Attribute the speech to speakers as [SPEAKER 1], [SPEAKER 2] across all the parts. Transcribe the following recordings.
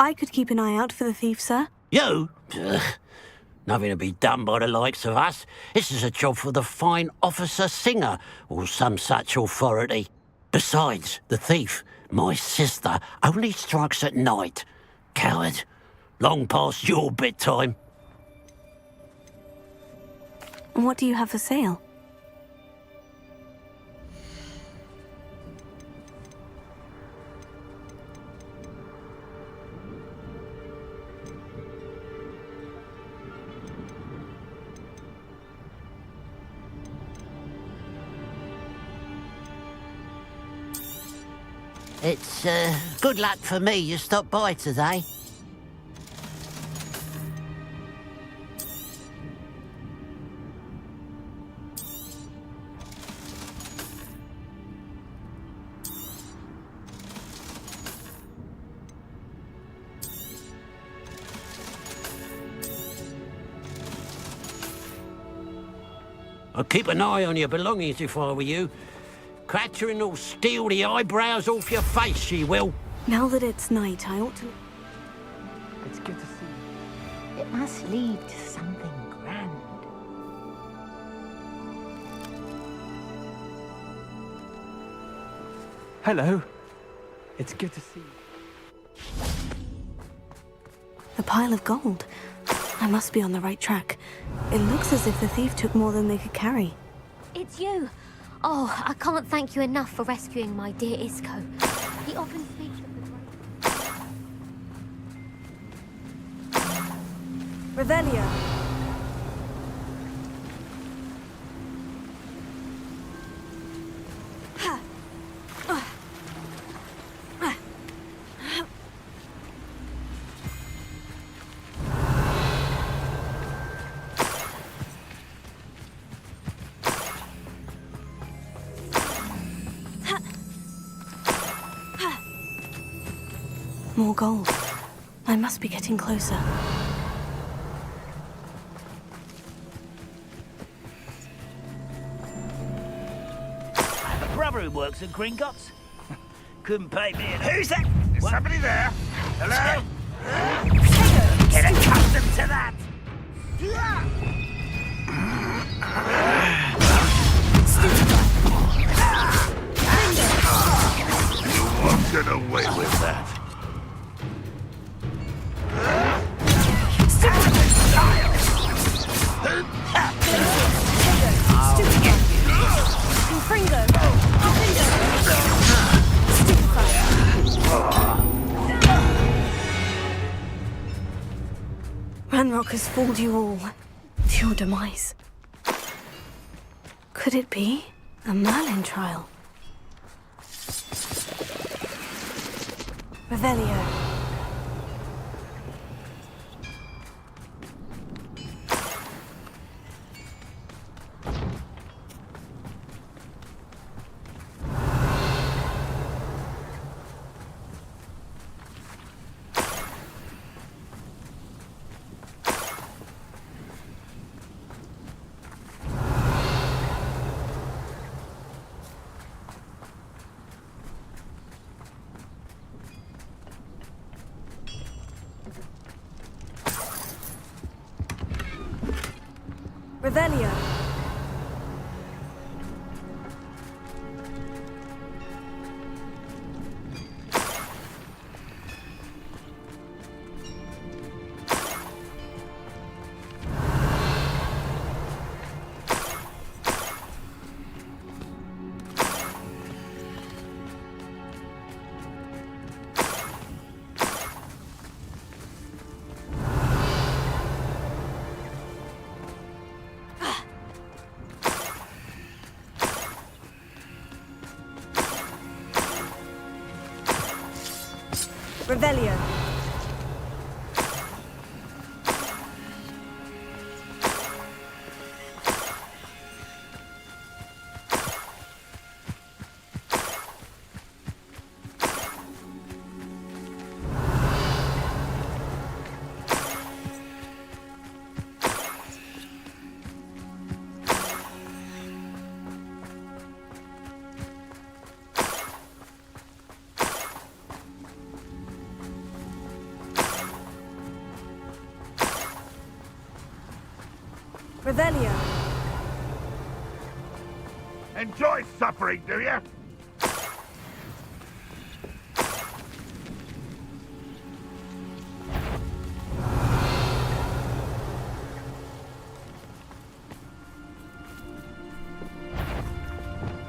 [SPEAKER 1] I could keep an eye out for the thief, sir.
[SPEAKER 2] You? Ugh. Nothing to be done by the likes of us. This is a job for the fine officer Singer, or some such authority. Besides, the thief, my sister, only strikes at night. Coward. Long past your bedtime.
[SPEAKER 1] And what do you have for sale?
[SPEAKER 2] It's, good luck for me you stopped by today. I'd keep an eye on your belongings if I were you. Catherine will steal the eyebrows off your face, she will.
[SPEAKER 1] Now that it's night, I ought to...
[SPEAKER 3] It's good to see you. It must lead to something grand.
[SPEAKER 4] Hello. It's good to see you.
[SPEAKER 1] A pile of gold. I must be on the right track. It looks as if the thief took more than they could carry.
[SPEAKER 5] It's you. Oh, I can't thank you enough for rescuing my dear Isco. He often speaks of the great...
[SPEAKER 1] Revelio! More gold. I must be getting closer.
[SPEAKER 6] I have a brother who works at Gringotts. Couldn't pay me enough.
[SPEAKER 7] Who's that? Is somebody there? Hello?
[SPEAKER 6] Get accustomed to that.
[SPEAKER 7] You won't get away with that.
[SPEAKER 1] Ranrock has fooled you all to your demise. Could it be a Merlin trial? Revelio. Revelio. Revelio. Revelio.
[SPEAKER 7] Enjoy suffering, do you?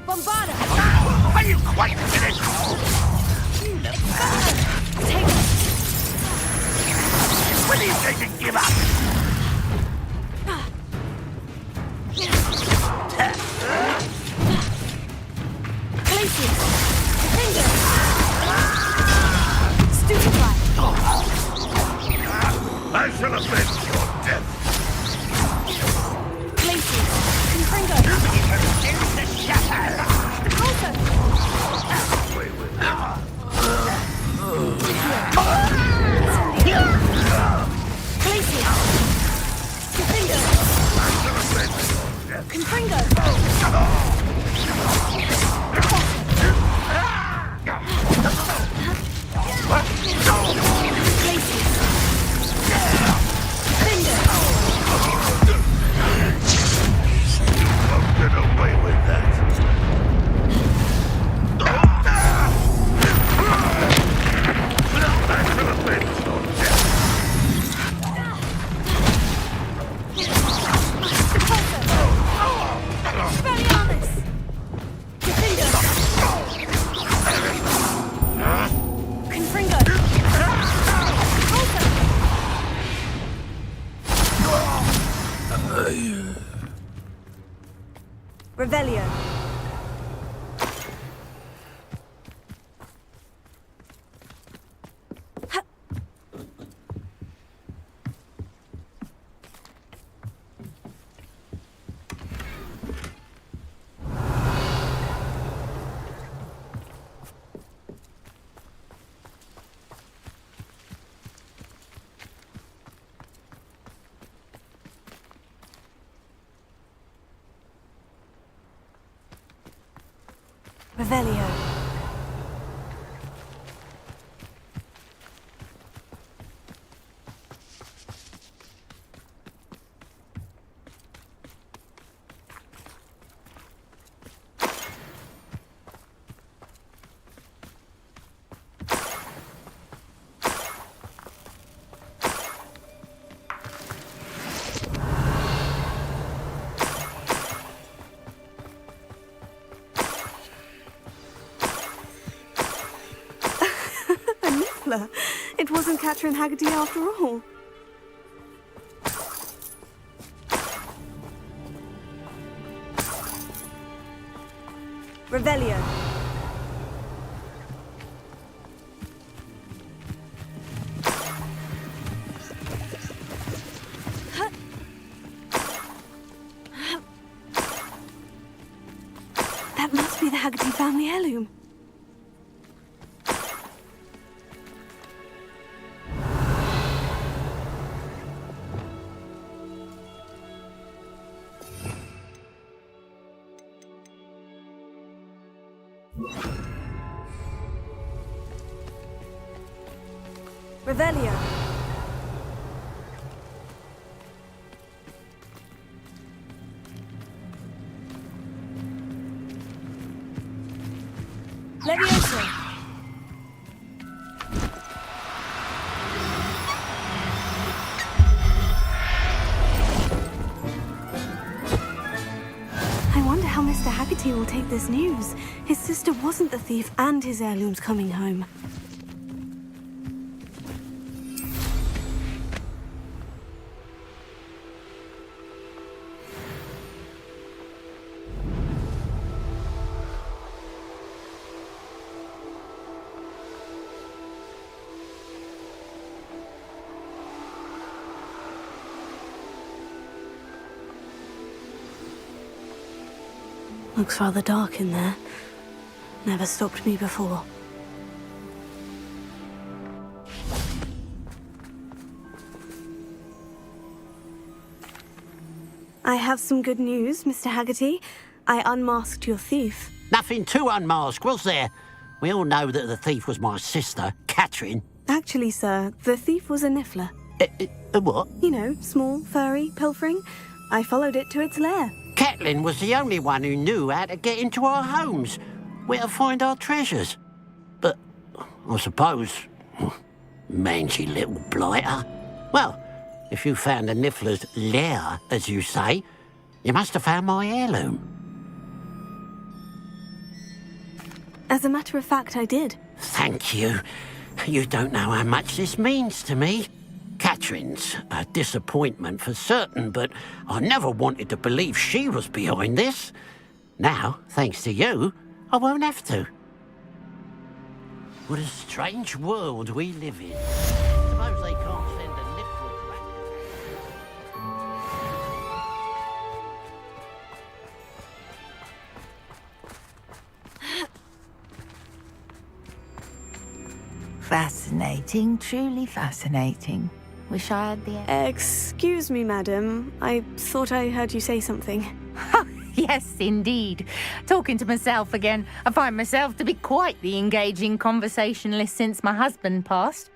[SPEAKER 1] Bombarda!
[SPEAKER 7] Are you quite finished?
[SPEAKER 1] Take it!
[SPEAKER 7] When are you going to give up?
[SPEAKER 1] Glacius! Defender! Stupefy!
[SPEAKER 7] I shall avenge your death.
[SPEAKER 1] Glacius! Confringo! Repulsor!
[SPEAKER 7] Away with that.
[SPEAKER 1] Glacius! Defender!
[SPEAKER 7] I shall avenge your death.
[SPEAKER 1] Confringo! Glacius! Defender!
[SPEAKER 7] Won't get away with that. I shall avenge your death.
[SPEAKER 1] Expelliarmus! Defender! Confringo! Repulsor! Revelio. Revelio. It wasn't Catherine Haggerty after all. Revelio. That must be the Haggerty family heirloom. Revelio. Levioso. I wonder how Mr. Haggerty will take this news. His sister wasn't the thief and his heirloom's coming home. Looks rather dark in there. Never stopped me before. I have some good news, Mr. Haggerty. I unmasked your thief.
[SPEAKER 2] Nothing to unmask, was there? We all know that the thief was my sister, Catherine.
[SPEAKER 1] Actually, sir, the thief was a niffler.
[SPEAKER 2] A what?
[SPEAKER 1] You know, small, furry, pilfering. I followed it to its lair.
[SPEAKER 2] Catelyn was the only one who knew how to get into our homes, where to find our treasures. But I suppose, mangy little blighter. Well, if you found the Niffler's lair, as you say, you must have found my heirloom.
[SPEAKER 1] As a matter of fact, I did.
[SPEAKER 2] Thank you. You don't know how much this means to me. Catherine's a disappointment for certain, but I never wanted to believe she was behind this. Now, thanks to you, I won't have to. What a strange world we live in. Suppose they can't send a Niffler back.
[SPEAKER 3] Fascinating, truly fascinating. Wish I had the...
[SPEAKER 1] Excuse me, madam. I thought I heard you say something.
[SPEAKER 3] Yes, indeed. Talking to myself again. I find myself to be quite the engaging conversationalist since my husband passed.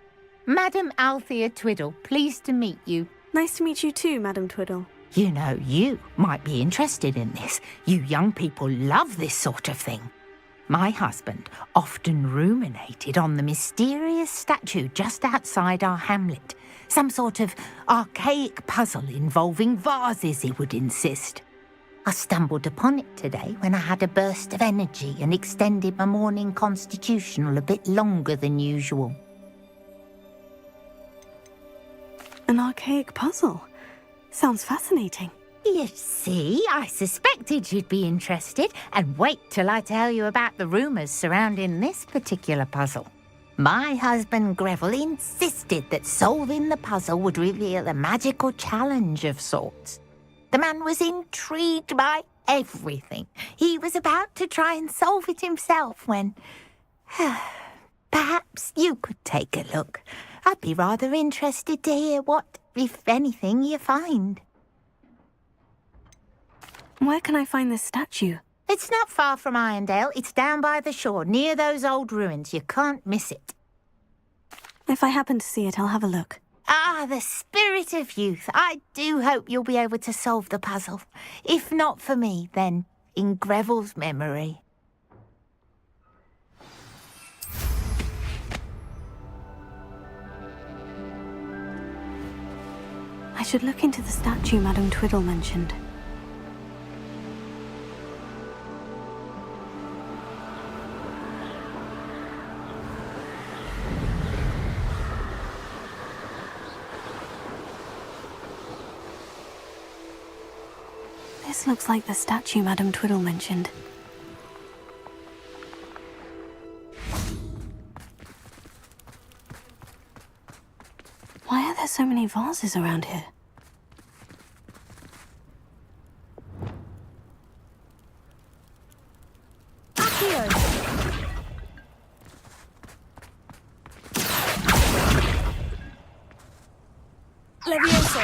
[SPEAKER 3] Madam Althea Twiddle, pleased to meet you.
[SPEAKER 1] Nice to meet you too, Madam Twiddle.
[SPEAKER 3] You know, you might be interested in this. You young people love this sort of thing. My husband often ruminated on the mysterious statue just outside our hamlet. Some sort of archaic puzzle involving vases, he would insist. I stumbled upon it today when I had a burst of energy and extended my morning constitutional a bit longer than usual.
[SPEAKER 1] An archaic puzzle. Sounds fascinating.
[SPEAKER 3] You see, I suspected you'd be interested, and wait till I tell you about the rumours surrounding this particular puzzle. My husband Greville insisted that solving the puzzle would reveal a magical challenge of sorts. The man was intrigued by everything. He was about to try and solve it himself when... Perhaps you could take a look. I'd be rather interested to hear what, if anything, you find.
[SPEAKER 1] Where can I find this statue?
[SPEAKER 3] It's not far from Irondale. It's down by the shore, near those old ruins. You can't miss it.
[SPEAKER 1] If I happen to see it, I'll have a look.
[SPEAKER 3] Ah, the spirit of youth. I do hope you'll be able to solve the puzzle. If not for me, then in Greville's memory.
[SPEAKER 1] I should look into the statue Madam Twiddle mentioned. This looks like the statue Madam Twiddle mentioned. Why are there so many vases around here?
[SPEAKER 8] Levioso.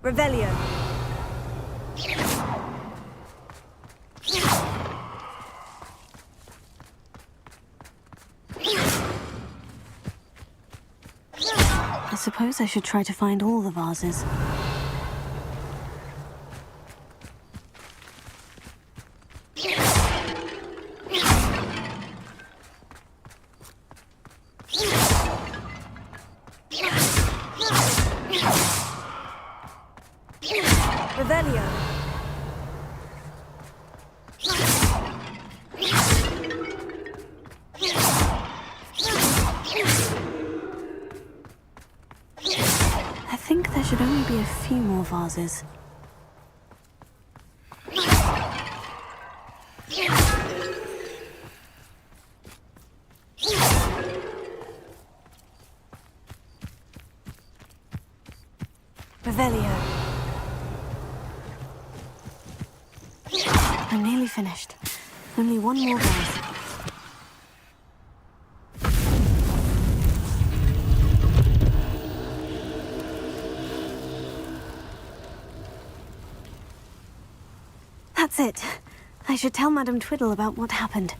[SPEAKER 8] Revelio.
[SPEAKER 1] I suppose I should try to find all the vases.
[SPEAKER 8] Revelio.
[SPEAKER 1] I think there should only be a few more vases.
[SPEAKER 8] Revelio.
[SPEAKER 1] I'm nearly finished. Only one more vase. That's it. I should tell Madam Twiddle about what happened.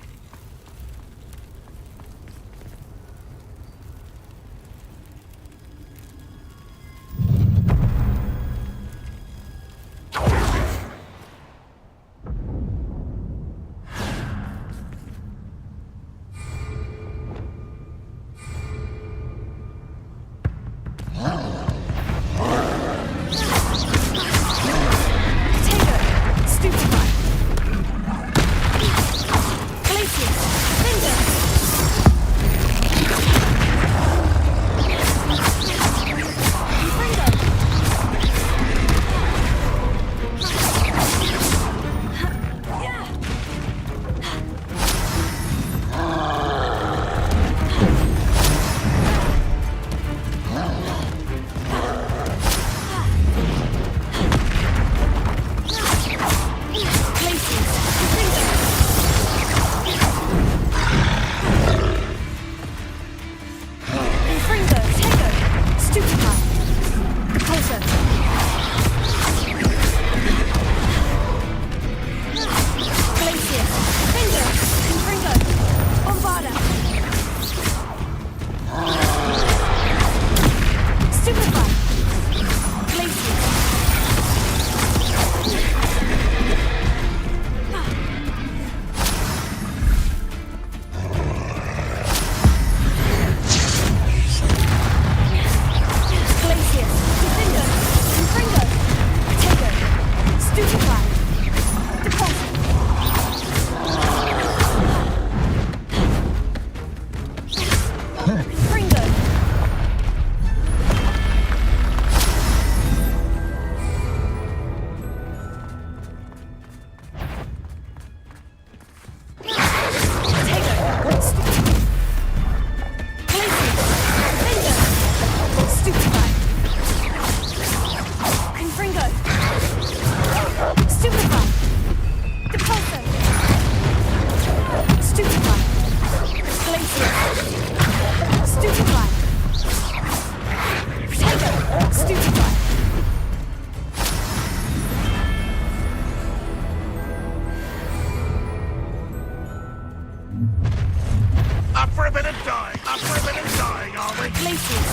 [SPEAKER 8] Glacius.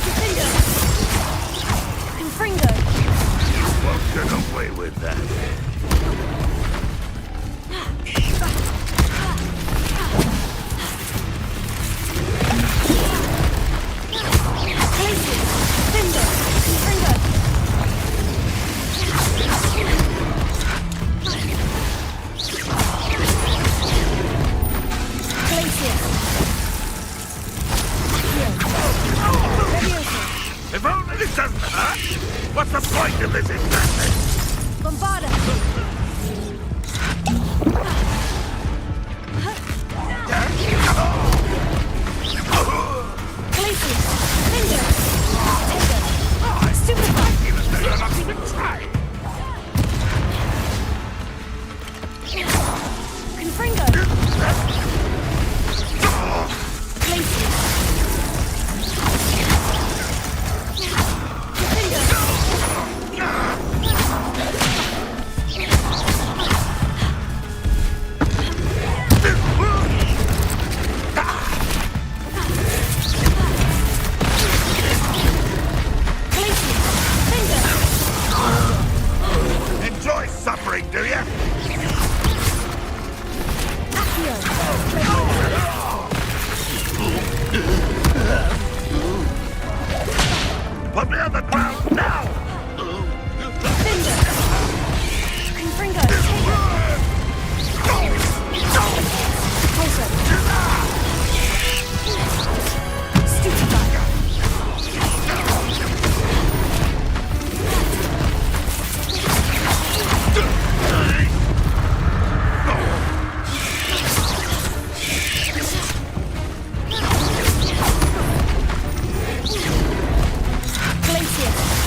[SPEAKER 8] Defender. Confringo.
[SPEAKER 7] Won't get away with that.
[SPEAKER 8] Glacius. Defender. Confringo. Glacius. Levioso.
[SPEAKER 7] If only it doesn't hurt! What's the point of this exactly?
[SPEAKER 8] Bombarda. Glacius. Defender. Tender. Stupefy.
[SPEAKER 7] Even better not even try!
[SPEAKER 8] Confringo. Glacius. Defender. Glacius. Defender.
[SPEAKER 7] Enjoy suffering, do you?
[SPEAKER 8] Accio.
[SPEAKER 7] Put me on the ground now!
[SPEAKER 8] Defender. Confringo. Pulsar. Stupefy. Glacius.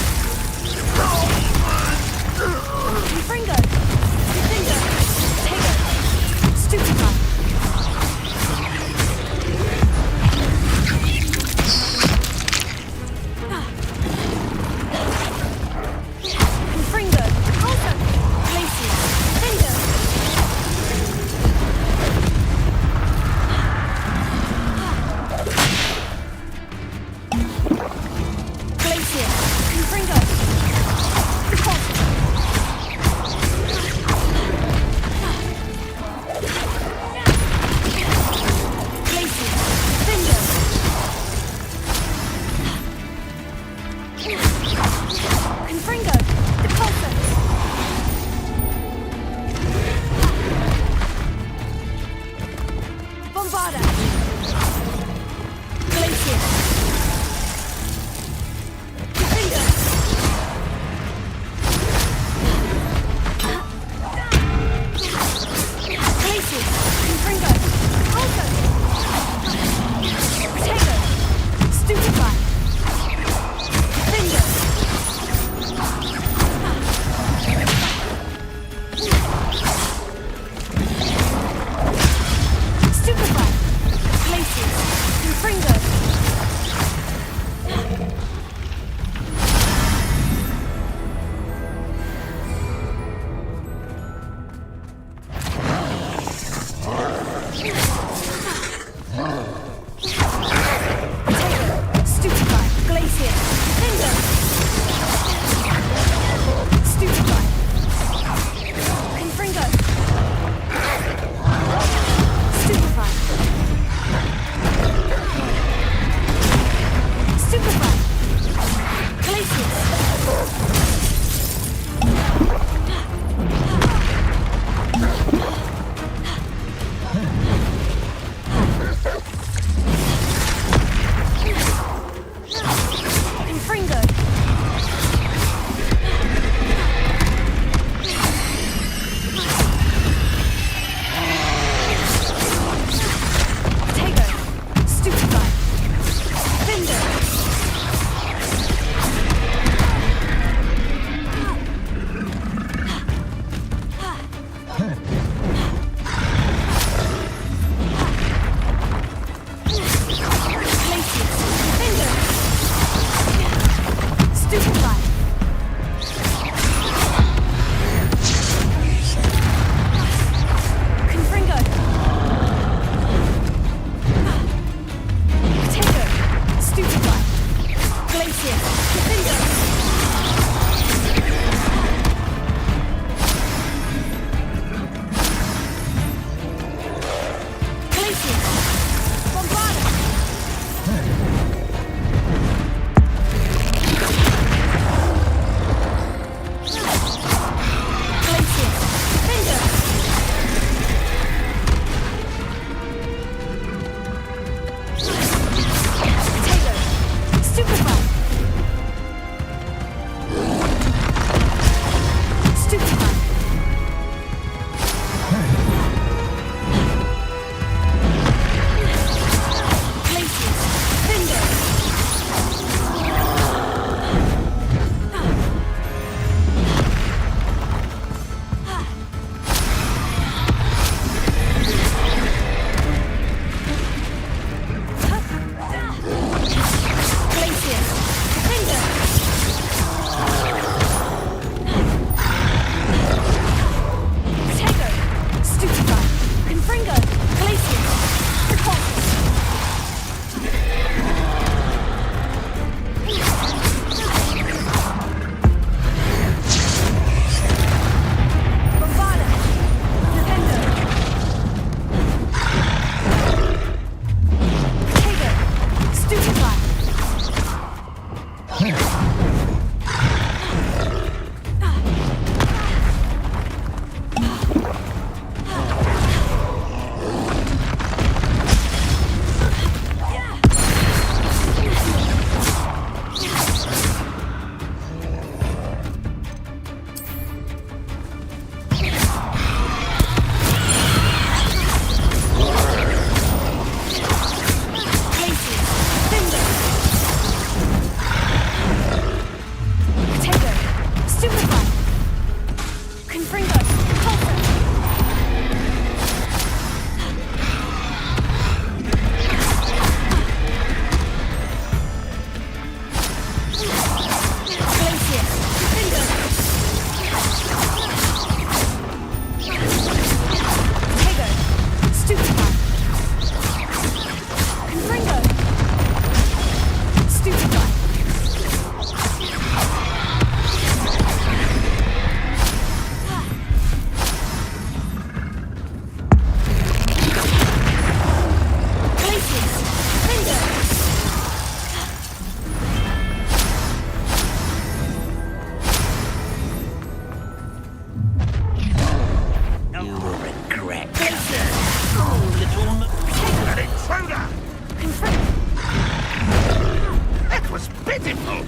[SPEAKER 7] Pitiful.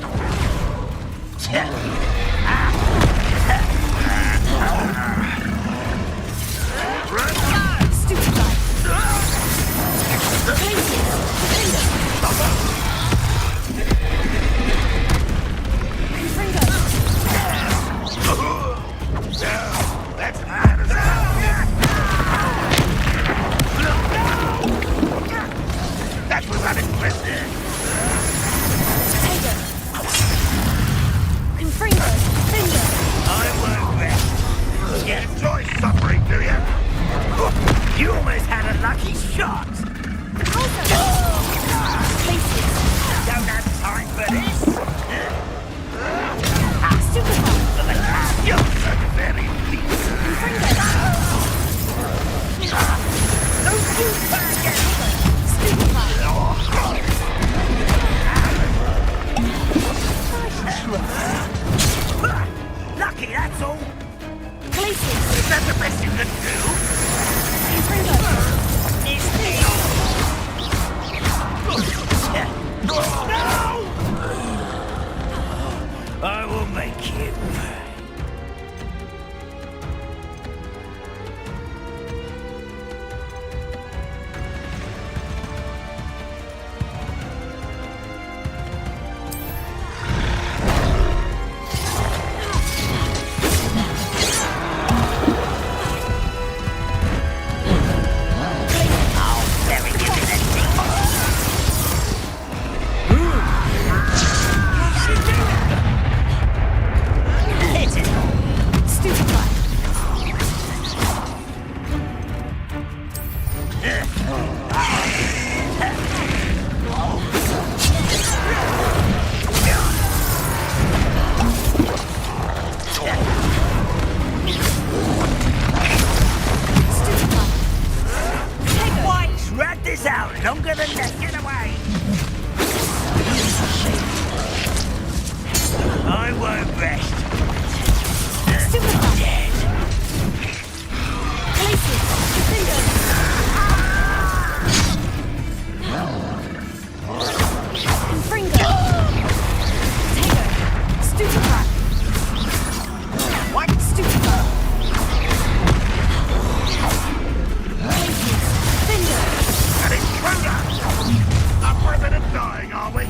[SPEAKER 8] Stupefied. Glacius. Confringo.
[SPEAKER 7] That's bad as that was unimpressive.
[SPEAKER 8] Potato. Confringo. Finger.
[SPEAKER 6] I won't rest.
[SPEAKER 7] You enjoy suffering, do you?
[SPEAKER 6] You almost had a lucky shot.
[SPEAKER 8] Glacius.
[SPEAKER 6] Don't have time for this.
[SPEAKER 8] Stupefied.
[SPEAKER 7] You're so very weak.
[SPEAKER 8] Confringo.
[SPEAKER 6] Don't you forget.
[SPEAKER 8] Stupefied.
[SPEAKER 6] Lucky, that's all.
[SPEAKER 8] Glacius.
[SPEAKER 7] Is that the best you can do?
[SPEAKER 8] Confringo.
[SPEAKER 6] It's me. No! I will make you.
[SPEAKER 8] Stupefied.
[SPEAKER 6] White's dragged this out longer than that. Get away! I won't rest.
[SPEAKER 8] Stupefied.
[SPEAKER 6] Dead.
[SPEAKER 8] Glacius. Confringo. Confringo. Potato. Stupefied. What? Stupefied. Glacius. Finger.
[SPEAKER 7] An intruder! A president dying, are we?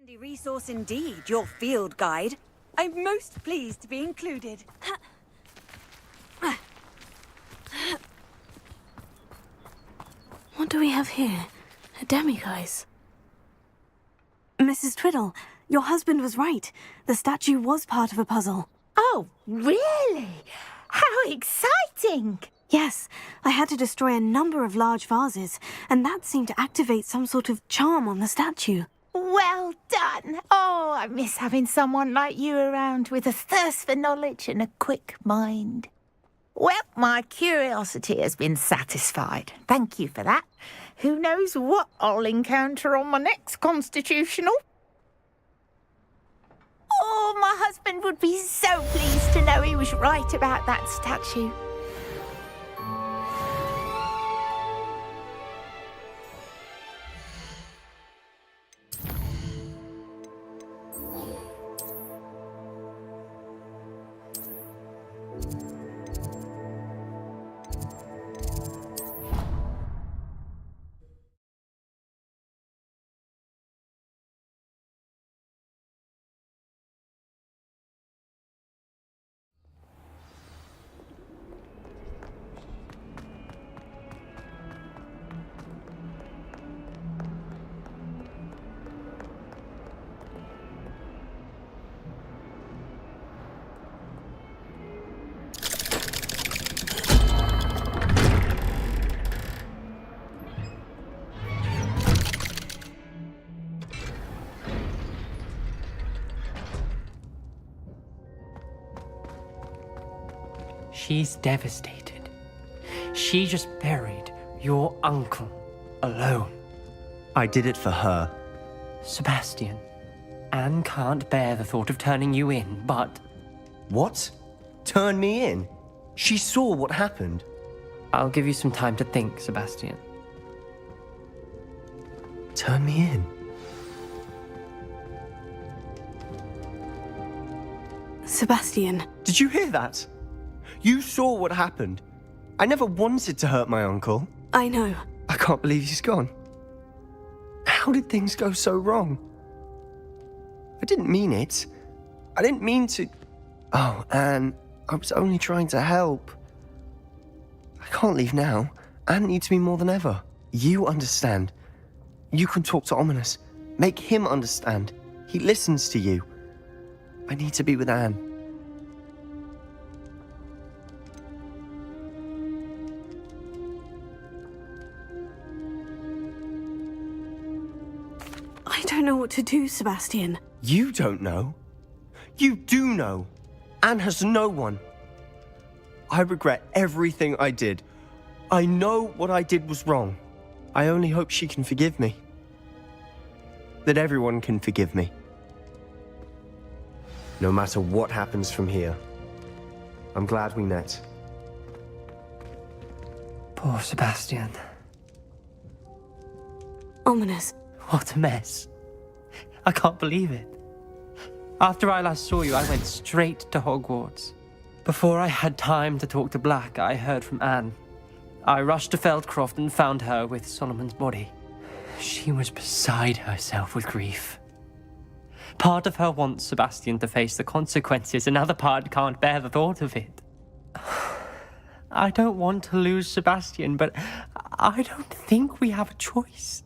[SPEAKER 8] Handy resource indeed, your field guide. I'm most pleased to be included.
[SPEAKER 1] What do we have here? A demiguise. Mrs. Twiddle, your husband was right. The statue was part of a puzzle.
[SPEAKER 3] Oh, really? How exciting!
[SPEAKER 1] Yes, I had to destroy a number of large vases, and that seemed to activate some sort of charm on the statue.
[SPEAKER 3] Well done. Oh, I miss having someone like you around with a thirst for knowledge and a quick mind. Well, my curiosity has been satisfied. Thank you for that. Who knows what I'll encounter on my next constitutional? Oh, my husband would be so pleased to know he was right about that statue.
[SPEAKER 4] She's devastated. She just buried your uncle alone.
[SPEAKER 9] I did it for her.
[SPEAKER 4] Sebastian, Anne can't bear the thought of turning you in, but
[SPEAKER 9] What? Turn me in? She saw what happened.
[SPEAKER 4] I'll give you some time to think, Sebastian.
[SPEAKER 9] Turn me in?
[SPEAKER 1] Sebastian.
[SPEAKER 9] Did you hear that? You saw what happened. I never wanted to hurt my uncle.
[SPEAKER 1] I know.
[SPEAKER 9] I can't believe he's gone. How did things go so wrong? I didn't mean it. I didn't mean to... Oh, Anne, I was only trying to help. I can't leave now. Anne needs me more than ever. You understand. You can talk to Ominous. Make him understand. He listens to you. I need to be with Anne.
[SPEAKER 1] I don't know what to do, Sebastian.
[SPEAKER 9] You don't know. You do know. Anne has no one. I regret everything I did. I know what I did was wrong. I only hope she can forgive me. That everyone can forgive me. No matter what happens from here. I'm glad we met.
[SPEAKER 4] poor Sebastian.
[SPEAKER 1] Ominous.
[SPEAKER 4] What a mess. I can't believe it. After I last saw you, I went straight to Hogwarts. Before I had time to talk to Black, I heard from Anne. I rushed to Feldcroft and found her with Solomon's body. She was beside herself with grief. Part of her wants Sebastian to face the consequences, another part can't bear the thought of it. I don't want to lose Sebastian, but I don't think we have a choice.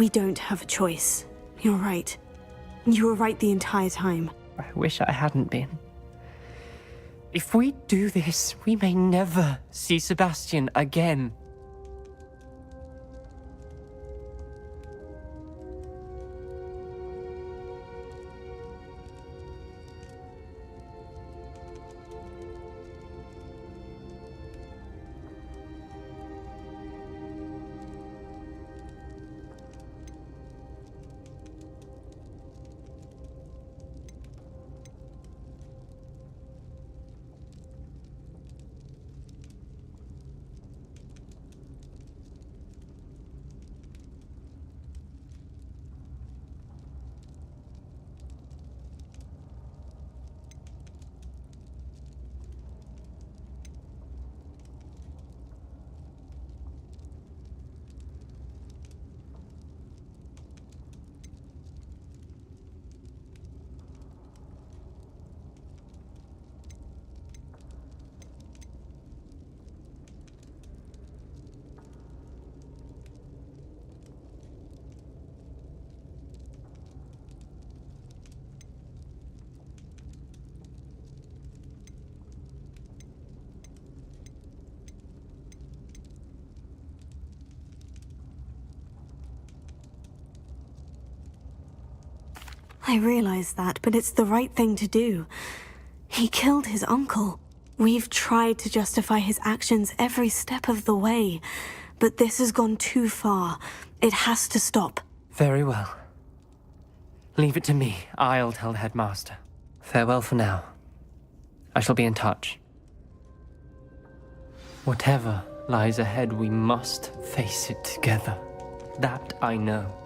[SPEAKER 1] We don't have a choice. You're right. You were right the entire time.
[SPEAKER 4] I wish I hadn't been. If we do this, we may never see Sebastian again.
[SPEAKER 1] I realize that, but it's the right thing to do. He killed his uncle. We've tried to justify his actions every step of the way, but this has gone too far. It has to stop.
[SPEAKER 4] Very well. Leave it to me. I'll tell the headmaster. Farewell for now. I shall be in touch. Whatever lies ahead, we must face it together. That I know.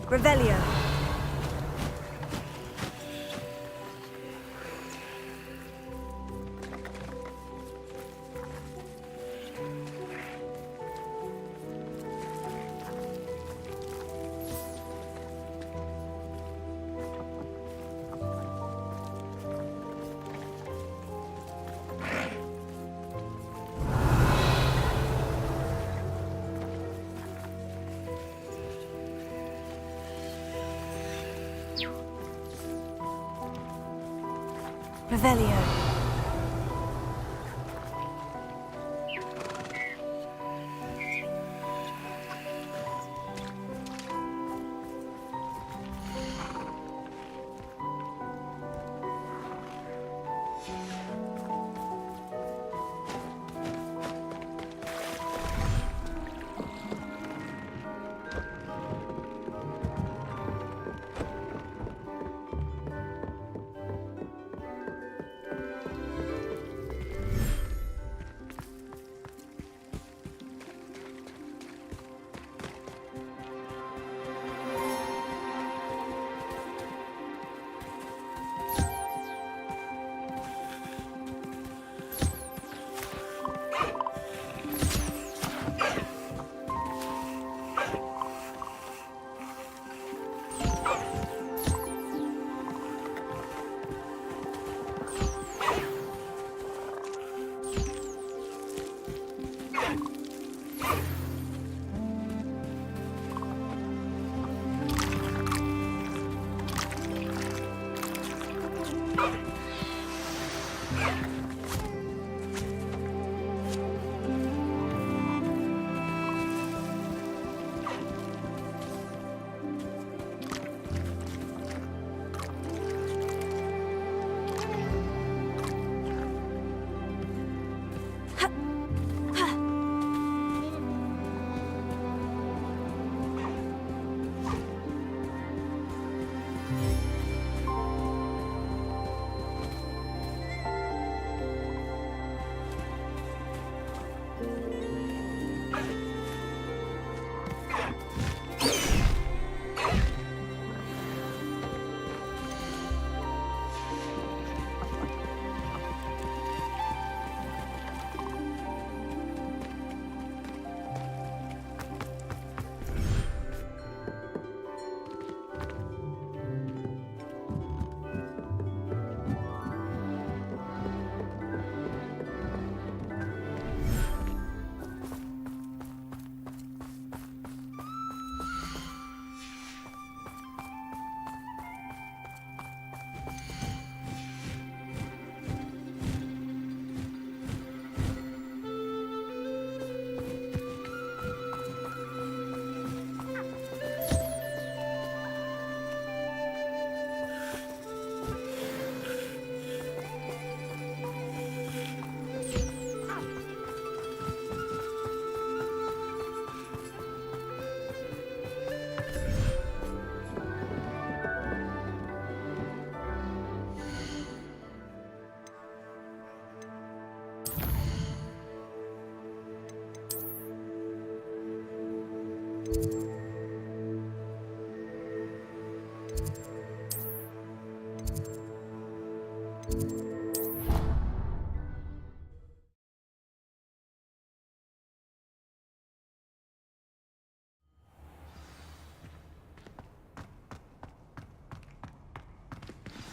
[SPEAKER 8] Revelio. Revelio.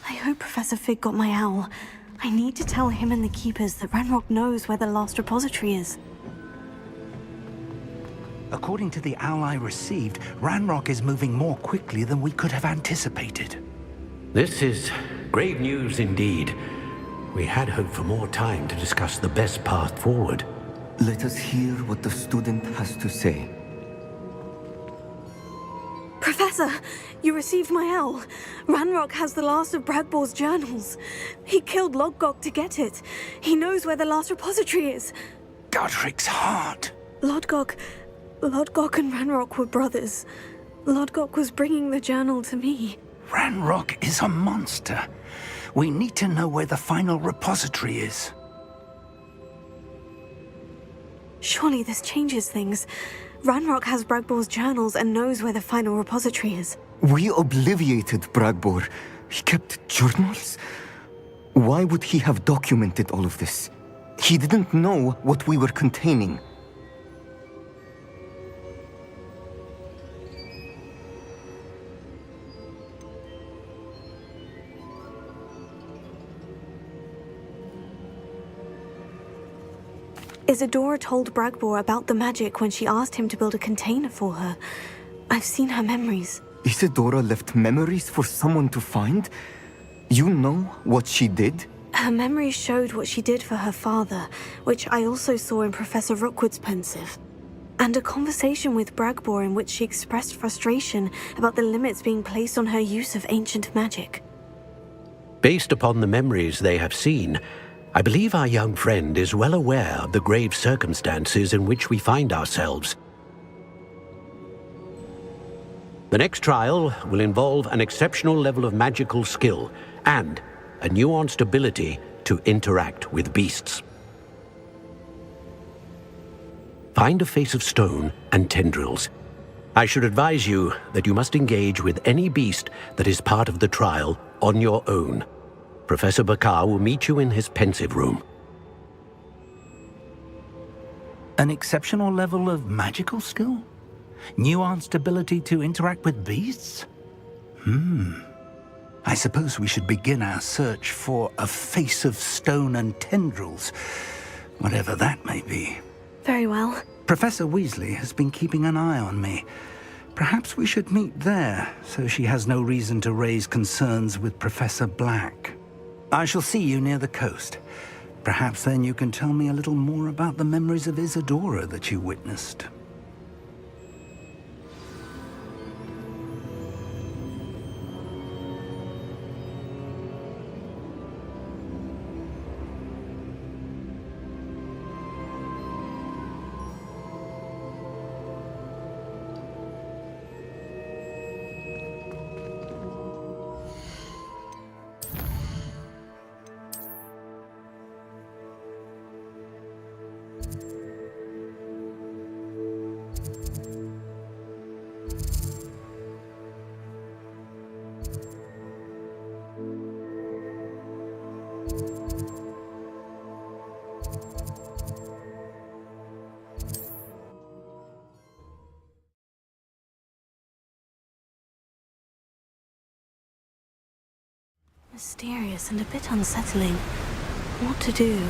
[SPEAKER 1] I hope Professor Fig got my owl. I need to tell him and the Keepers that Ranrock knows where the last repository is.
[SPEAKER 10] According to the owl I received, Ranrock is moving more quickly than we could have anticipated.
[SPEAKER 2] This is grave news indeed. We had hoped for more time to discuss the best path forward.
[SPEAKER 11] Let us hear what the student has to say.
[SPEAKER 1] Professor, you received my owl. Ranrock has the last of Bradbor's journals. He killed Lodgok to get it. He knows where the last repository is.
[SPEAKER 10] Godric's heart!
[SPEAKER 1] Lodgok and Ranrock were brothers. Lodgok was bringing the journal to me.
[SPEAKER 10] Ranrock is a monster. We need to know where the final repository is.
[SPEAKER 1] Surely this changes things. Ranrock has Bragbor's journals and knows where the final repository is.
[SPEAKER 11] We obliviated Bragbor. He kept journals? Why would he have documented all of this? He didn't know what we were containing.
[SPEAKER 1] Isadora told Bragbor about the magic when she asked him to build a container for her. I've seen her memories.
[SPEAKER 11] Isadora left memories for someone to find? You know what she did?
[SPEAKER 1] Her memories showed what she did for her father, which I also saw in Professor Rookwood's pensive. And a conversation with Bragbor in which she expressed frustration about the limits being placed on her use of ancient magic.
[SPEAKER 2] Based upon the memories they have seen, I believe our young friend is well aware of the grave circumstances in which we find ourselves. The next trial will involve an exceptional level of magical skill and a nuanced ability to interact with beasts. Find a face of stone and tendrils. I should advise you that you must engage with any beast that is part of the trial on your own. Professor Bakar will meet you in his pensive room.
[SPEAKER 10] An exceptional level of magical skill? Nuanced ability to interact with beasts? I suppose we should begin our search for a face of stone and tendrils, whatever that may be.
[SPEAKER 1] Very well.
[SPEAKER 10] Professor Weasley has been keeping an eye on me. Perhaps we should meet there, so she has no reason to raise concerns with Professor Black. I shall see you near the coast. Perhaps then you can tell me a little more about the memories of Isadora that you witnessed.
[SPEAKER 1] Mysterious and a bit unsettling. What to do?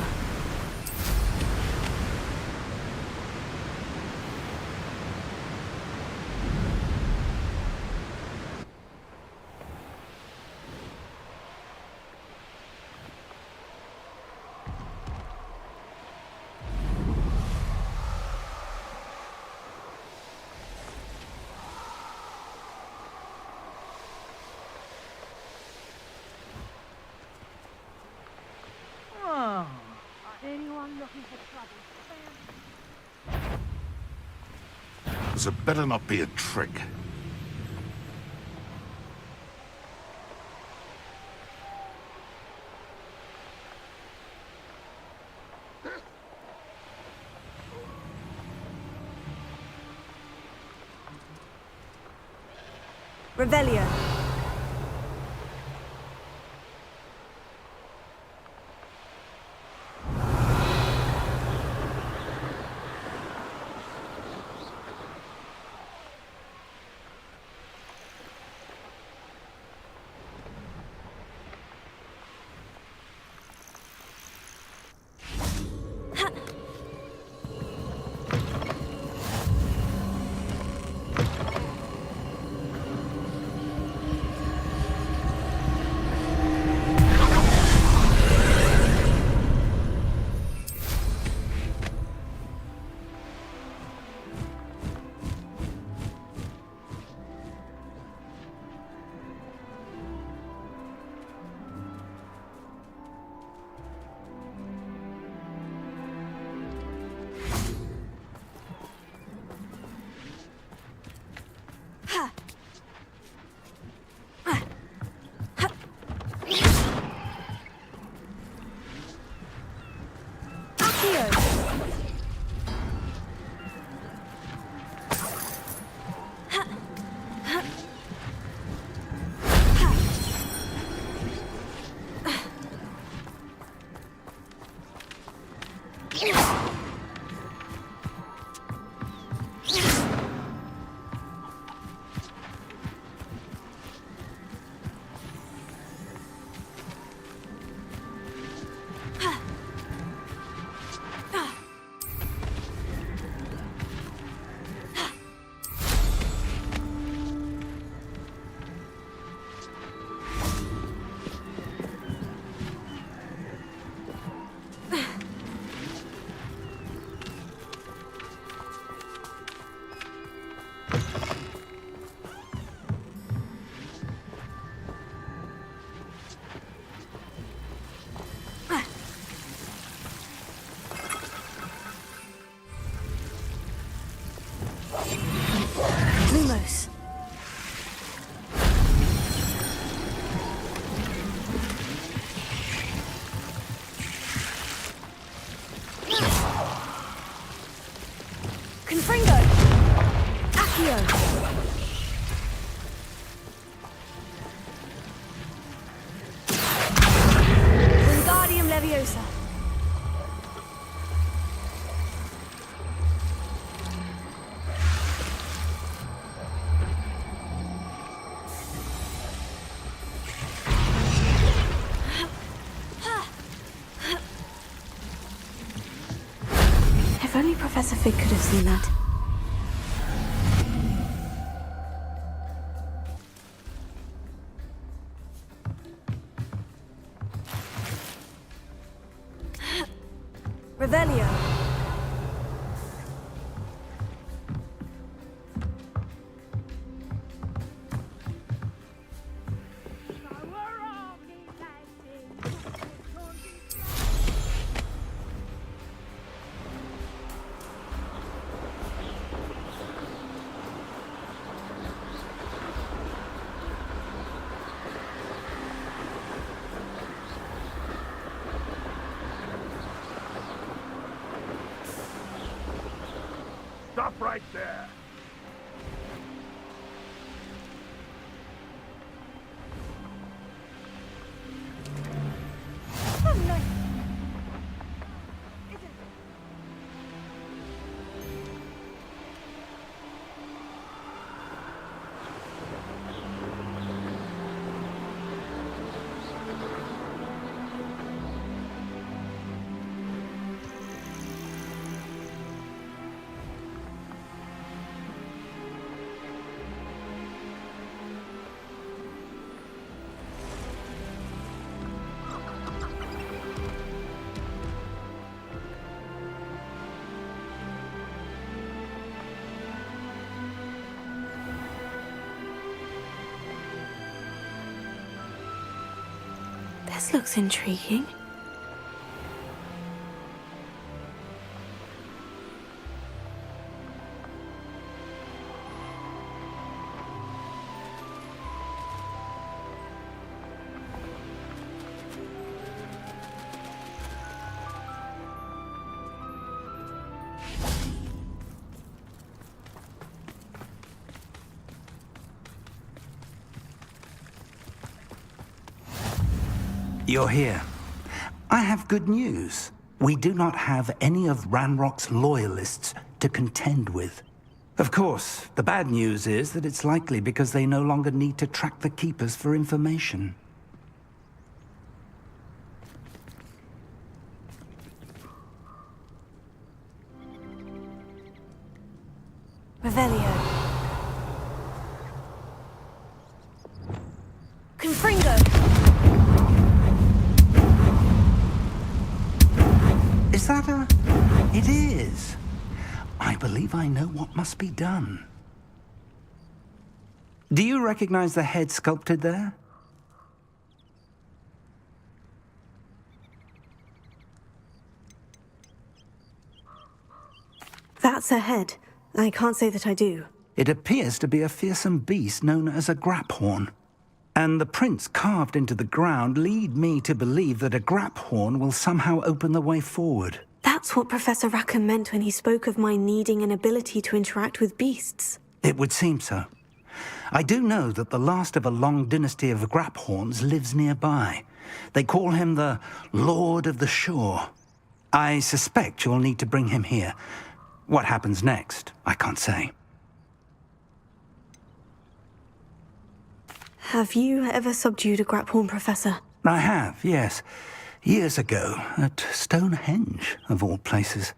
[SPEAKER 7] This had better not be a trick.
[SPEAKER 8] Revelio.
[SPEAKER 1] close. Confringo! Accio! Wingardium Leviosa! If only Professor Fig could have seen that. Revelio.
[SPEAKER 7] Stop right there.
[SPEAKER 1] This looks intriguing.
[SPEAKER 10] You're here. I have good news. We do not have any of Ranrock's loyalists to contend with. Of course, the bad news is that it's likely because they no longer need to track the Keepers for information.
[SPEAKER 1] Revelio. Confringo!
[SPEAKER 10] Is that a... It is. I believe I know what must be done. Do you recognize the head sculpted there?
[SPEAKER 1] That's a head. I can't say that I do.
[SPEAKER 10] It appears to be a fearsome beast known as a graphorn. And the prints carved into the ground lead me to believe that a graphorn will somehow open the way forward.
[SPEAKER 1] That's what Professor Rackham meant when he spoke of my needing an ability to interact with beasts.
[SPEAKER 10] It would seem so. I do know that the last of a long dynasty of graphorns lives nearby. They call him the Lord of the Shore. I suspect you'll need to bring him here. What happens next, I can't say.
[SPEAKER 1] Have you ever subdued a graphorn, Professor?
[SPEAKER 10] I have, yes. Years ago, at Stonehenge, of all places.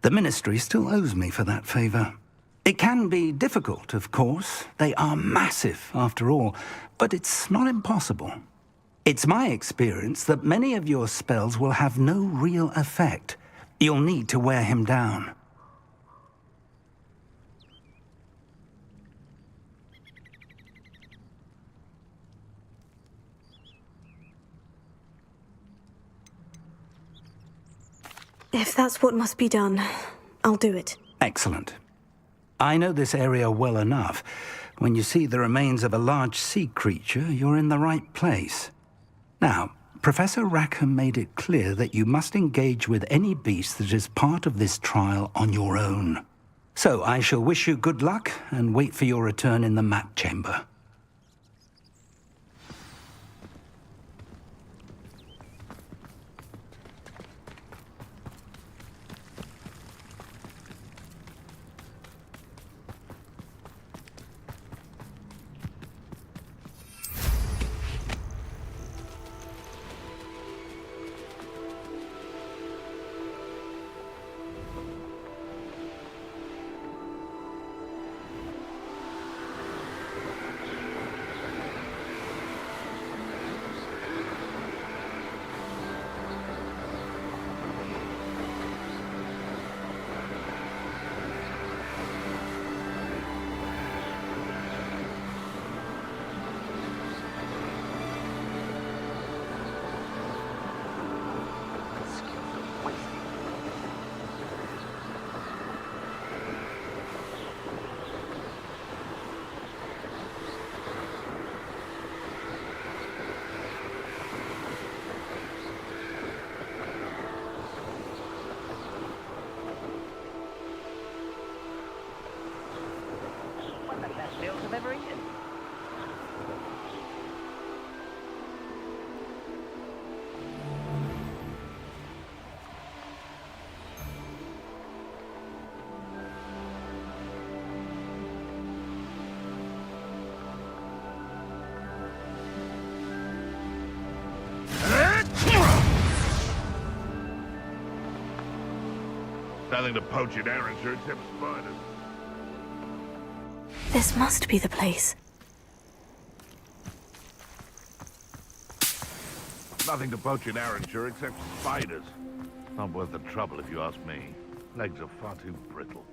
[SPEAKER 10] The Ministry still owes me for that favor. It can be difficult, of course. They are massive, after all, but it's not impossible. It's my experience that many of your spells will have no real effect. You'll need to wear him down.
[SPEAKER 1] If that's what must be done, I'll do it.
[SPEAKER 10] Excellent. I know this area well enough. When you see the remains of a large sea creature, you're in the right place. Now, Professor Rackham made it clear that you must engage with any beast that is part of this trial on your own. So I shall wish you good luck and wait for your return in the map chamber.
[SPEAKER 6] Meals I've ever eaten.
[SPEAKER 7] Nothing to poach in Arranger except spiders.
[SPEAKER 1] This must be the place.
[SPEAKER 7] Nothing to poach in Arranger except spiders. Not worth the trouble if you ask me. Legs are far too brittle.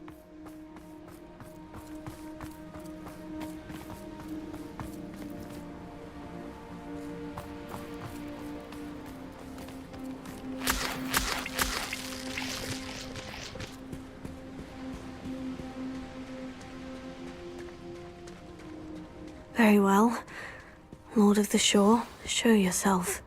[SPEAKER 1] Very well. Lord of the Shore, show yourself.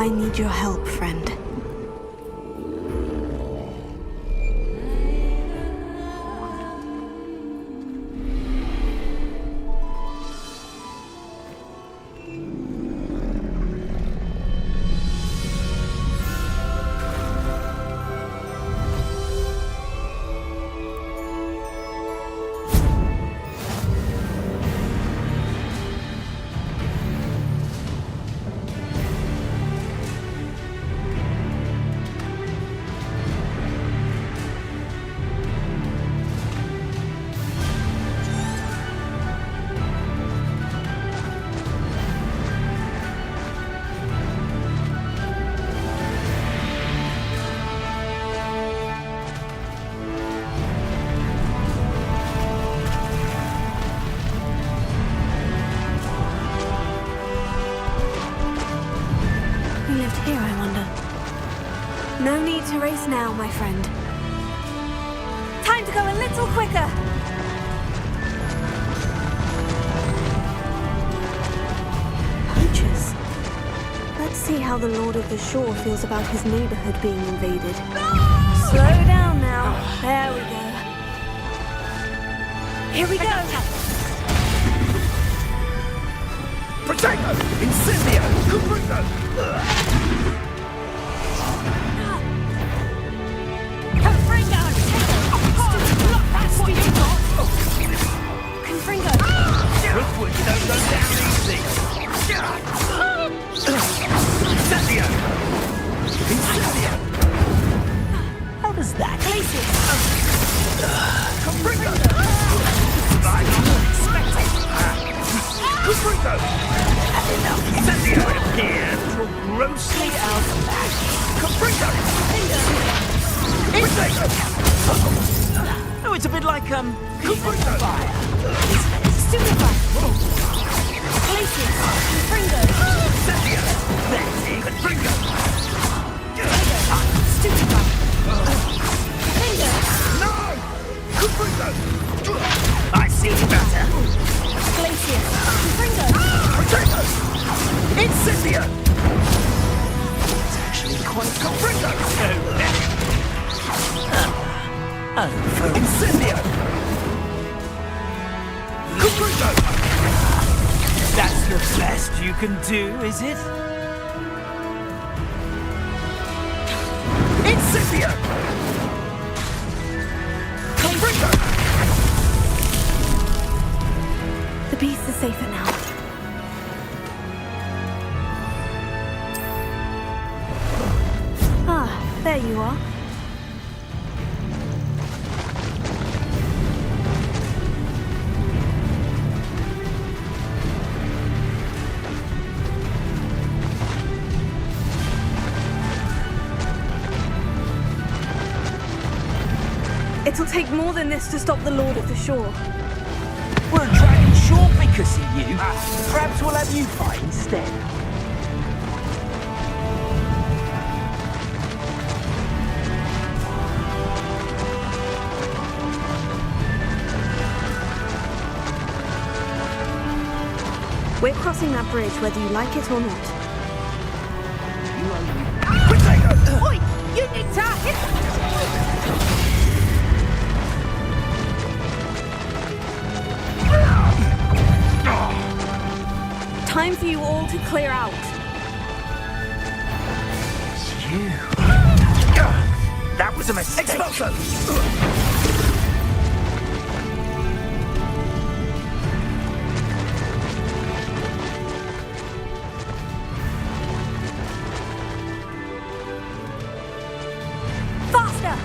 [SPEAKER 1] I need your help, friend. We lived here, I wonder. No need to race now, my friend. Time to go a little quicker! Poachers. Let's see how the Lord of the Shore feels about his neighborhood being invaded. Slow down now. There we go. Here we go!
[SPEAKER 6] Potato! Incendio! Confringo!
[SPEAKER 1] Confringo! That's what you got! Confringo!
[SPEAKER 6] Rookwood, you don't go down easy! Incendio! Incendio! How does that?
[SPEAKER 1] Glacier!
[SPEAKER 6] Confringo! I not expecting! Confringo! Incendio! It appears you're grossly out of lag. Confringo! Potato!
[SPEAKER 12] Oh, it's a bit like,
[SPEAKER 6] Confringo!
[SPEAKER 1] Stupefy! Glacier! Confringo!
[SPEAKER 6] Incendio! Let's see Confringo!
[SPEAKER 1] Stupefy!
[SPEAKER 6] No! Confringo! I see better!
[SPEAKER 1] Glacier! Confringo!
[SPEAKER 6] Potato! Incendio! It's actually quite Confringo! Incendio! Confringo!
[SPEAKER 12] that's the best you can do, is it?
[SPEAKER 6] Incendio! Confringo!
[SPEAKER 1] The beast is safer now. Ah, there you are. It'll take more than this to stop the Lord of the Shore.
[SPEAKER 12] We're a dragon shore because of you. Perhaps we'll have you fight instead.
[SPEAKER 1] We're crossing that bridge whether you like it or not.
[SPEAKER 6] Potato!
[SPEAKER 3] Oi! You need to...
[SPEAKER 1] Time for you all to clear out.
[SPEAKER 6] You. That was a mistake. Expulso!
[SPEAKER 1] Faster!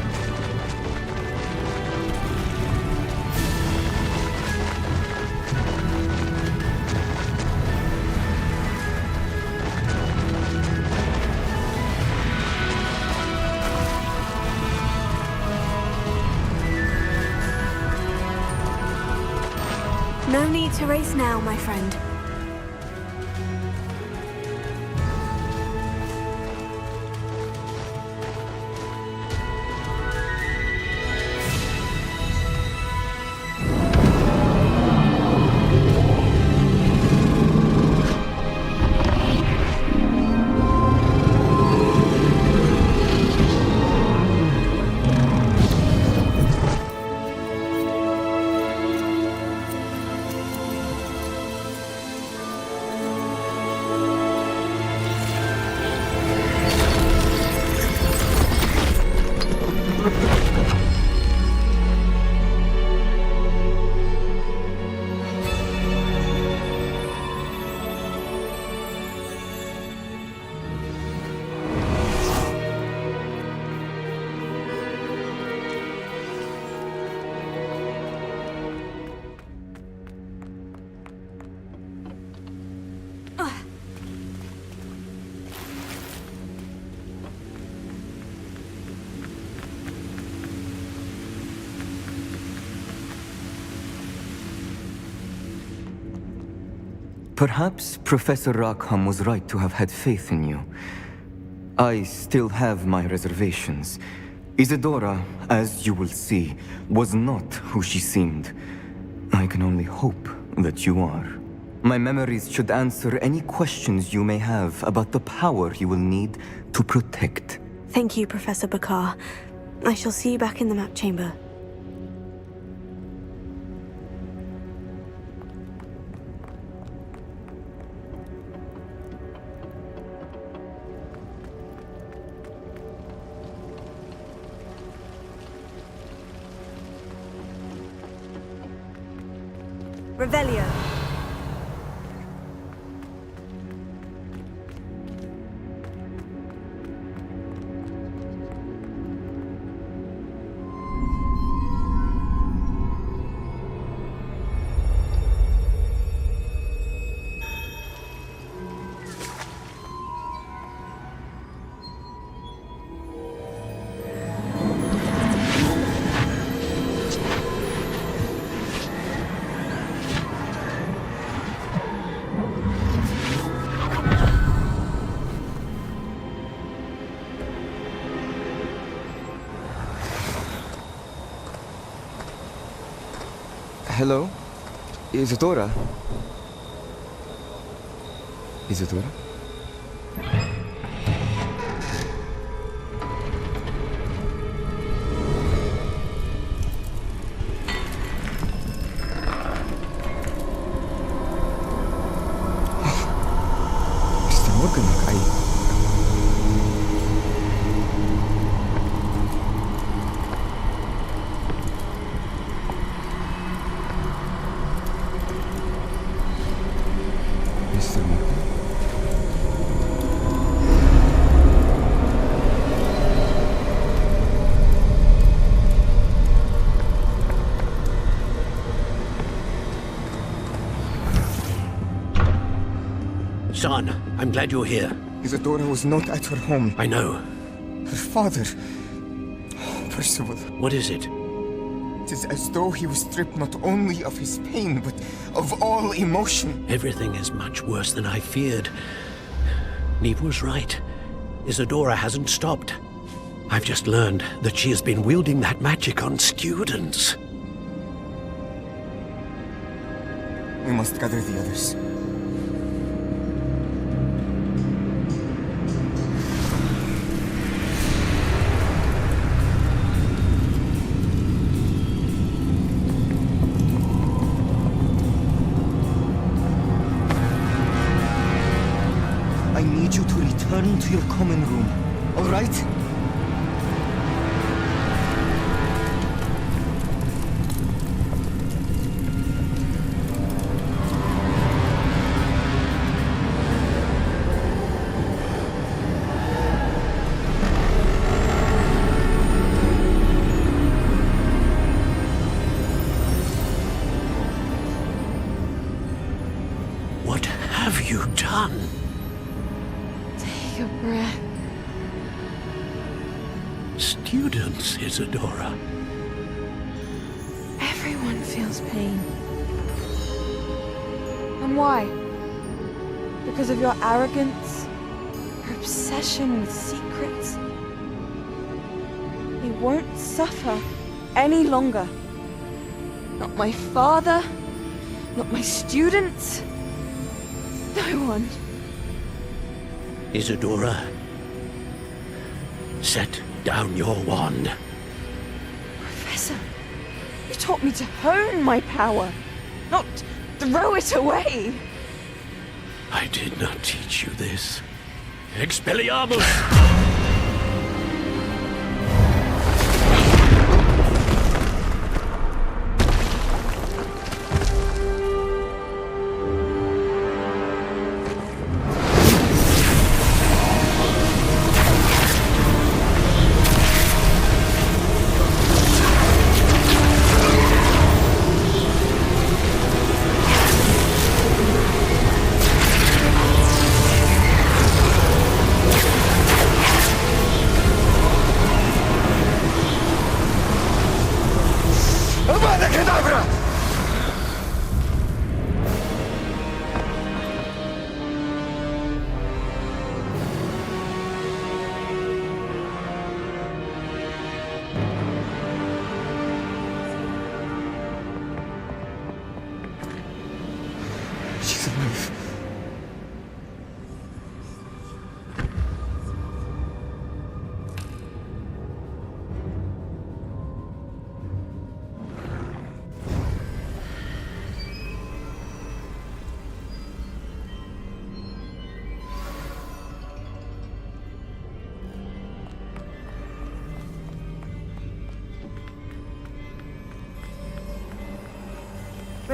[SPEAKER 1] No need to race now, my friend.
[SPEAKER 11] Perhaps Professor Rackham was right to have had faith in you. I still have my reservations. Isadora, as you will see, was not who she seemed. I can only hope that you are. My memories should answer any questions you may have about the power you will need to protect.
[SPEAKER 1] Thank you, Professor Bakar. I shall see you back in the map chamber.
[SPEAKER 8] Revelio.
[SPEAKER 11] Hello? Isadora? Isadora? Mr. Morgan, Mr. Morgan?
[SPEAKER 2] Son, I'm glad you're here.
[SPEAKER 11] Isadora was not at her home.
[SPEAKER 2] I know.
[SPEAKER 11] Her father... Percival.
[SPEAKER 2] What is it?
[SPEAKER 11] It is as though he was stripped not only of his pain, but of all emotion.
[SPEAKER 2] Everything is much worse than I feared. Neve was right. Isadora hasn't stopped. I've just learned that she has been wielding that magic on students.
[SPEAKER 11] We must gather the others. I need you to return to your common room, all right?
[SPEAKER 2] What have you done?
[SPEAKER 13] Take a breath.
[SPEAKER 2] Students, Isadora.
[SPEAKER 13] Everyone feels pain. And why? Because of your arrogance? Your obsession with secrets? They won't suffer any longer. Not my father, not my students, no one.
[SPEAKER 2] Isadora, set down your wand.
[SPEAKER 13] Professor, you taught me to hone my power, not throw it away.
[SPEAKER 2] I did not teach you this. Expelliarmus!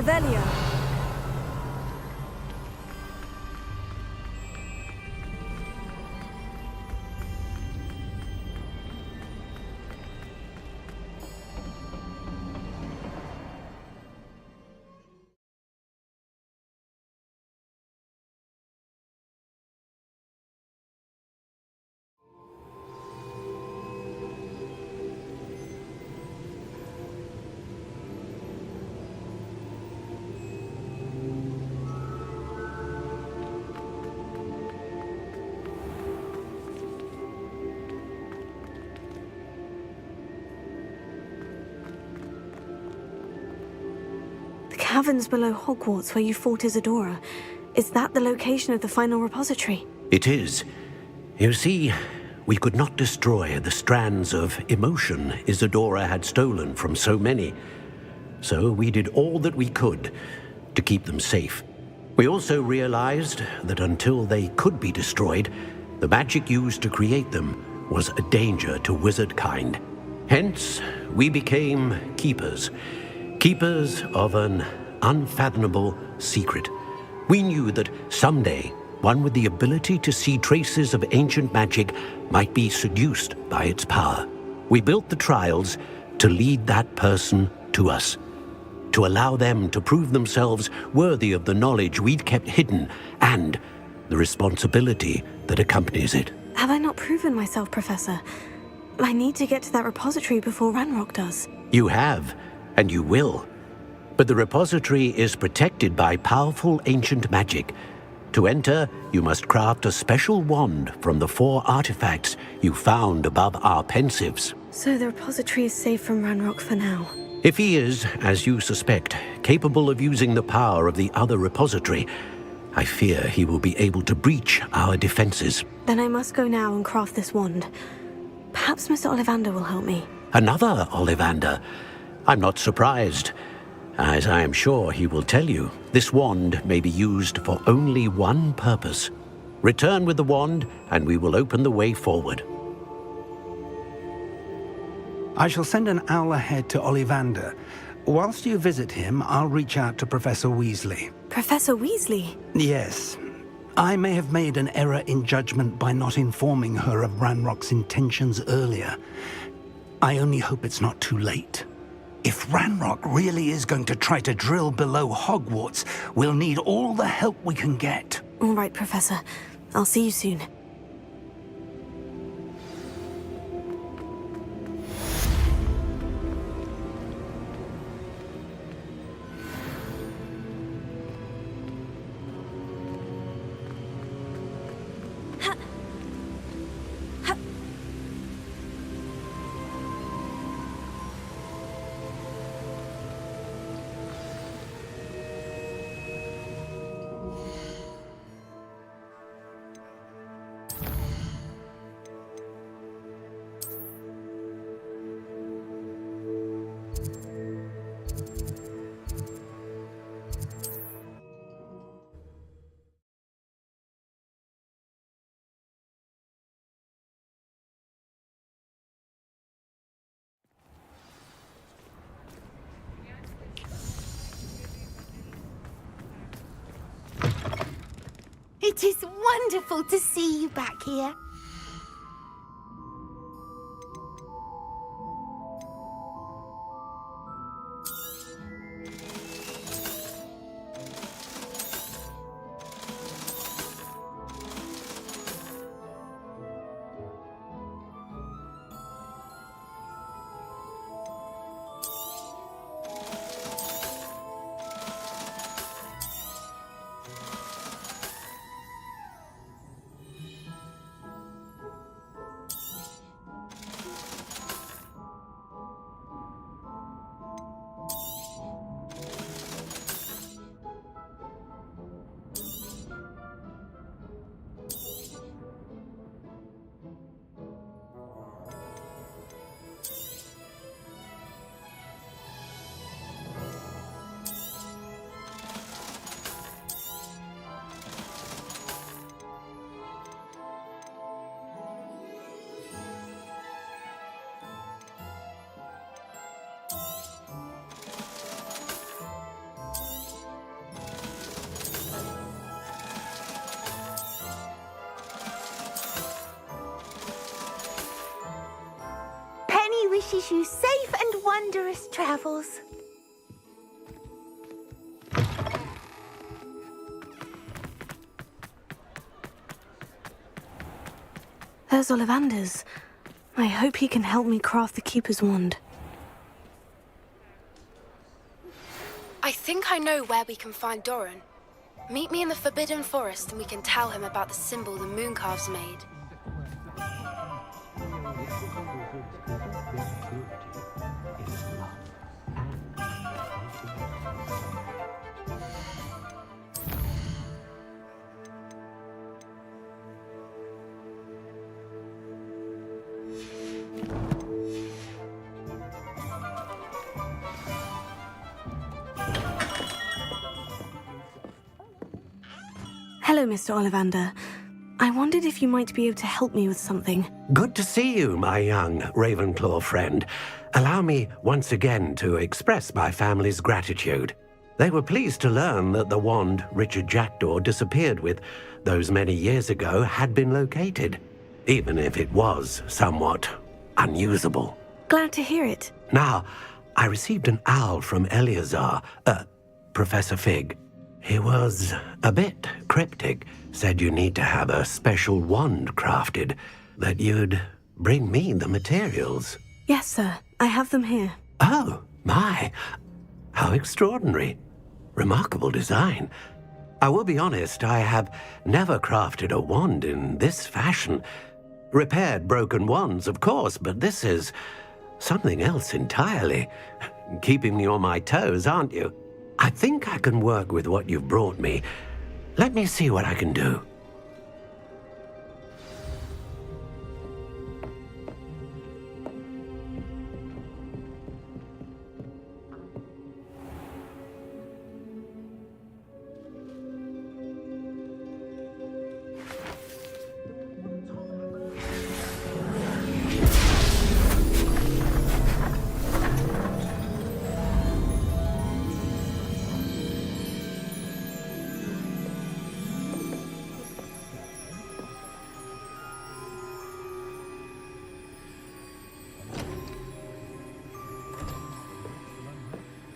[SPEAKER 1] Revelio. Caverns below Hogwarts where you fought Isadora. Is that the location of the final repository?
[SPEAKER 2] It is. You see, we could not destroy the strands of emotion Isadora had stolen from so many. So we did all that we could to keep them safe. We also realized that until they could be destroyed, the magic used to create them was a danger to wizard kind. Hence, we became keepers. Keepers of an unfathomable secret. We knew that someday, one with the ability to see traces of ancient magic might be seduced by its power. We built the trials to lead that person to us, to allow them to prove themselves worthy of the knowledge we'd kept hidden and the responsibility that accompanies it.
[SPEAKER 1] Have I not proven myself, Professor? I need to get to that repository before Ranrock does.
[SPEAKER 2] You have, and you will. But the repository is protected by powerful ancient magic. To enter, you must craft a special wand from the 4 artifacts you found above our pensives.
[SPEAKER 1] So the repository is safe from Ranrock for now.
[SPEAKER 2] If he is, as you suspect, capable of using the power of the other repository, I fear he will be able to breach our defenses.
[SPEAKER 1] Then I must go now and craft this wand. Perhaps Mr. Ollivander will help me.
[SPEAKER 2] Another Ollivander? I'm not surprised. As I am sure he will tell you, this wand may be used for only one purpose. Return with the wand, and we will open the way forward.
[SPEAKER 10] I shall send an owl ahead to Ollivander. Whilst you visit him, I'll reach out to Professor Weasley.
[SPEAKER 1] Professor Weasley?
[SPEAKER 10] Yes. I may have made an error in judgment by not informing her of Ranrock's intentions earlier. I only hope it's not too late. If Ranrock really is going to try to drill below Hogwarts, we'll need all the help we can get.
[SPEAKER 1] All right, Professor. I'll see you soon.
[SPEAKER 3] It is wonderful to see you back here. wishes you safe and wondrous travels.
[SPEAKER 1] There's Ollivander's. I hope he can help me craft the Keeper's wand.
[SPEAKER 14] I think I know where we can find Doran. Meet me in the Forbidden Forest and we can tell him about the symbol the Mooncalves made.
[SPEAKER 1] Hello, Mr. Ollivander. I wondered if you might be able to help me with something.
[SPEAKER 15] Good to see you, my young Ravenclaw friend. Allow me once again to express my family's gratitude. They were pleased to learn that the wand Richard Jackdaw disappeared with those many years ago had been located, even if it was somewhat unusable.
[SPEAKER 1] Glad to hear it.
[SPEAKER 15] Now, I received an owl from Eleazar, Professor Fig. He was a bit cryptic, said you need to have a special wand crafted, that you'd bring me the materials.
[SPEAKER 1] Yes, sir. I have them here.
[SPEAKER 15] Oh, my. How extraordinary. Remarkable design. I will be honest, I have never crafted a wand in this fashion. Repaired broken wands, of course, but this is something else entirely. Keeping me on my toes, aren't you? I think I can work with what you've brought me. Let me see what I can do.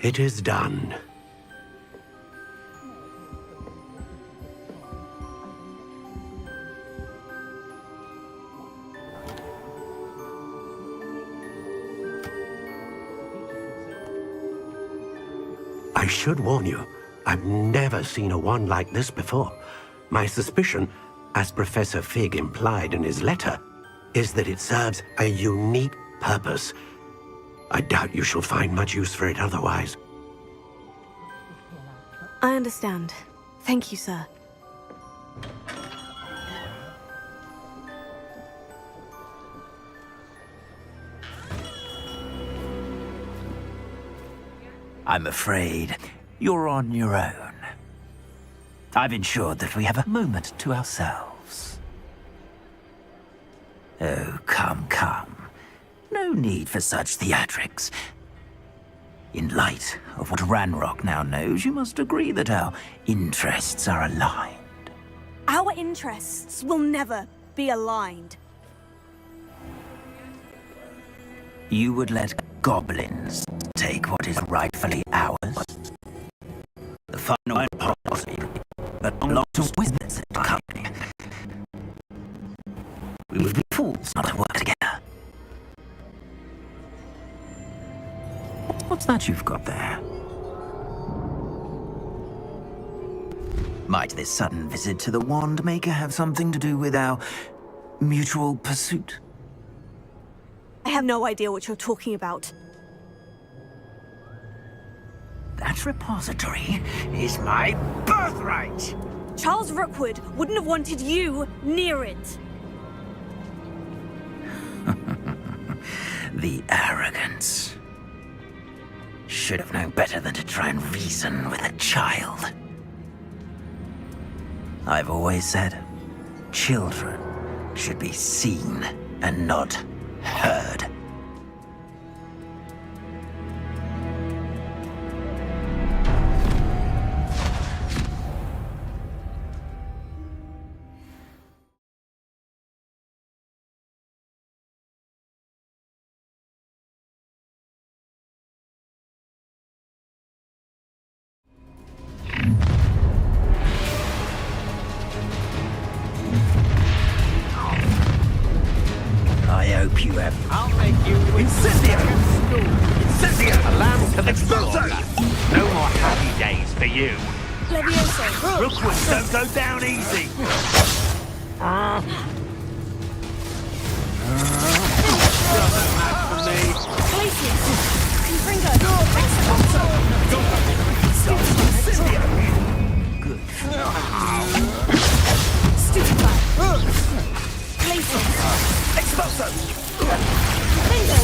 [SPEAKER 15] It is done. I should warn you, I've never seen a wand like this before. My suspicion, as Professor Fig implied in his letter, is that it serves a unique purpose. I doubt you shall find much use for it otherwise.
[SPEAKER 1] I understand. Thank you, sir.
[SPEAKER 6] I'm afraid you're on your own. I've ensured that we have a moment to ourselves. Oh, come, come. No need for such theatrics. In light of what Ranrock now knows, you must agree that our interests are aligned.
[SPEAKER 8] Our interests will never be aligned.
[SPEAKER 6] You would let goblins take what is rightfully ours? The final policy, but belongs to wizards and company. We would be fools not to work together. What's that you've got there? Might this sudden visit to the Wand Maker have something to do with our mutual pursuit?
[SPEAKER 8] I have no idea what you're talking about.
[SPEAKER 6] That repository is my birthright!
[SPEAKER 8] Charles Rookwood wouldn't have wanted you near it.
[SPEAKER 6] The arrogance. Should have known better than to try and reason with a child. I've always said, children should be seen and not heard.
[SPEAKER 12] Incendio! Incendio! A lamb to the slaughter! No more happy days for you.
[SPEAKER 13] Levioso!
[SPEAKER 12] Rookwoods don't go down easy!
[SPEAKER 13] Glacius! Confringo! Stupefy! Glacius!
[SPEAKER 12] Expulso!
[SPEAKER 13] Bingo!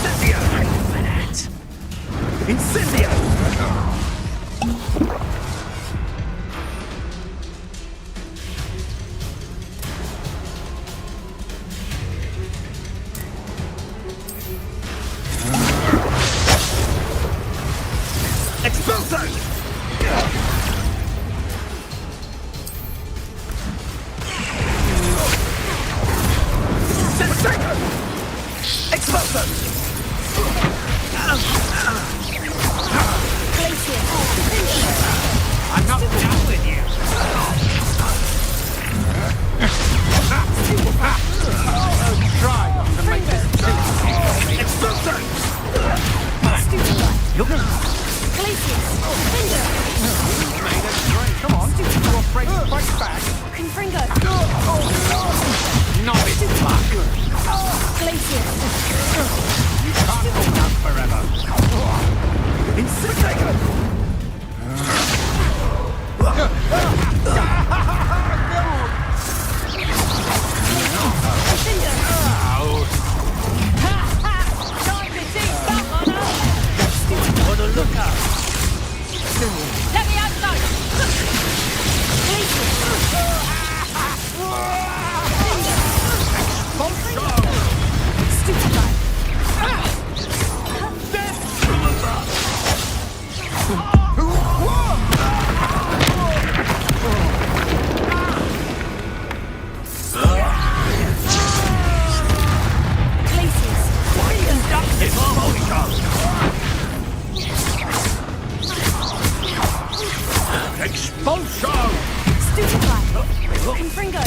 [SPEAKER 12] Incendio! Incendio! Expulso! Sensago! Expulso! I'm not done with you! Try not to make this too Expulso! You're gonna...
[SPEAKER 13] Glacius!
[SPEAKER 12] Made us great. Come on, you're afraid to fight back.
[SPEAKER 13] Confringo!
[SPEAKER 12] Not it, luck.
[SPEAKER 13] Glacius!
[SPEAKER 12] You can't hold out forever. Incinerator!
[SPEAKER 13] On the lookout! Let me outside! Stupefy!
[SPEAKER 12] Expulso!
[SPEAKER 13] Stupefy! Confringo!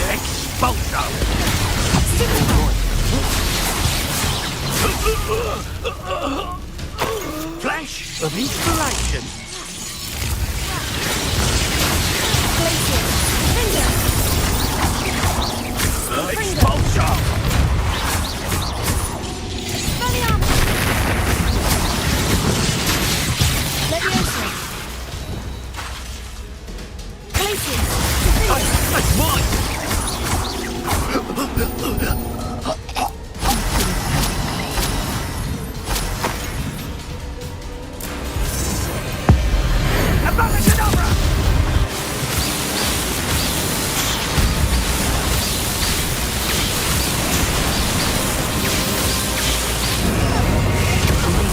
[SPEAKER 12] Expulso! Flash of inspiration! Expulso! That's mine!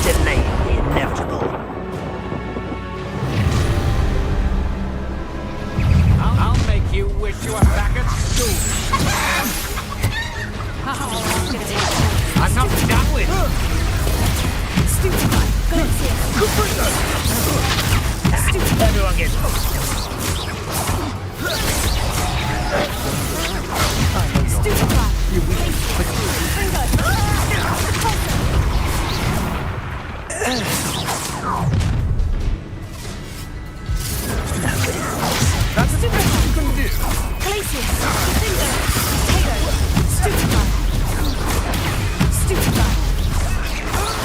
[SPEAKER 12] Delay the inevitable. I'll make you wish you were back at school. I'm not done with you.
[SPEAKER 13] Stupefy! Glacius!
[SPEAKER 12] Everyone gets
[SPEAKER 13] Stupefy! Confringo!
[SPEAKER 12] That's the best you can do.
[SPEAKER 13] Glacius! Confringo! Potato! Stupefy! Stupefy!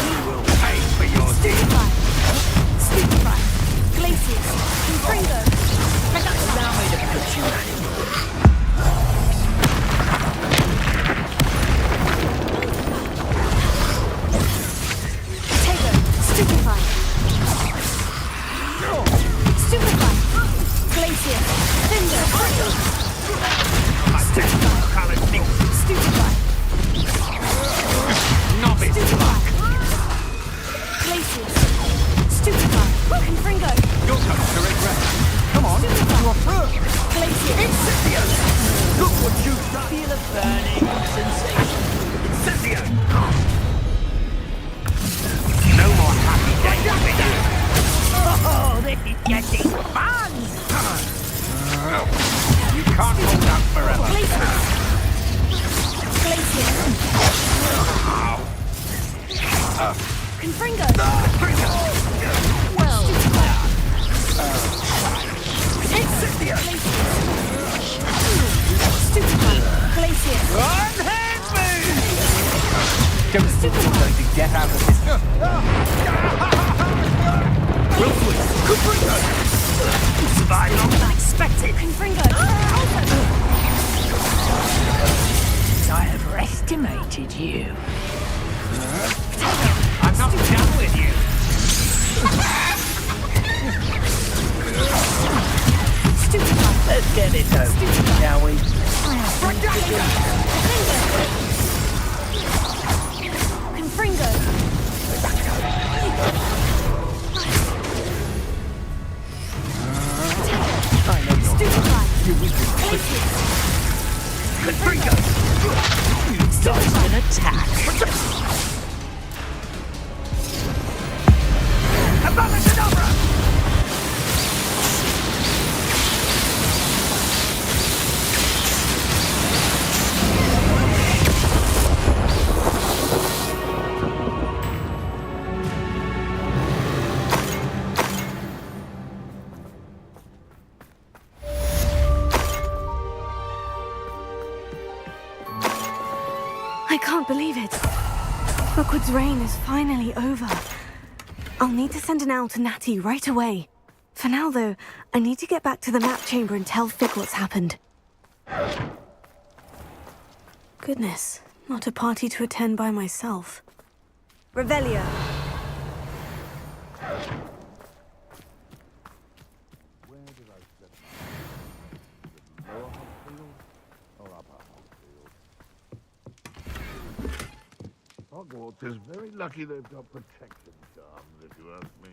[SPEAKER 12] You will pay for your deeds.
[SPEAKER 13] Stupefy! Glacius! Confringo!
[SPEAKER 12] Allow me to put you out.
[SPEAKER 13] Confringo!
[SPEAKER 12] Well,
[SPEAKER 13] Glacius!
[SPEAKER 12] unhand me! Don't think you're going to get out of this. Survive longer than expected.
[SPEAKER 13] Confringo!
[SPEAKER 3] I overestimated you.
[SPEAKER 12] I'm not done with you. Let's get it over, shall we?
[SPEAKER 13] Confringo!
[SPEAKER 12] I know you're Confringo! Dodge an attack. Abracadabra!
[SPEAKER 1] I can't believe it. Rookwood's reign is finally over. I'll need to send an owl to Natty right away. For now, though, I need to get back to the map chamber and tell Fig what's happened. Goodness, not a party to attend by myself.
[SPEAKER 8] Revelio.
[SPEAKER 7] Hogwarts is very lucky they've got protection charms, if you ask me.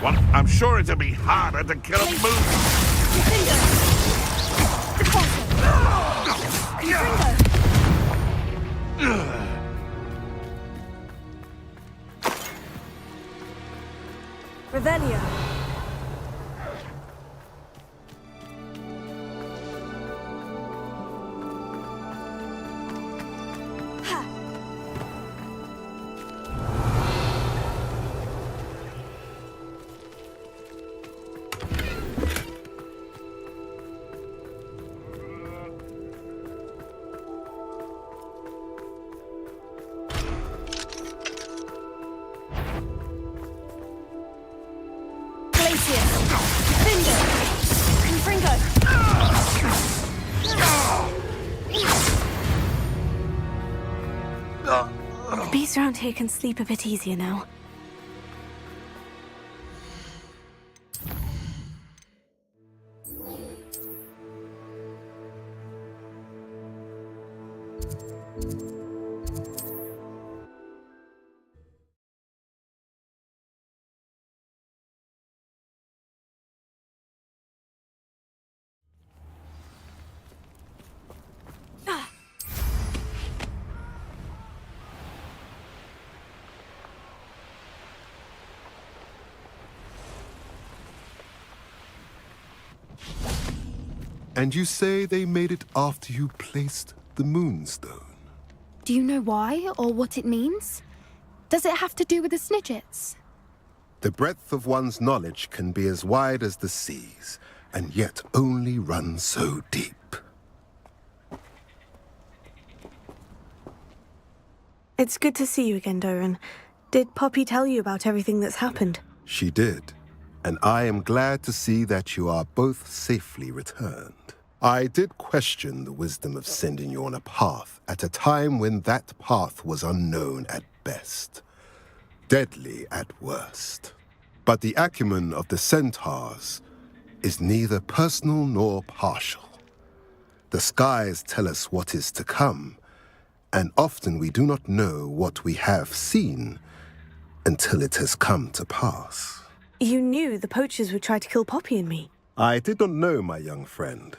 [SPEAKER 7] Well, I'm sure it'll be harder to kill a moon.
[SPEAKER 8] Revelio.
[SPEAKER 1] The beast around here can sleep a bit easier now.
[SPEAKER 16] And you say they made it after you placed the moonstone?
[SPEAKER 14] Do you know why or what it means? Does it have to do with the Snidgets?
[SPEAKER 16] The breadth of one's knowledge can be as wide as the seas, and yet only run so deep.
[SPEAKER 1] It's good to see you again, Doran. Did Poppy tell you about everything that's happened?
[SPEAKER 16] She did, and I am glad to see that you are both safely returned. I did question the wisdom of sending you on a path at a time when that path was unknown at best, deadly at worst. But the acumen of the centaurs is neither personal nor partial. The skies tell us what is to come, and often we do not know what we have seen until it has come to pass.
[SPEAKER 1] You knew the poachers would try to kill Poppy and me.
[SPEAKER 16] I did not know, my young friend,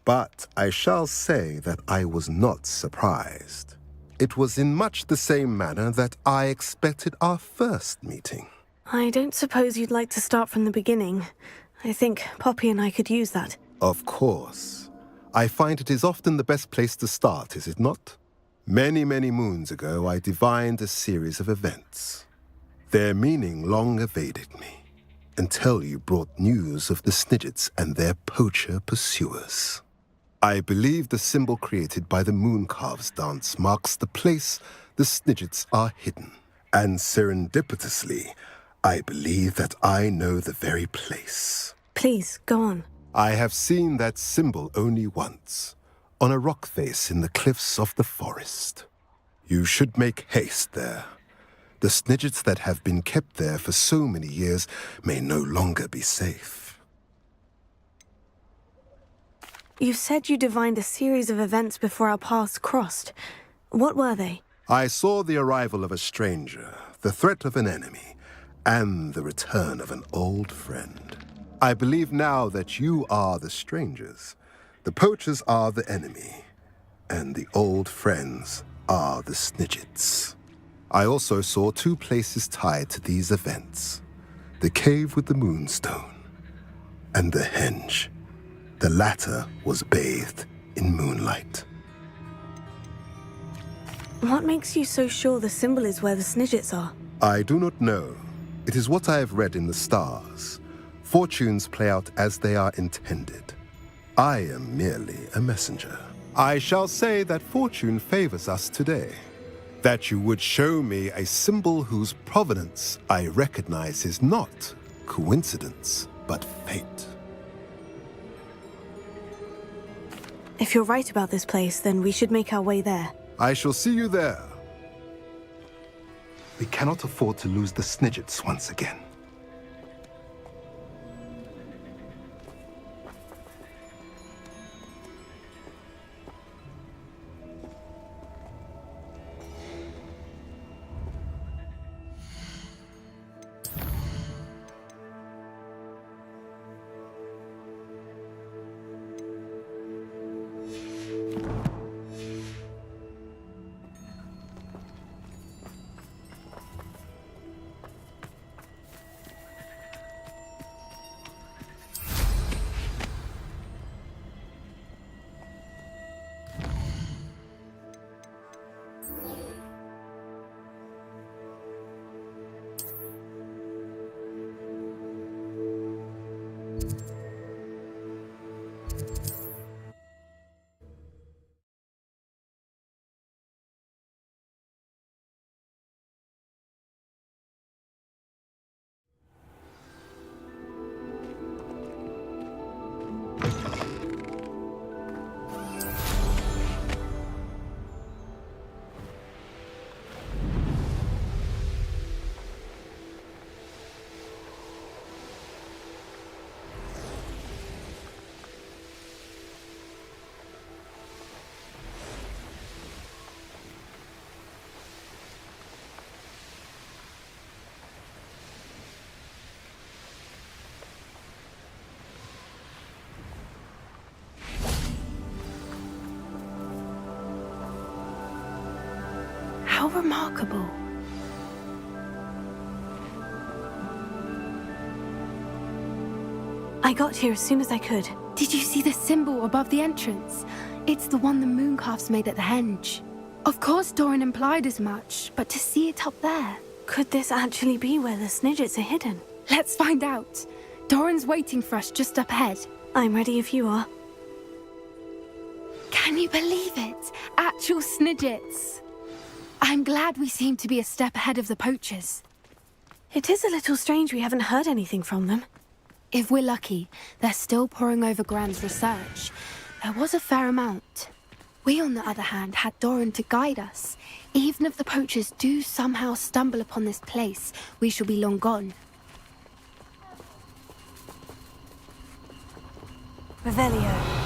[SPEAKER 16] but I shall say that I was not surprised. It was in much the same manner that I expected our first meeting.
[SPEAKER 1] I don't suppose you'd like to start from the beginning. I think Poppy and I could use that.
[SPEAKER 16] Of course. I find it is often the best place to start, is it not? Many, many moons ago, I divined a series of events. Their meaning long evaded me, until you brought news of the Snidgets and their poacher pursuers. I believe the symbol created by the Mooncalves dance marks the place the Snidgets are hidden. And serendipitously, I believe that I know the very place.
[SPEAKER 1] Please, go on.
[SPEAKER 16] I have seen that symbol only once, on a rock face in the cliffs of the forest. You should make haste there. The Snidgets that have been kept there for so many years may no longer be safe.
[SPEAKER 1] You said you divined a series of events before our paths crossed. What were they?
[SPEAKER 16] I saw the arrival of a stranger, the threat of an enemy, and the return of an old friend. I believe now that you are the strangers, the poachers are the enemy, and the old friends are the Snidgets. I also saw two places tied to these events: the cave with the moonstone and the henge. The latter was bathed in moonlight.
[SPEAKER 1] What makes you so sure the symbol is where the Snidgets are?
[SPEAKER 16] I do not know. It is what I have read in the stars. Fortunes play out as they are intended. I am merely a messenger. I shall say that fortune favors us today. That you would show me a symbol whose provenance I recognize is not coincidence, but fate.
[SPEAKER 1] If you're right about this place, then we should make our way there.
[SPEAKER 16] I shall see you there. We cannot afford to lose the Snidgets once again.
[SPEAKER 1] How remarkable. I got here as soon as I could.
[SPEAKER 14] Did you see the symbol above the entrance? It's the one the Mooncalves made at the henge. Of course Doran implied as much, but to see it up there...
[SPEAKER 1] Could this actually be where the Snidgets are hidden?
[SPEAKER 14] Let's find out. Doran's waiting for us just up ahead.
[SPEAKER 1] I'm ready if you are.
[SPEAKER 14] Can you believe it? Actual Snidgets. I'm glad we seem to be a step ahead of the poachers.
[SPEAKER 1] It is a little strange we haven't heard anything from them.
[SPEAKER 14] If we're lucky, they're still poring over Gran's research. There was a fair amount. We, on the other hand, had Doran to guide us. Even if the poachers do somehow stumble upon this place, we shall be long gone.
[SPEAKER 1] Revelio.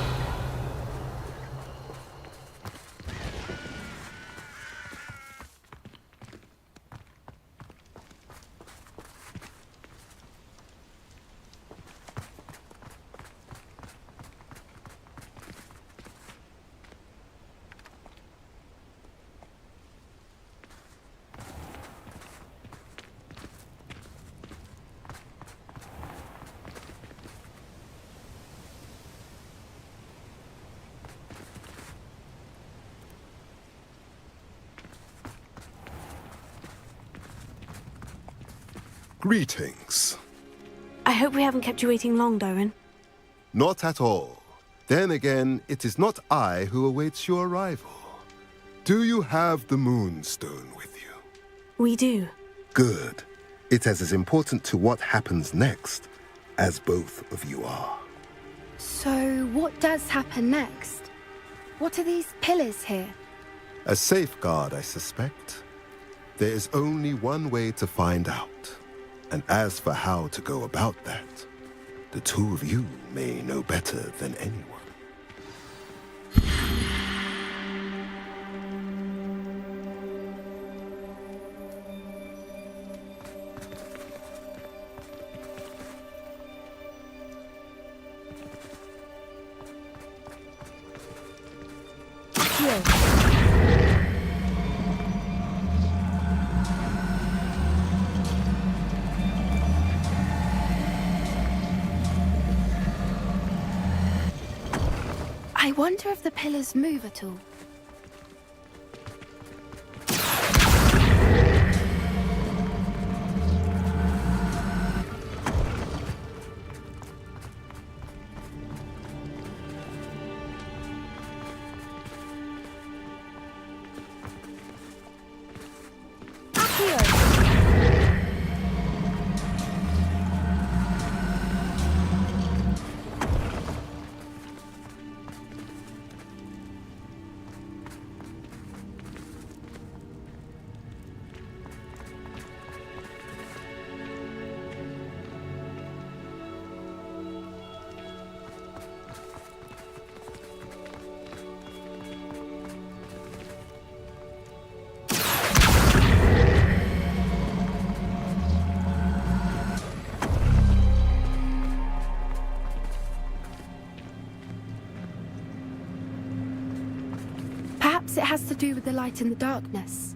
[SPEAKER 16] Greetings.
[SPEAKER 1] I hope we haven't kept you waiting long, Doran.
[SPEAKER 16] Not at all. Then again, it is not I who awaits your arrival. Do you have the Moonstone with you?
[SPEAKER 1] We do.
[SPEAKER 16] Good. It is as important to what happens next as both of you are.
[SPEAKER 14] So, what does happen next? What are these pillars here?
[SPEAKER 16] A safeguard, I suspect. There is only one way to find out. And as for how to go about that, the two of you may know better than anyone.
[SPEAKER 14] I wonder if the pillars move at all. Perhaps it has to do with the light in the darkness.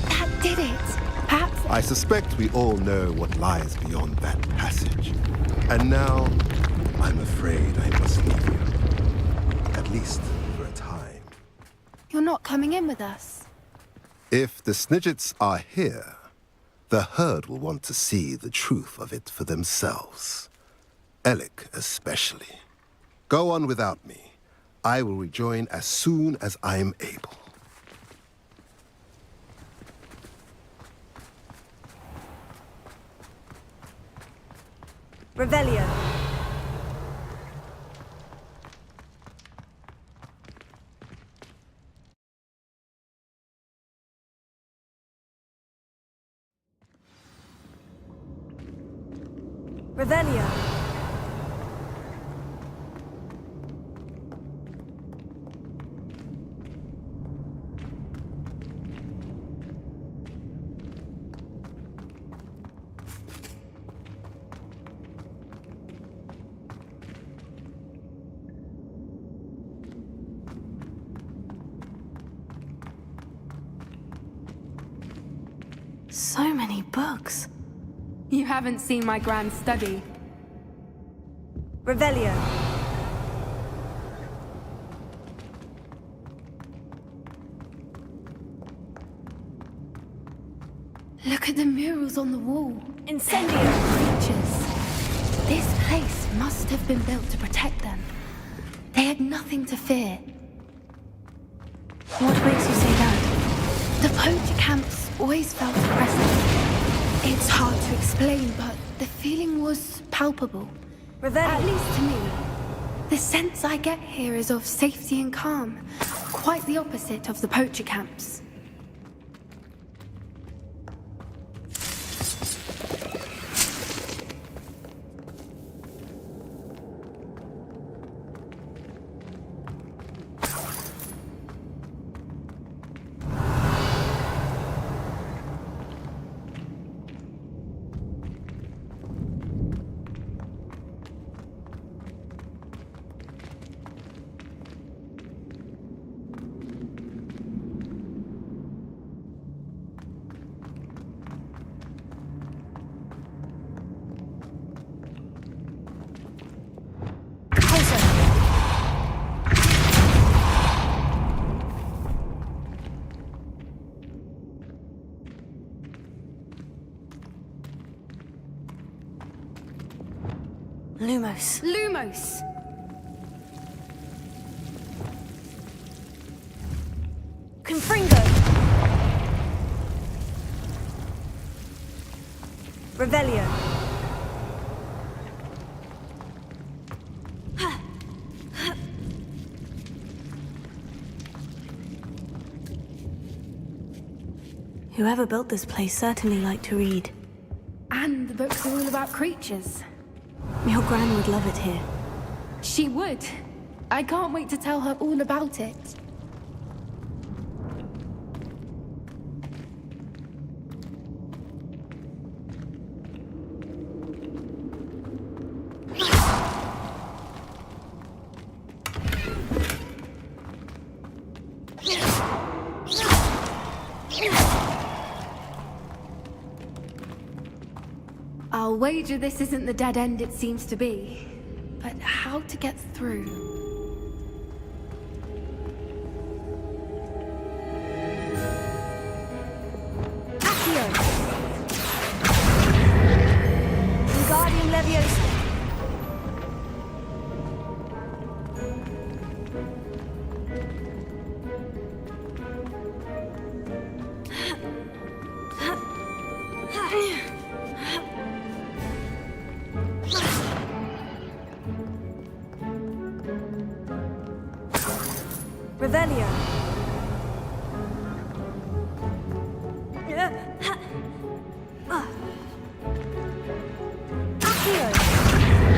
[SPEAKER 14] That did it. Perhaps...
[SPEAKER 16] I suspect we all know what lies beyond that passage. And now, I'm afraid I must leave you. At least for a time.
[SPEAKER 14] You're not coming in with us.
[SPEAKER 16] If the Snidgets are here, the herd will want to see the truth of it for themselves. Alec especially. Go on without me. I will rejoin as soon as I am able.
[SPEAKER 8] Revelio. Revelio.
[SPEAKER 1] So many books.
[SPEAKER 13] You haven't seen my grand study.
[SPEAKER 8] Revelio.
[SPEAKER 14] Look at the murals on the wall.
[SPEAKER 8] Incendio.
[SPEAKER 14] Creatures. This place must have been built to protect them. They had nothing to fear.
[SPEAKER 1] What makes you say that?
[SPEAKER 14] The poacher camps always felt oppressive. It's hard to explain, but the feeling was palpable.
[SPEAKER 8] Revelio.
[SPEAKER 14] At least to me. The sense I get here is of safety and calm. Quite the opposite of the poacher camps.
[SPEAKER 1] Lumos.
[SPEAKER 14] Lumos!
[SPEAKER 8] Confringo. Revelio.
[SPEAKER 1] Whoever built this place certainly liked to read.
[SPEAKER 14] And the books are all about creatures.
[SPEAKER 1] Your Gran would love it here.
[SPEAKER 14] She would. I can't wait to tell her all about it. I'll wager this isn't the dead end it seems to be. But how to get through?
[SPEAKER 8] Accio. Wingardium Leviosa. Revelio. Accio.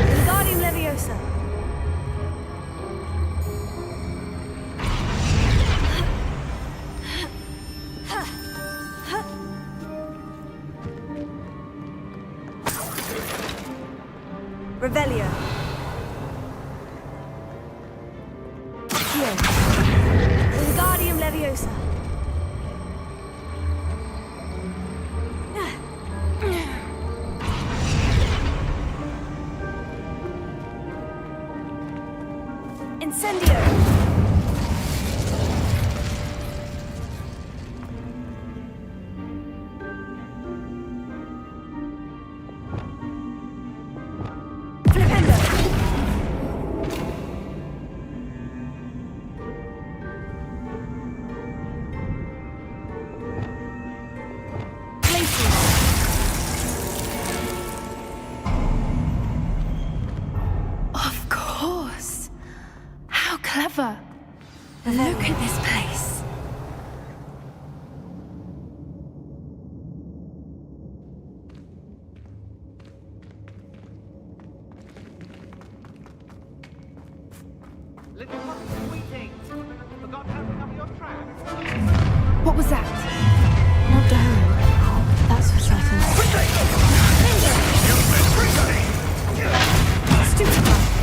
[SPEAKER 8] Wingardium Leviosa. Revelio. Accio. Wingardium Leviosa. Incendio. Flipendo.
[SPEAKER 14] Of course. How clever. Look at this place. What was that?
[SPEAKER 1] Not Darren. That's for certain.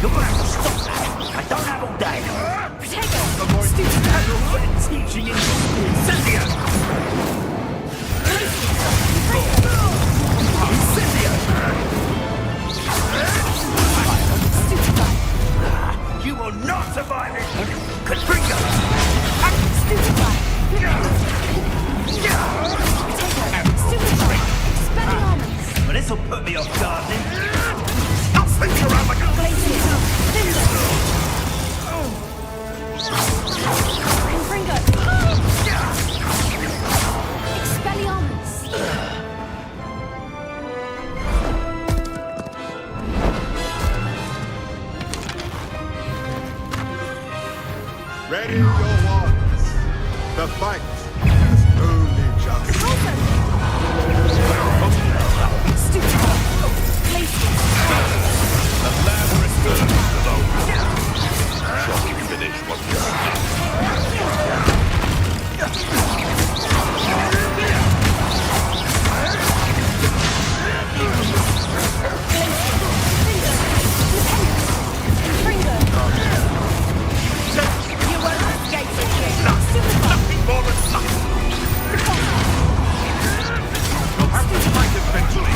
[SPEAKER 6] You're gonna have to stop that. I don't have all day.
[SPEAKER 8] Protego.
[SPEAKER 6] Stupid. Teaching in Incendio. Incendio. You will not survive it. Confringo.
[SPEAKER 8] Stupefy. Expelliarmus.
[SPEAKER 6] But this'll put me off guard then. I'll think around like a
[SPEAKER 8] Confringo. Expelliarmus.
[SPEAKER 16] Ready your wands. The fight is only just.
[SPEAKER 7] The lab returns to the shall we finish what we nothing more than luck. We'll have to fight eventually.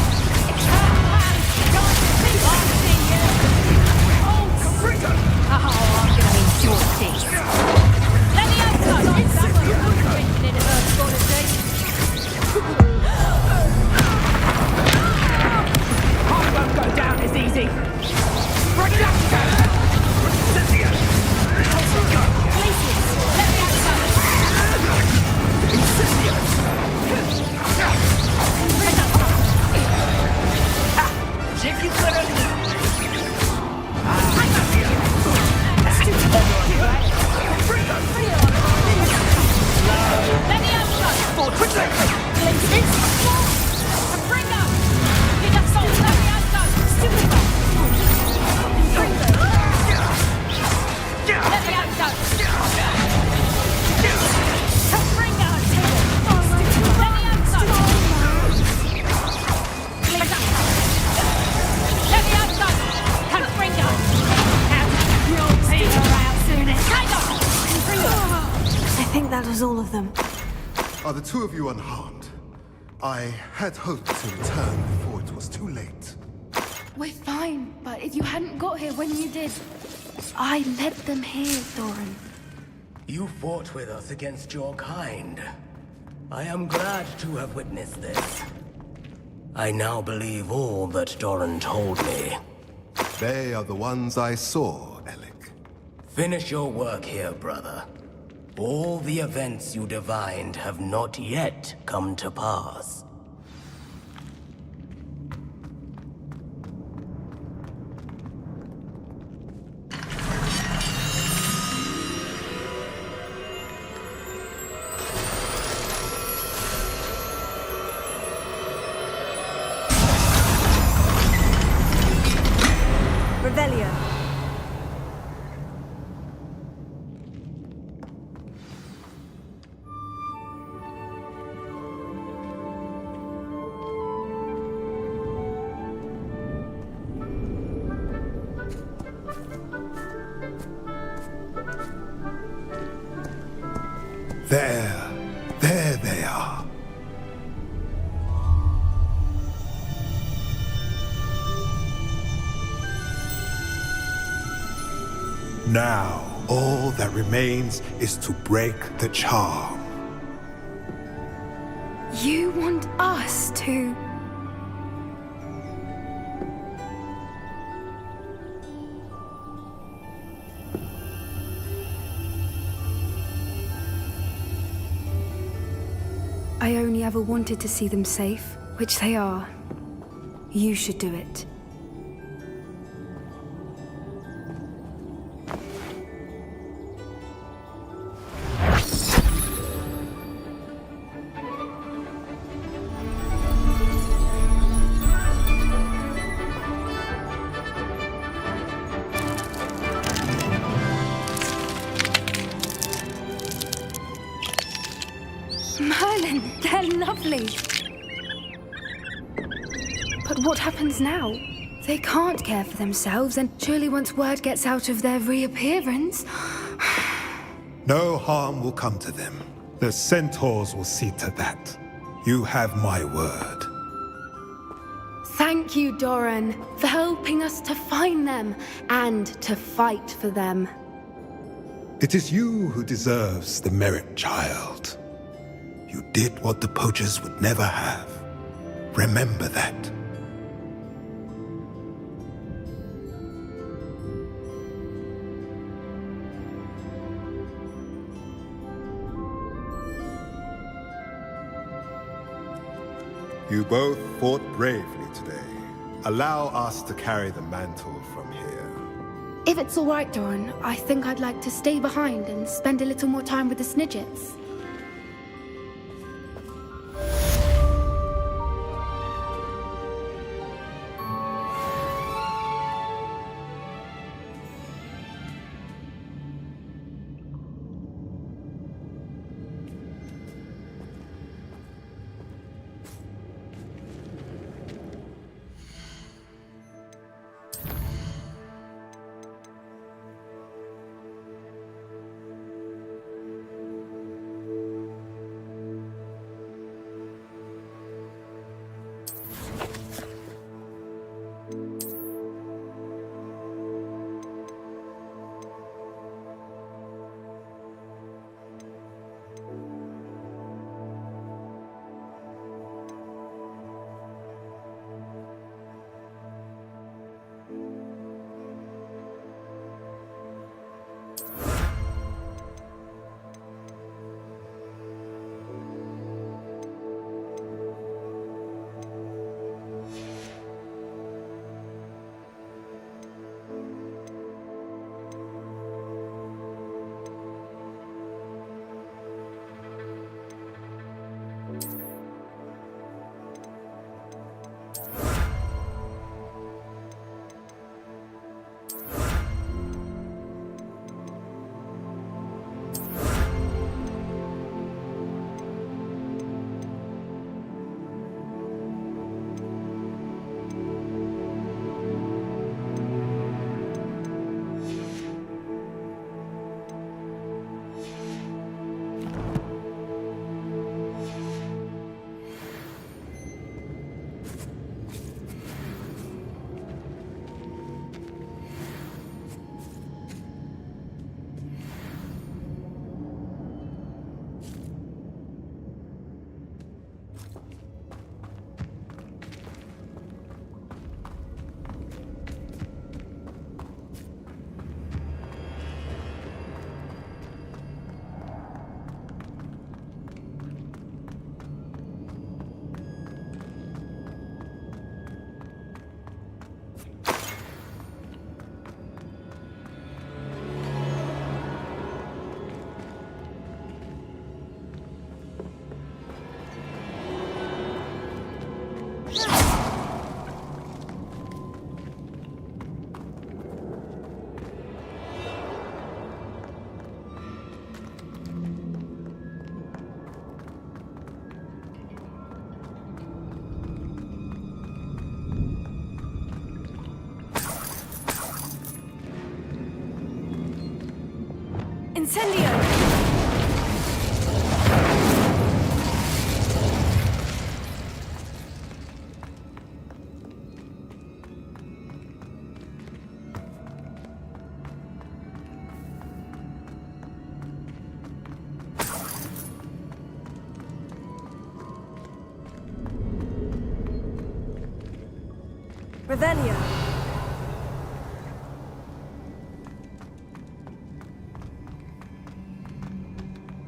[SPEAKER 1] I think that was all of them.
[SPEAKER 16] Are the two of you unharmed? I had hoped to return before it was too late.
[SPEAKER 14] We're fine, but if you hadn't got here when you did, I led them here, Doran.
[SPEAKER 12] You fought with us against your kind. I am glad to have witnessed this. I now believe all that Doran told me.
[SPEAKER 16] They are the ones I saw, Alec.
[SPEAKER 12] Finish your work here, brother. All the events you divined have not yet come to pass.
[SPEAKER 8] Revelio.
[SPEAKER 16] There they are. Now, all that remains is to break the charm.
[SPEAKER 14] You want us to... I only ever wanted to see them safe, which they are. You should do it. Merlin, they're lovely. But what happens now? They can't care for themselves, and surely once word gets out of their reappearance...
[SPEAKER 16] No harm will come to them. The centaurs will see to that. You have my word.
[SPEAKER 14] Thank you, Doran, for helping us to find them and to fight for them.
[SPEAKER 16] It is you who deserves the merit, child. You did what the poachers would never have. Remember that. You both fought bravely today. Allow us to carry the mantle from here.
[SPEAKER 14] If it's all right, Doran, I think I'd like to stay behind and spend a little more time with the Snidgets.
[SPEAKER 1] Incendio! Revelio.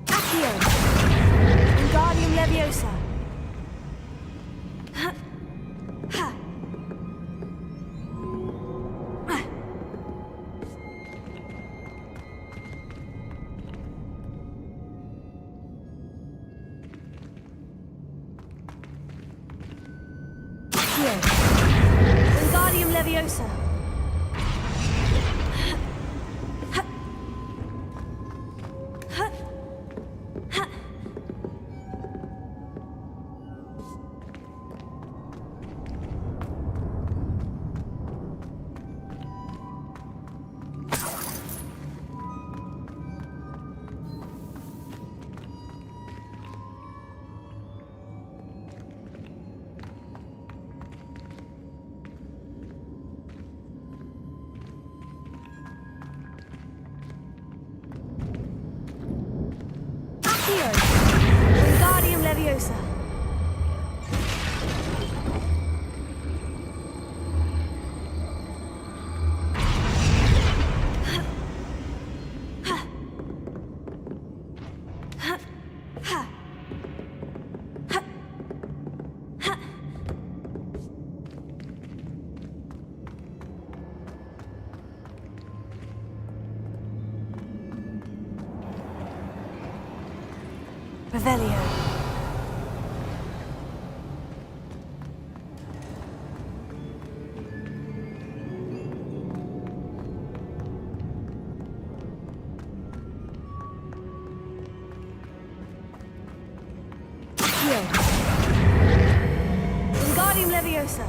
[SPEAKER 1] Accio. Wingardium Leviosa. Ha. Ha. Ah. Accio. Wingardium Leviosa. Revelio. Wingardium Leviosa.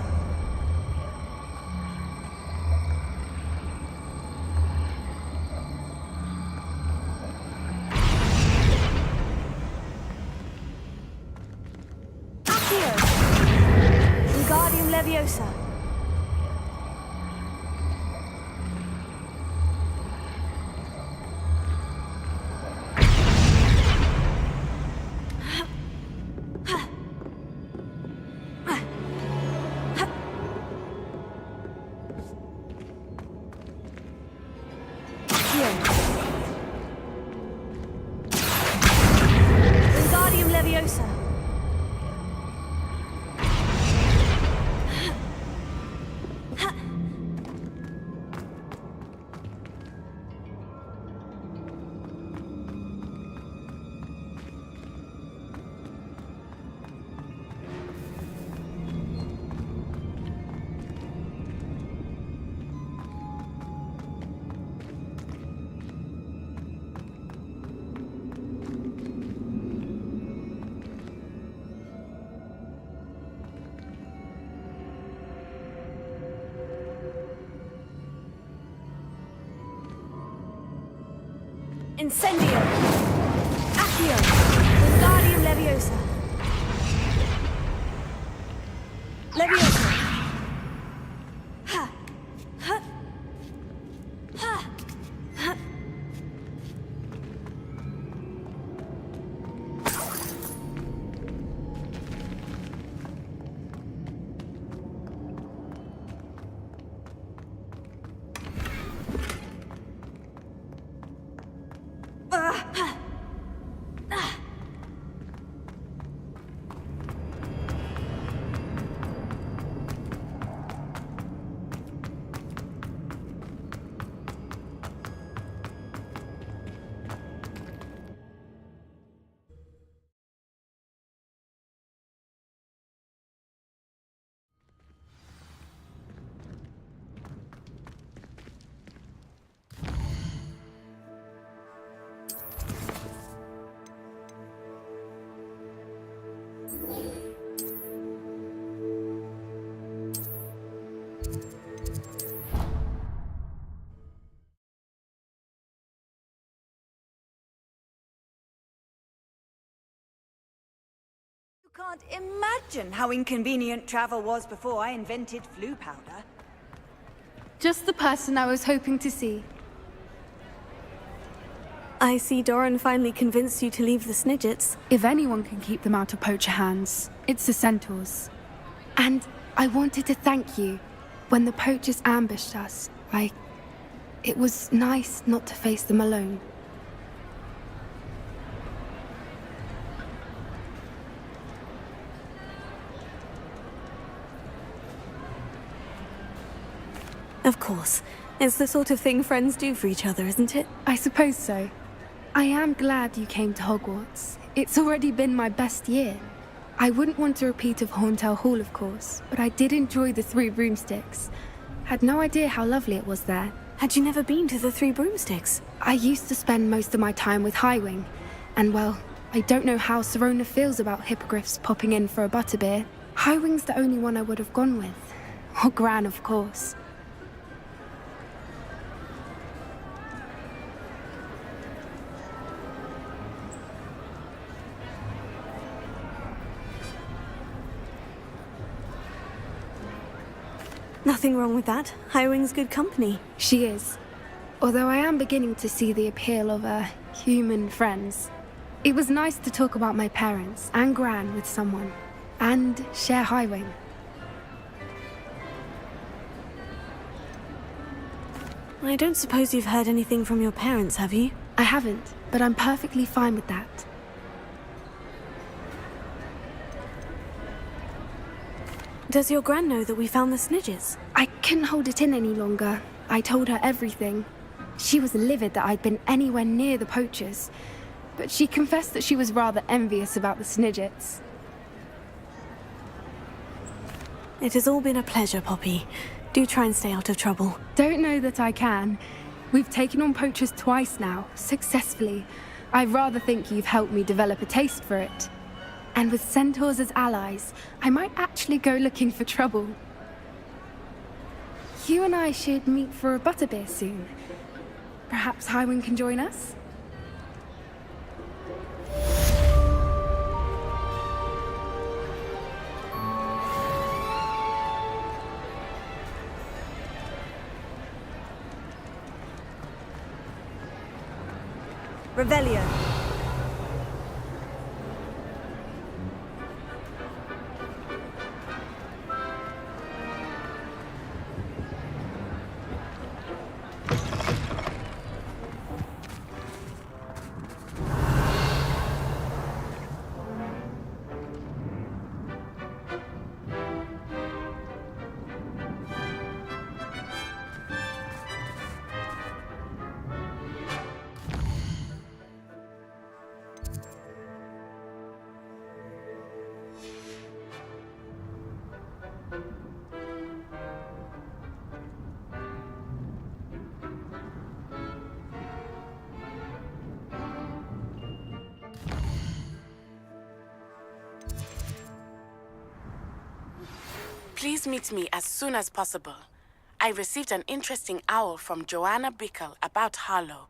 [SPEAKER 1] Accio. Wingardium Leviosa. Wingardium Leviosa. Incendio. Accio. Wingardium Leviosa. Leviosa. Ha. Ha. Ha. Ha.
[SPEAKER 8] You can't imagine how inconvenient travel was before I invented flu powder.
[SPEAKER 14] Just the person I was hoping to see.
[SPEAKER 1] I see Doran finally convinced you to leave the Snidgets.
[SPEAKER 14] If anyone can keep them out of poacher hands, it's the centaurs. And I wanted to thank you. When the poachers ambushed us, it was nice not to face them alone.
[SPEAKER 1] Of course. It's the sort of thing friends do for each other, isn't it?
[SPEAKER 14] I suppose so. I am glad you came to Hogwarts. It's already been my best year. I wouldn't want a repeat of Horntail Hall, of course, but I did enjoy the Three Broomsticks. Had no idea how lovely it was there.
[SPEAKER 1] Had you never been to the Three Broomsticks?
[SPEAKER 14] I used to spend most of my time with Highwing, and well, I don't know how Serona feels about hippogriffs popping in for a butterbeer. Highwing's the only one I would have gone with. Or Gran, of course.
[SPEAKER 1] Nothing wrong with that. Highwing's good company.
[SPEAKER 14] She is. Although I am beginning to see the appeal of human friends. It was nice to talk about my parents and Gran with someone. And share Highwing.
[SPEAKER 1] I don't suppose you've heard anything from your parents, have you?
[SPEAKER 14] I haven't, but I'm perfectly fine with that.
[SPEAKER 1] Does your Gran know that we found the Snidgets?
[SPEAKER 14] I couldn't hold it in any longer. I told her everything. She was livid that I'd been anywhere near the poachers. but she confessed that she was rather envious about the Snidgets.
[SPEAKER 1] It has all been a pleasure, Poppy. Do try and stay out of trouble.
[SPEAKER 14] Don't know that I can. We've taken on poachers twice now, successfully. I rather think you've helped me develop a taste for it. And with centaurs as allies, I might actually go looking for trouble. You and I should meet for a butterbeer soon. Perhaps Highwind can join us?
[SPEAKER 8] Revelio.
[SPEAKER 17] Please meet me as soon as possible. I received an interesting owl from Joanna Bickle about Harlow.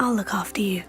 [SPEAKER 1] I'll look after you.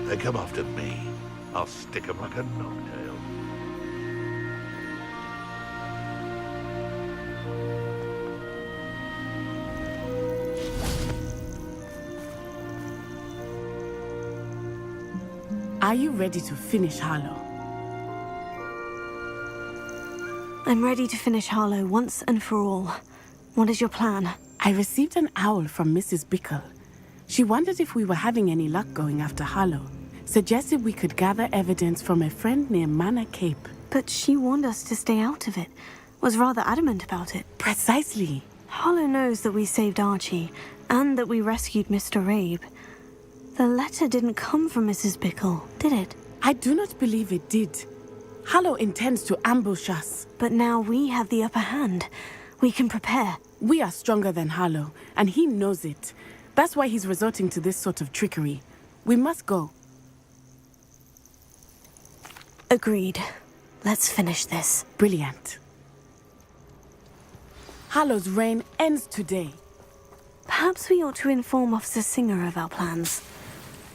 [SPEAKER 7] They come after me. I'll stick 'em like a knocktail.
[SPEAKER 17] Are you ready to finish Harlow?
[SPEAKER 1] I'm ready to finish Harlow once and for all. What is your plan?
[SPEAKER 17] I received an owl from Mrs. Bickle. She wondered if we were having any luck going after Harlow. Suggested we could gather evidence from a friend near Manor Cape.
[SPEAKER 1] But she warned us to stay out of it. Was rather adamant about it.
[SPEAKER 17] Precisely.
[SPEAKER 1] Harlow knows that we saved Archie, and that we rescued Mr. Rabe. The letter didn't come from Mrs. Bickle, did it?
[SPEAKER 17] I do not believe it did. Harlow intends to ambush us.
[SPEAKER 1] But now we have the upper hand. We can prepare.
[SPEAKER 17] We are stronger than Harlow, and he knows it. That's why he's resorting to this sort of trickery. We must go.
[SPEAKER 1] Agreed. Let's finish this.
[SPEAKER 17] Brilliant. Harlow's reign ends today.
[SPEAKER 1] Perhaps we ought to inform Officer Singer of our plans.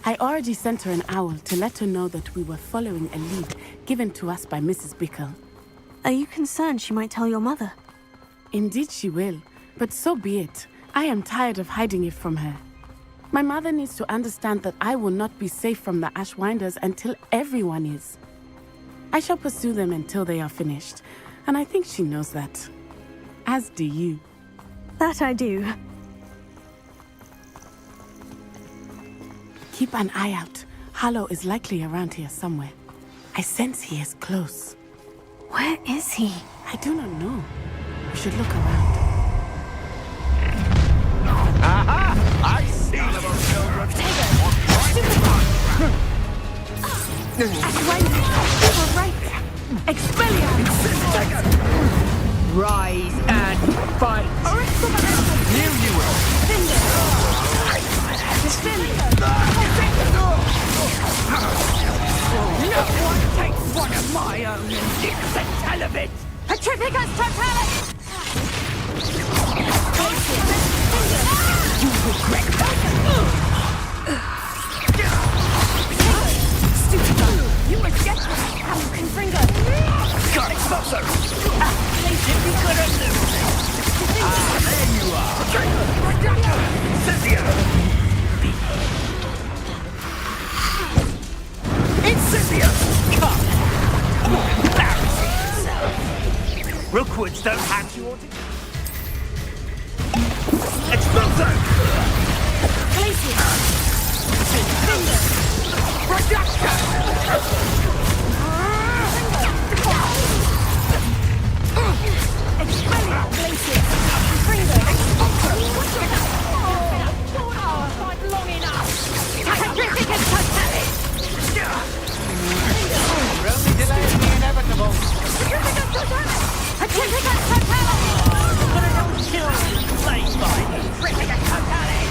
[SPEAKER 17] I already sent her an owl to let her know that we were following a lead given to us by Mrs. Bickle.
[SPEAKER 1] Are you concerned she might tell your mother?
[SPEAKER 17] Indeed she will, but so be it. I am tired of hiding it from her. My mother needs to understand that I will not be safe from the Ashwinders until everyone is. I shall pursue them until they are finished, and I think she knows that. As do you.
[SPEAKER 1] That I do.
[SPEAKER 17] Keep an eye out. Harlow is likely around here somewhere. I sense he is close.
[SPEAKER 1] Where is he?
[SPEAKER 17] I do not know. We should look around.
[SPEAKER 7] Aha! I see you, children.
[SPEAKER 3] Rise and fight.
[SPEAKER 12] Here you will.
[SPEAKER 3] No one takes one of my own and digs a tell of it.
[SPEAKER 5] Petrificus totalis!
[SPEAKER 3] You regret that.
[SPEAKER 5] Stupid dog! You were get Hamilton Finger!
[SPEAKER 12] Got it, closer. There you are. Cynthia! It's Cynthia! Come! Rookwoods don't hand you all together. Explosion!
[SPEAKER 5] Glacier!
[SPEAKER 12] Finger! Production!
[SPEAKER 5] Expelia! Glacier! Finger! Not long enough! Petrificus totalis!
[SPEAKER 12] We're only delaying the inevitable.
[SPEAKER 5] Petrificus totalis! Petrificus totalis!
[SPEAKER 12] But I don't kill you, play by Petrificus totalis!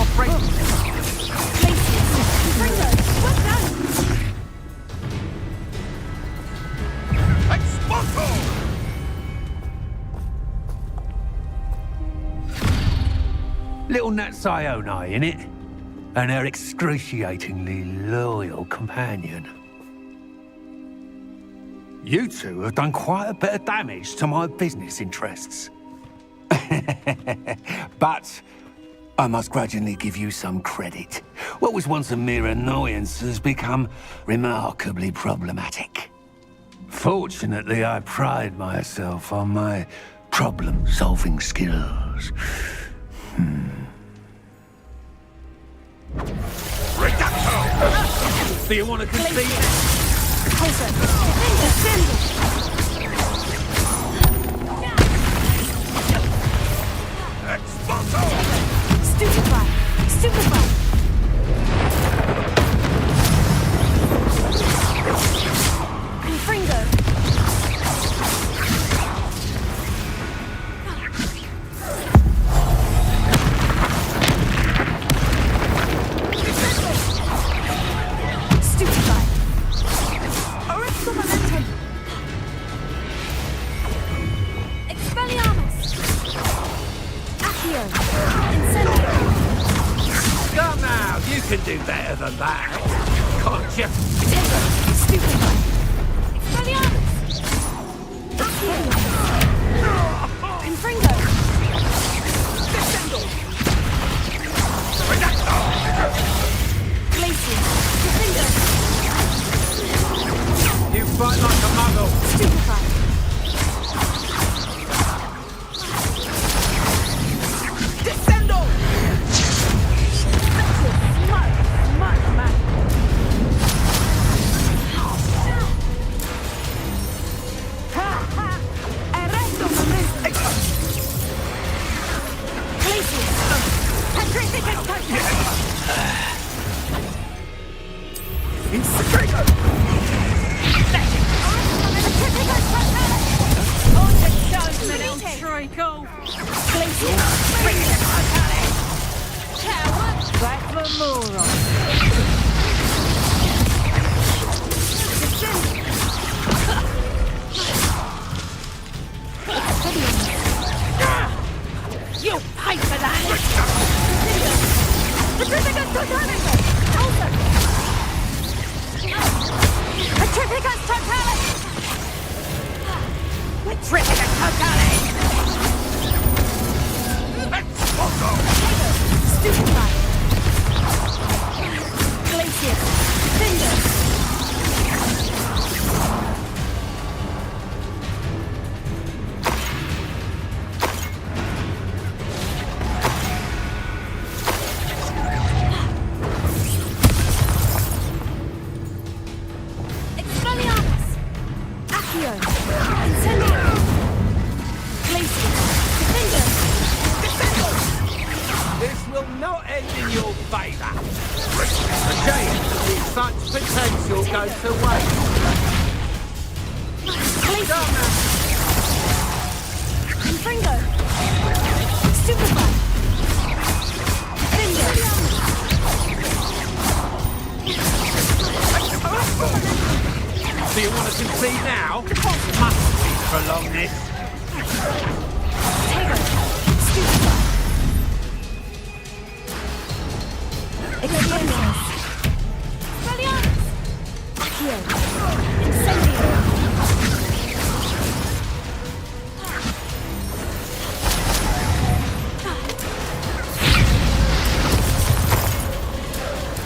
[SPEAKER 12] more friends. Little Nat Sione, innit? And her excruciatingly loyal companion. You two have done quite a bit of damage to my business interests. But I must grudgingly give you some credit. What was once a mere annoyance has become remarkably problematic. Fortunately, I pride myself on my problem-solving skills. Reducto! Do you want to concede?
[SPEAKER 13] Stupefy! Stupefy! Confringo! Stupefy! Orisco Momentum! Expelliarmus! Accio! Incendio!
[SPEAKER 12] Come now, you can do better than that. Can't you?
[SPEAKER 13] Stupefy! Expelliarmus! Accio! Confringo! Descendo! Glacier! Defendo!
[SPEAKER 12] You fight like a muggle.
[SPEAKER 13] Stupefy! Descendo! Smart! Smart, man! Ha ha! Arresto momento! Glacier! Petrificus Touch! Incendio! Petrificus Touch! On the show, little treacle! Glacier! Coward! Back for moron! You pay for that! Petrificus Totalis! Also! Petrificus Totalis! Petrificus Totalis! Stupefy! Glacier! Defender! Expelliarmus! Accio! Incendio! Glacier! Defender!
[SPEAKER 12] This will not end in your favour. A shame to see such potential go to waste.
[SPEAKER 13] Glacier! Confringo! Stupefy! Defender!
[SPEAKER 12] Do you want to concede now? Must we prolong this?
[SPEAKER 13] Tego! Stupefy! Expelliarmus! Expelliarmus! Accio! Incendio!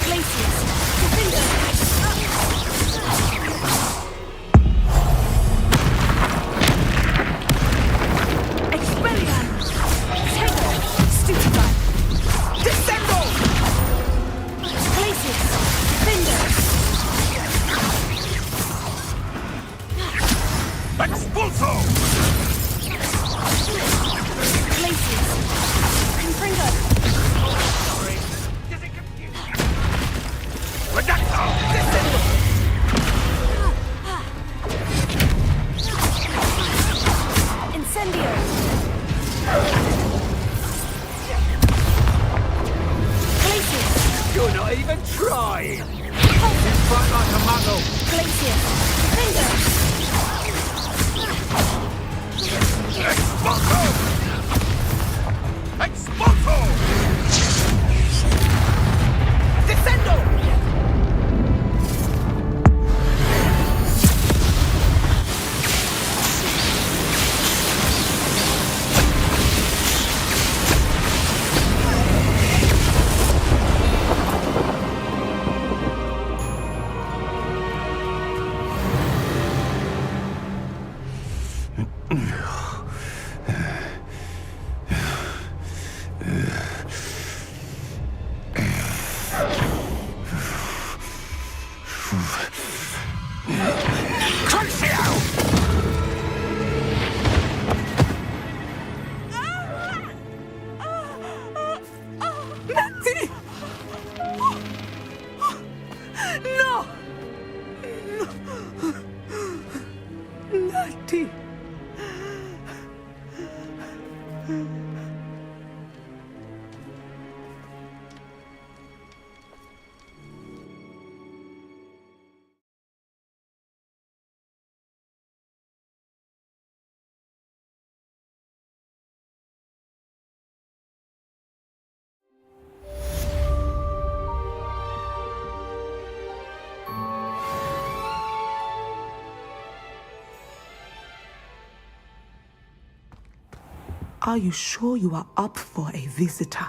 [SPEAKER 13] Glaciers! Defender!
[SPEAKER 12] You're not even trying! You fight like a muggle!
[SPEAKER 14] Glacier!
[SPEAKER 7] Expulso! Expulso!
[SPEAKER 8] Descendo!
[SPEAKER 18] Are you sure you are up for a visitor?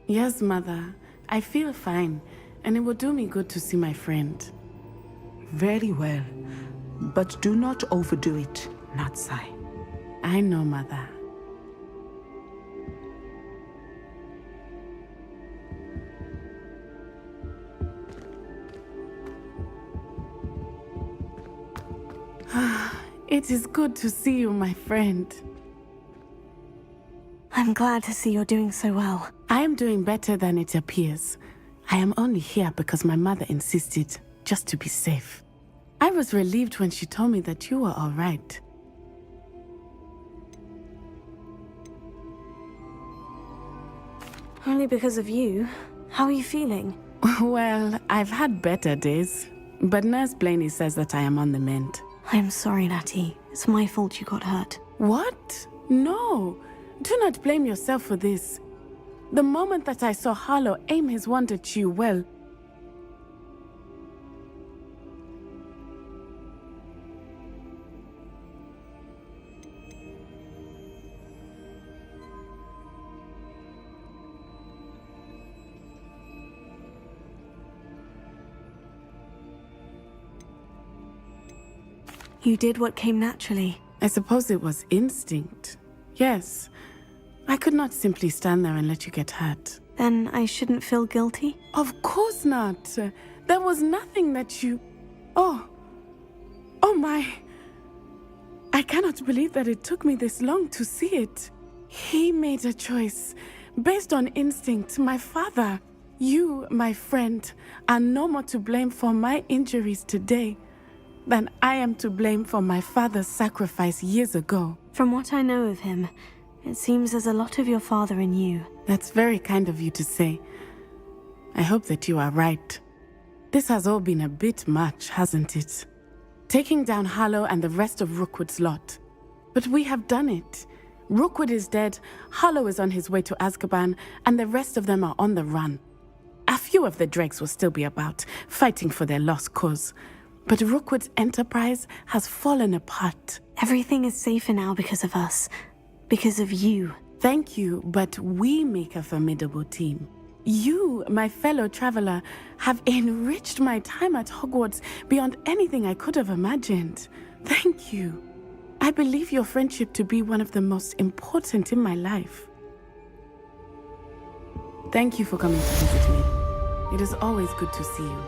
[SPEAKER 17] Yes, Mother. I feel fine, and it will do me good to see my friend.
[SPEAKER 18] Very well. But do not overdo it, Natsai.
[SPEAKER 17] I know, Mother. It is good to see you, my friend.
[SPEAKER 1] I'm glad to see you're doing so well.
[SPEAKER 17] I am doing better than it appears. I am only here because my mother insisted, just to be safe. I was relieved when she told me that you were all right.
[SPEAKER 1] Only because of you. How are you feeling?
[SPEAKER 17] Well, I've had better days, but Nurse Blaney says that I am on the mend.
[SPEAKER 1] I'm sorry, Natty. It's my fault you got hurt.
[SPEAKER 17] What? No. Do not blame yourself for this. The moment that I saw Harlow aim his wand at you, well...
[SPEAKER 1] You did what came naturally.
[SPEAKER 17] I suppose it was instinct. Yes. I could not simply stand there and let you get hurt.
[SPEAKER 1] Then I shouldn't feel guilty?
[SPEAKER 17] Of course not. There was nothing that you... Oh my... I cannot believe that it took me this long to see it. He made a choice based on instinct. My father, you, my friend, are no more to blame for my injuries today than I am to blame for my father's sacrifice years ago.
[SPEAKER 1] From what I know of him, it seems there's a lot of your father in you.
[SPEAKER 17] That's very kind of you to say. I hope that you are right. This has all been a bit much, hasn't it? Taking down Harlow and the rest of Rookwood's lot. But we have done it. Rookwood is dead, Harlow is on his way to Azkaban, and the rest of them are on the run. A few of the dregs will still be about, fighting for their lost cause. But Rookwood's enterprise has fallen apart.
[SPEAKER 1] Everything is safer now because of us. Because of you.
[SPEAKER 17] Thank you, but we make a formidable team. You, my fellow traveler, have enriched my time at Hogwarts beyond anything I could have imagined. Thank you. I believe your friendship to be one of the most important in my life. Thank you for coming to visit me. It is always good to see you.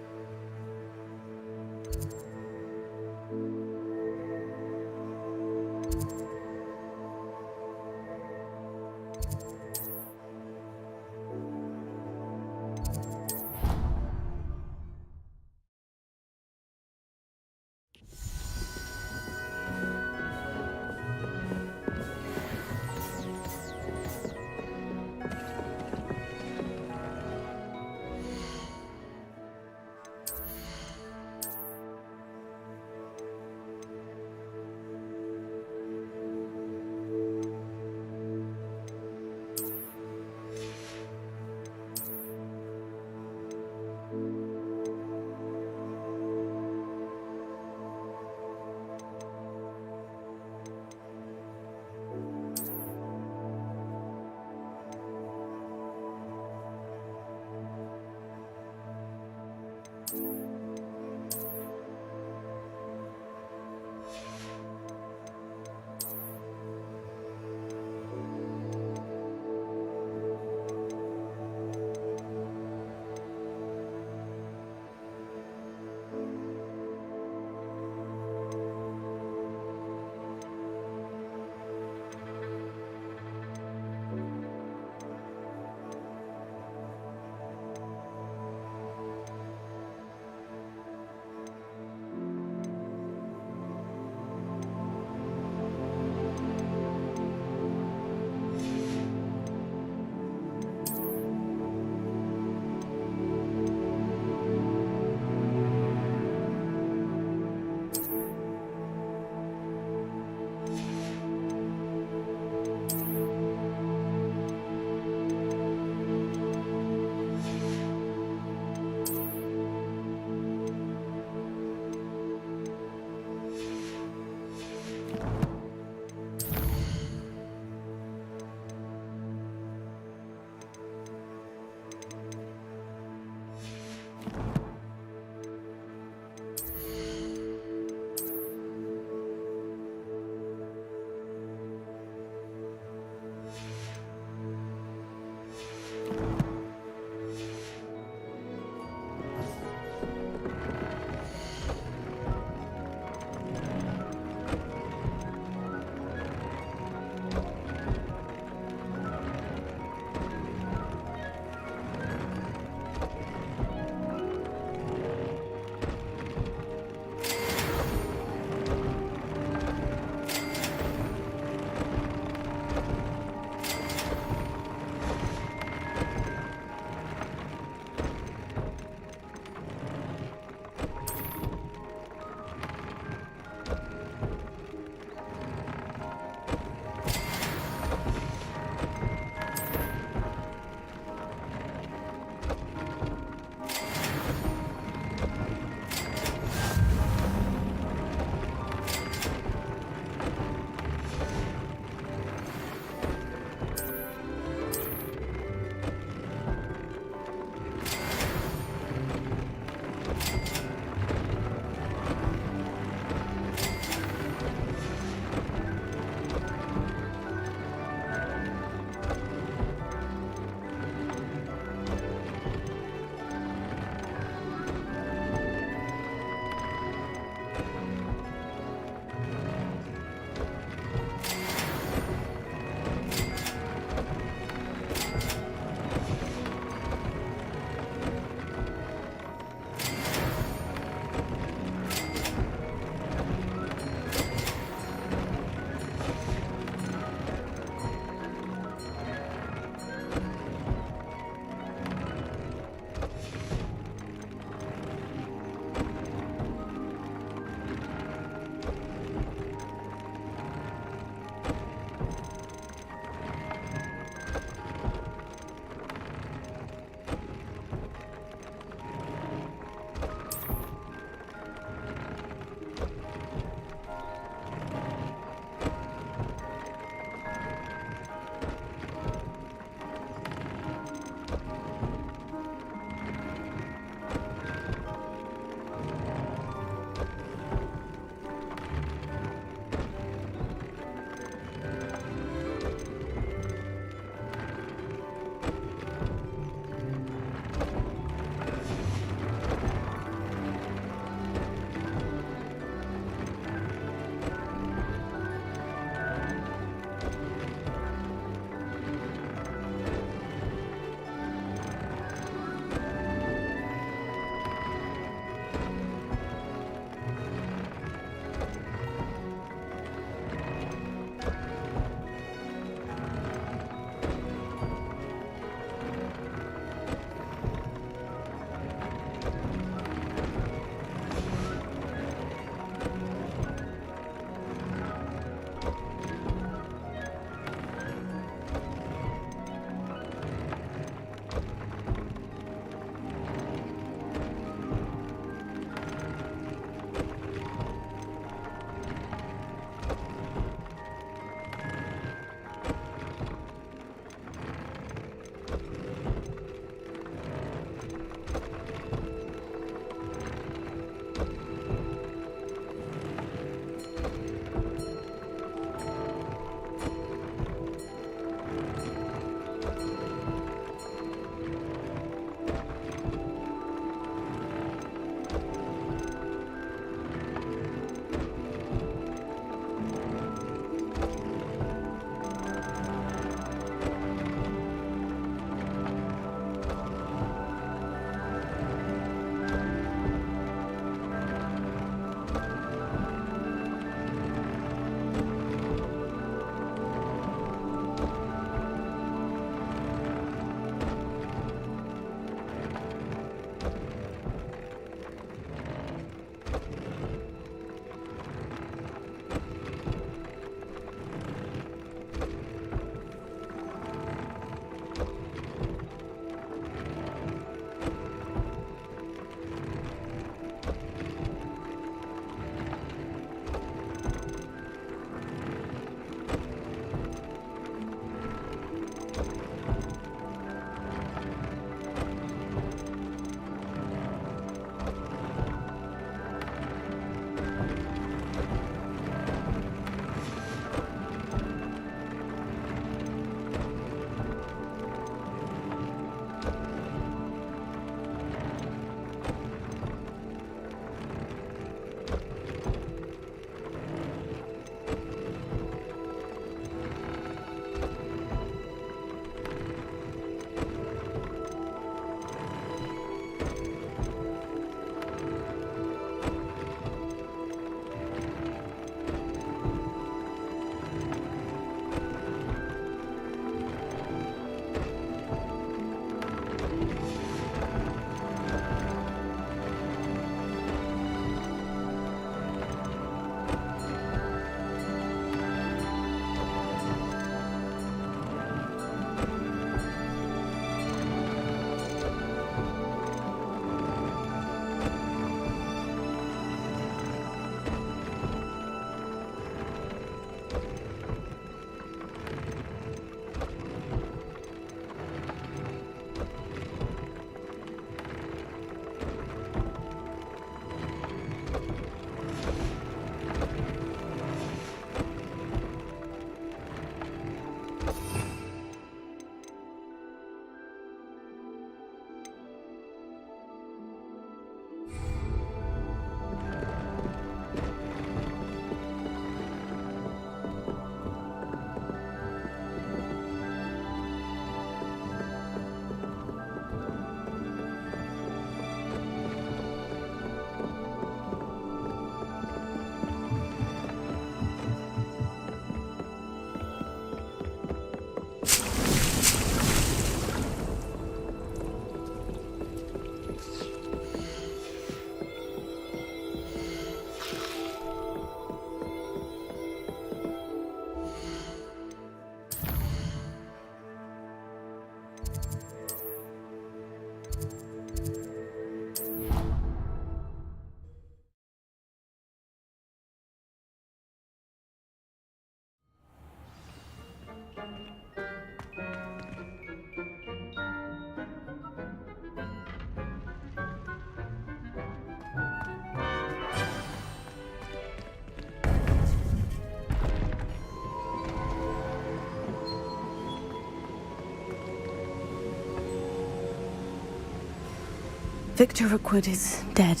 [SPEAKER 1] Victor Rookwood is dead.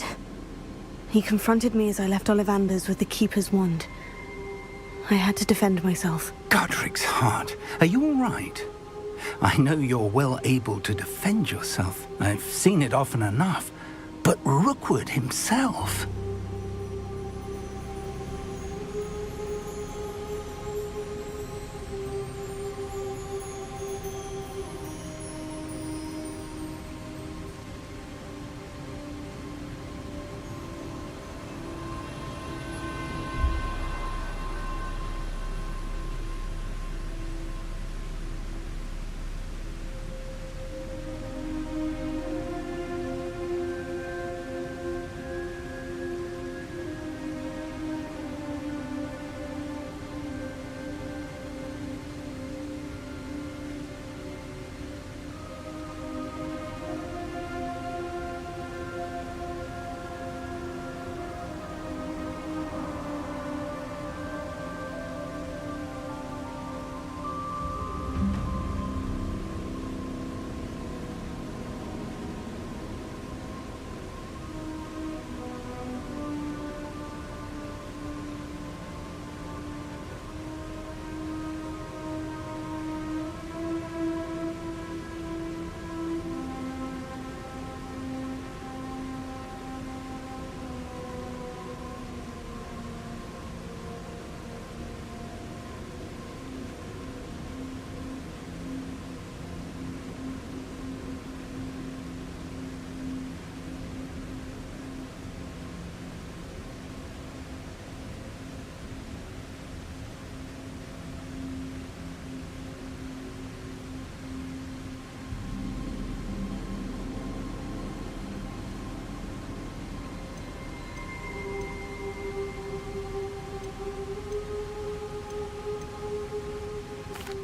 [SPEAKER 1] He confronted me as I left Ollivander's with the Keeper's wand. I had to defend myself.
[SPEAKER 10] Godric's heart. Are you all right? I know you're well able to defend yourself. I've seen it often enough. But Rookwood himself...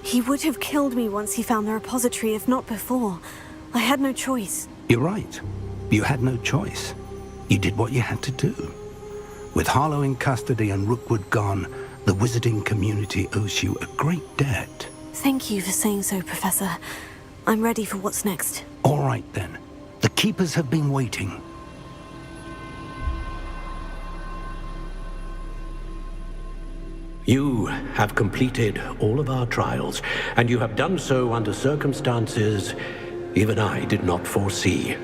[SPEAKER 1] He would have killed me once he found the repository, if not before. I had no choice.
[SPEAKER 10] You're right. You had no choice. You did what you had to do. With Harlow in custody and Rookwood gone, the wizarding community owes you a great debt.
[SPEAKER 1] Thank you for saying so, Professor. I'm ready for what's next.
[SPEAKER 10] All right, then. The Keepers have been waiting.
[SPEAKER 15] You have completed all of our trials, and you have done so under circumstances even I did not foresee.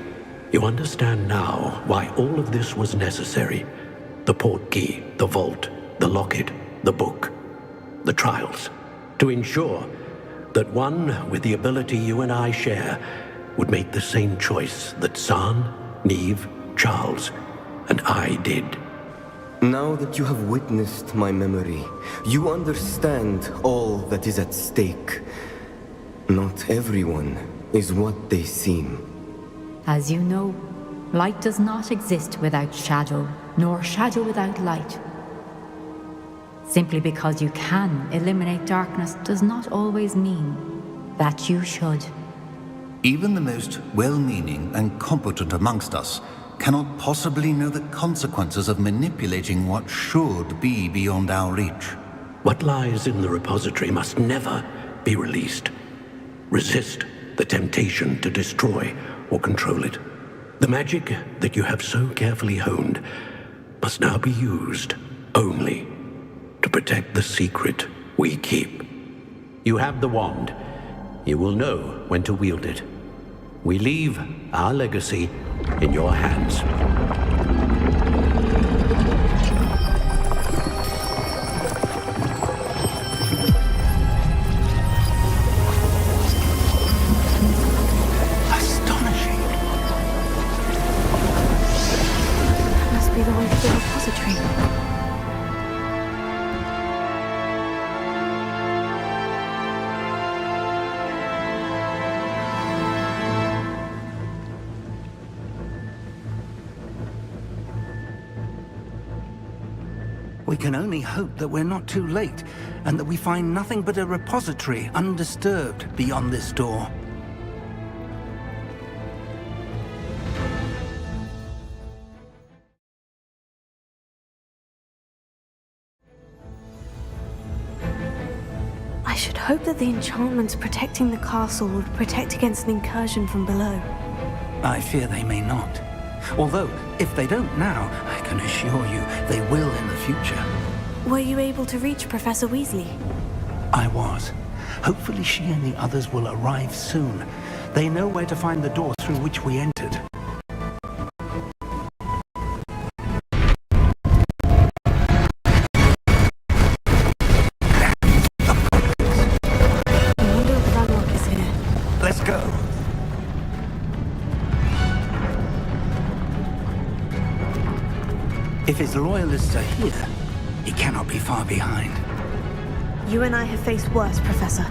[SPEAKER 15] You understand now why all of this was necessary. The portkey, the vault, the locket, the book, the trials. To ensure that one with the ability you and I share would make the same choice that San, Neve, Charles, and I did.
[SPEAKER 11] Now that you have witnessed my memory, you understand all that is at stake. Not everyone is what they seem.
[SPEAKER 19] As you know, light does not exist without shadow, nor shadow without light. Simply because you can eliminate darkness does not always mean that you should.
[SPEAKER 20] Even the most well-meaning and competent amongst us cannot possibly know the consequences of manipulating what should be beyond our reach.
[SPEAKER 15] What lies in the repository must never be released. Resist the temptation to destroy or control it. The magic that you have so carefully honed must now be used only to protect the secret we keep. You have the wand. You will know when to wield it. We leave our legacy in your hands.
[SPEAKER 10] Astonishing.
[SPEAKER 1] That must be the way to the repository.
[SPEAKER 10] We can only hope that we're not too late, and that we find nothing but a repository undisturbed beyond this door.
[SPEAKER 1] I should hope that the enchantments protecting the castle would protect against an incursion from below.
[SPEAKER 10] I fear they may not. Although, if they don't now, I can assure you they will in the future.
[SPEAKER 1] Were you able to reach Professor Weasley?
[SPEAKER 10] I was. Hopefully she and the others will arrive soon. They know where to find the door through which we entered. Let's go. If his loyalists are here, he cannot be far behind.
[SPEAKER 1] You and I have faced worse, Professor.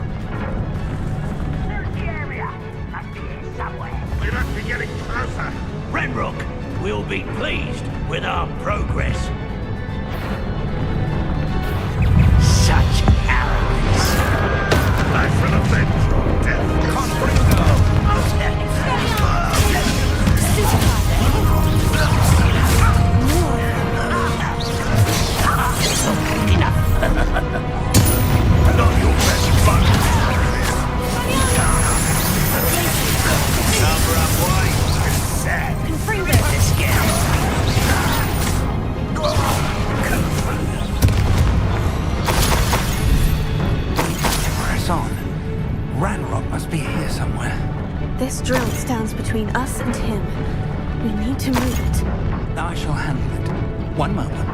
[SPEAKER 2] We must be getting closer. Renrook will be pleased with our progress. Such arrogance. I shall avenge your death. Confringo. Not your best fun. Number up wide. Sad. Let's get
[SPEAKER 10] Press on. Ranrock must be here somewhere.
[SPEAKER 1] This drill stands between us and him. We need to move it.
[SPEAKER 10] I shall handle it. One moment.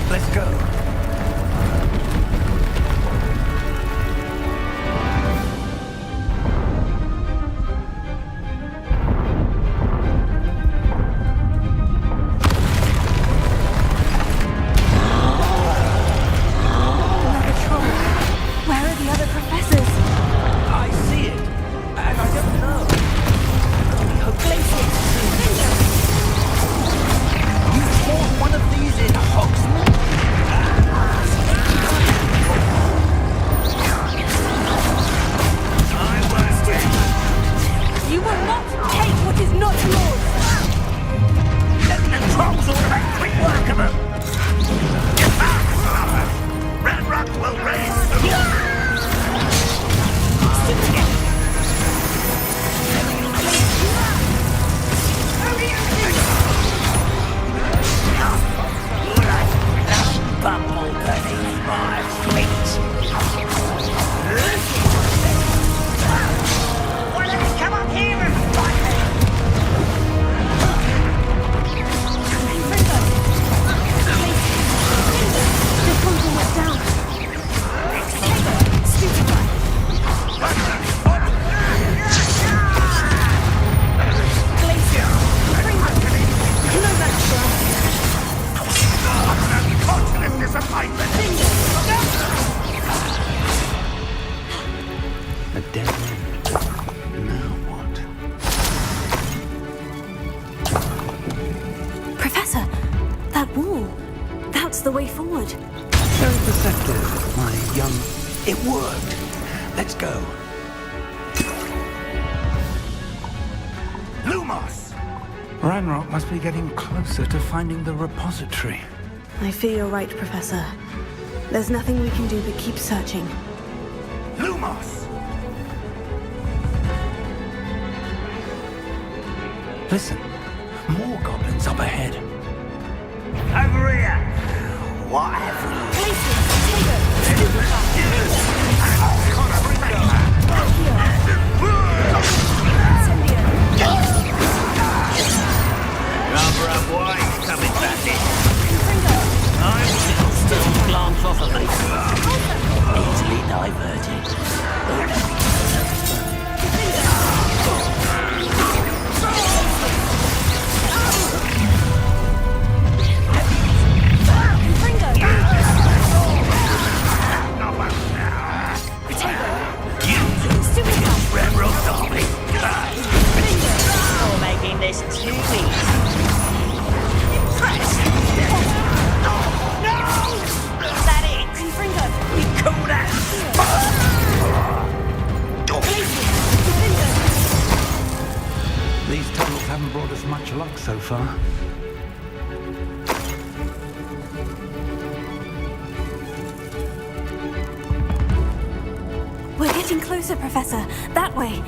[SPEAKER 10] Let's go.
[SPEAKER 1] the way forward.
[SPEAKER 10] Very perceptive, my young... It worked. Let's go. Lumos! Ranrock must be getting closer to finding the repository.
[SPEAKER 1] I fear you're right, Professor. There's nothing we can do but keep searching.
[SPEAKER 10] Lumos! Listen, more goblins up ahead.
[SPEAKER 2] Over here! What have we? Number up wide, coming back in. I'm still glance off of me. Easily diverted.
[SPEAKER 21] You're making this too easy. Impressed? No! Is that it?
[SPEAKER 2] You call that?
[SPEAKER 10] These tunnels haven't brought us much luck so far.
[SPEAKER 1] We're getting closer, Professor. That way.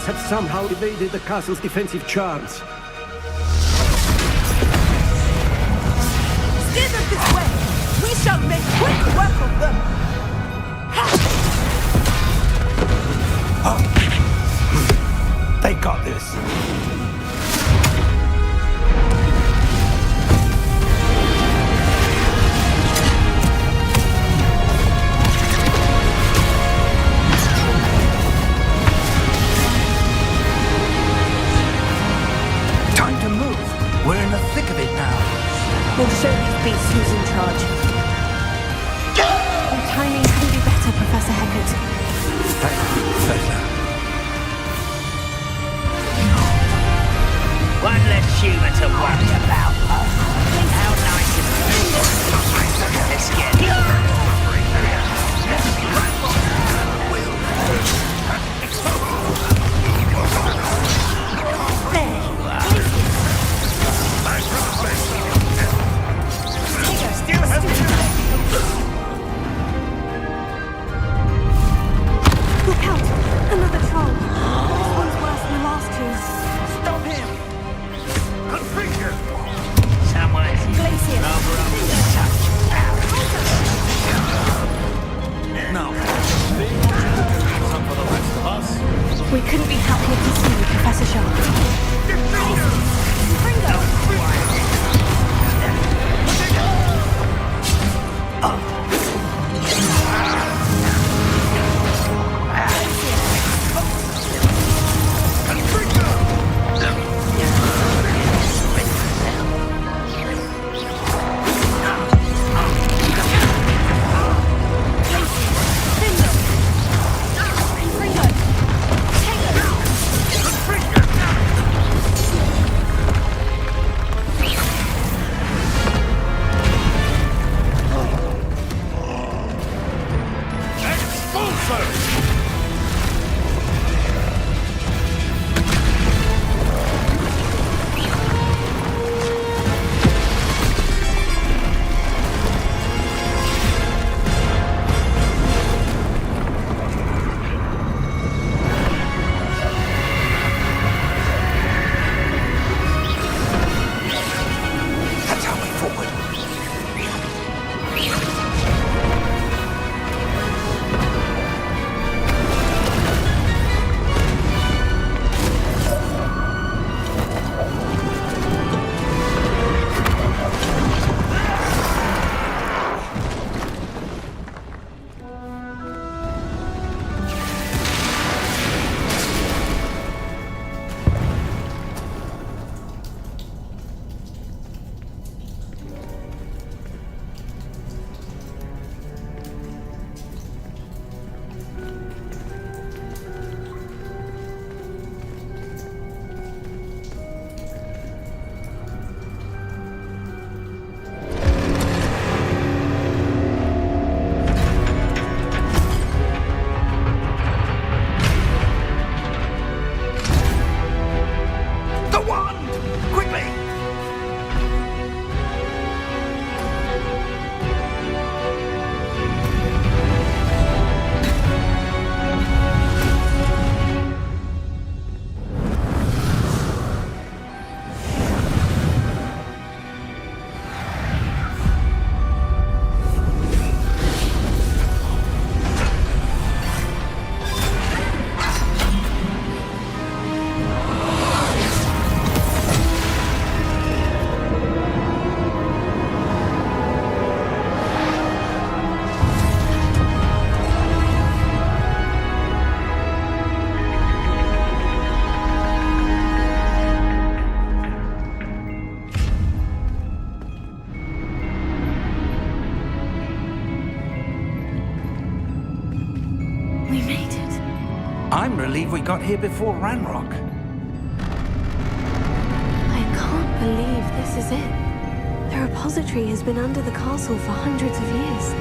[SPEAKER 9] Hogwarts had somehow evaded the castle's defensive charms.
[SPEAKER 8] Steer them this way! We shall make quick work of them!
[SPEAKER 6] They got this. Time to move. We're in the thick of it now.
[SPEAKER 8] We'll show these beasts who's in charge.
[SPEAKER 1] Your timing couldn't be better, Professor Hecat.
[SPEAKER 6] Thank you, Professor.
[SPEAKER 21] One less human to worry about. How nice is it? Let's get it. There you are. Still have
[SPEAKER 1] Look out! Another troll. This one's worse than the last two.
[SPEAKER 21] Stop him! Someone's
[SPEAKER 8] Glacier.
[SPEAKER 6] No.
[SPEAKER 1] We couldn't be happier to see you, Professor Sharp.
[SPEAKER 10] I'm relieved we got here before Ranrock.
[SPEAKER 1] I can't believe this is it. The repository has been under the castle for hundreds of years.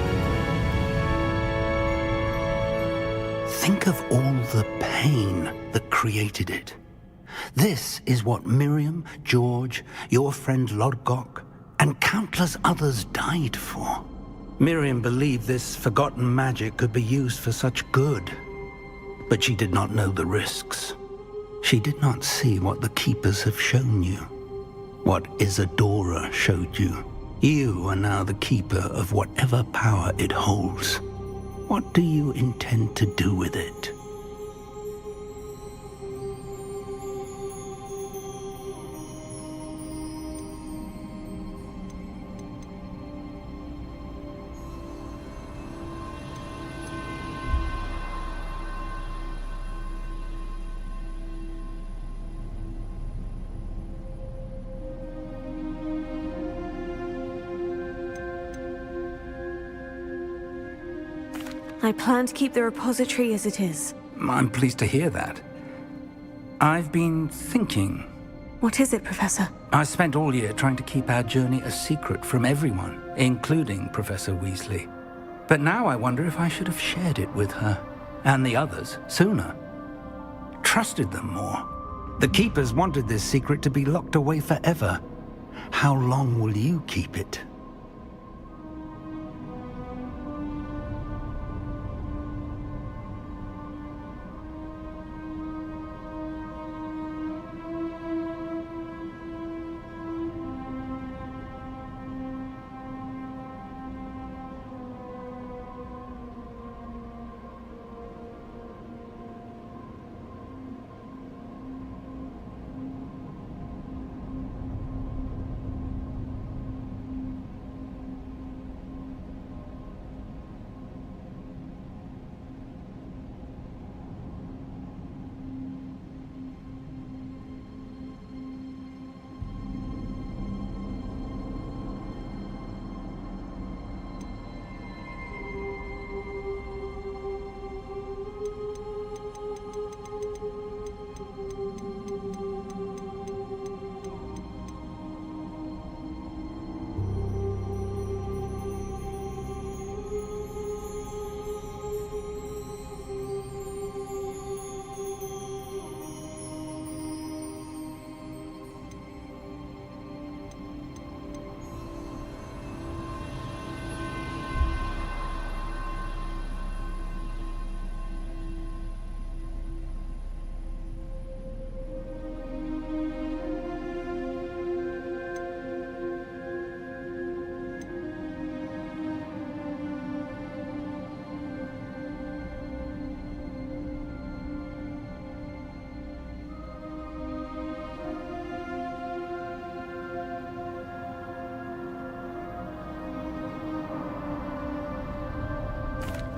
[SPEAKER 10] Think of all the pain that created it. This is what Miriam, George, your friend Lodgok, and countless others died for. Miriam believed this forgotten magic could be used for such good, but she did not know the risks. She did not see what the Keepers have shown you. What Isadora showed you. You are now the Keeper of whatever power it holds. What do you intend to do with it?
[SPEAKER 1] I plan to keep the repository as it is.
[SPEAKER 10] I'm pleased to hear that. I've been thinking.
[SPEAKER 1] What is it, Professor?
[SPEAKER 10] I spent all year trying to keep our journey a secret from everyone, including Professor Weasley. But now I wonder if I should have shared it with her, and the others, sooner. Trusted them more. The Keepers wanted this secret to be locked away forever. How long will you keep it?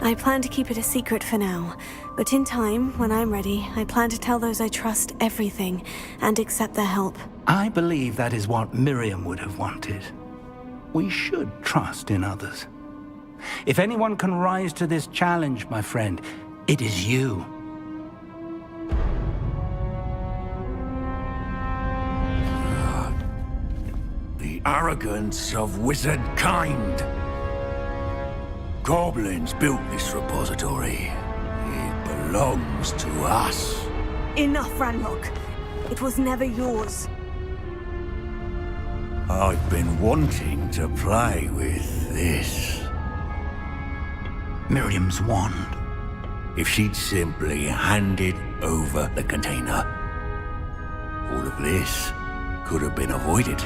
[SPEAKER 1] I plan to keep it a secret for now, but in time, when I'm ready, I plan to tell those I trust everything and accept their help.
[SPEAKER 10] I believe that is what Miriam would have wanted. We should trust in others. If anyone can rise to this challenge, my friend, it is you.
[SPEAKER 12] The arrogance of wizard kind. Goblins built this repository. It belongs to us.
[SPEAKER 1] Enough, Ranrock. It was never yours.
[SPEAKER 12] I've been wanting to play with this.
[SPEAKER 10] Miriam's wand.
[SPEAKER 12] If she'd simply handed over the container, all of this could have been avoided.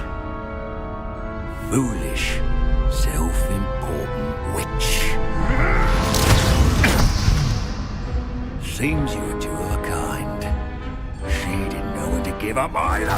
[SPEAKER 12] Foolish, self-important witch. Seems you were two of a kind. She didn't know when to give up either.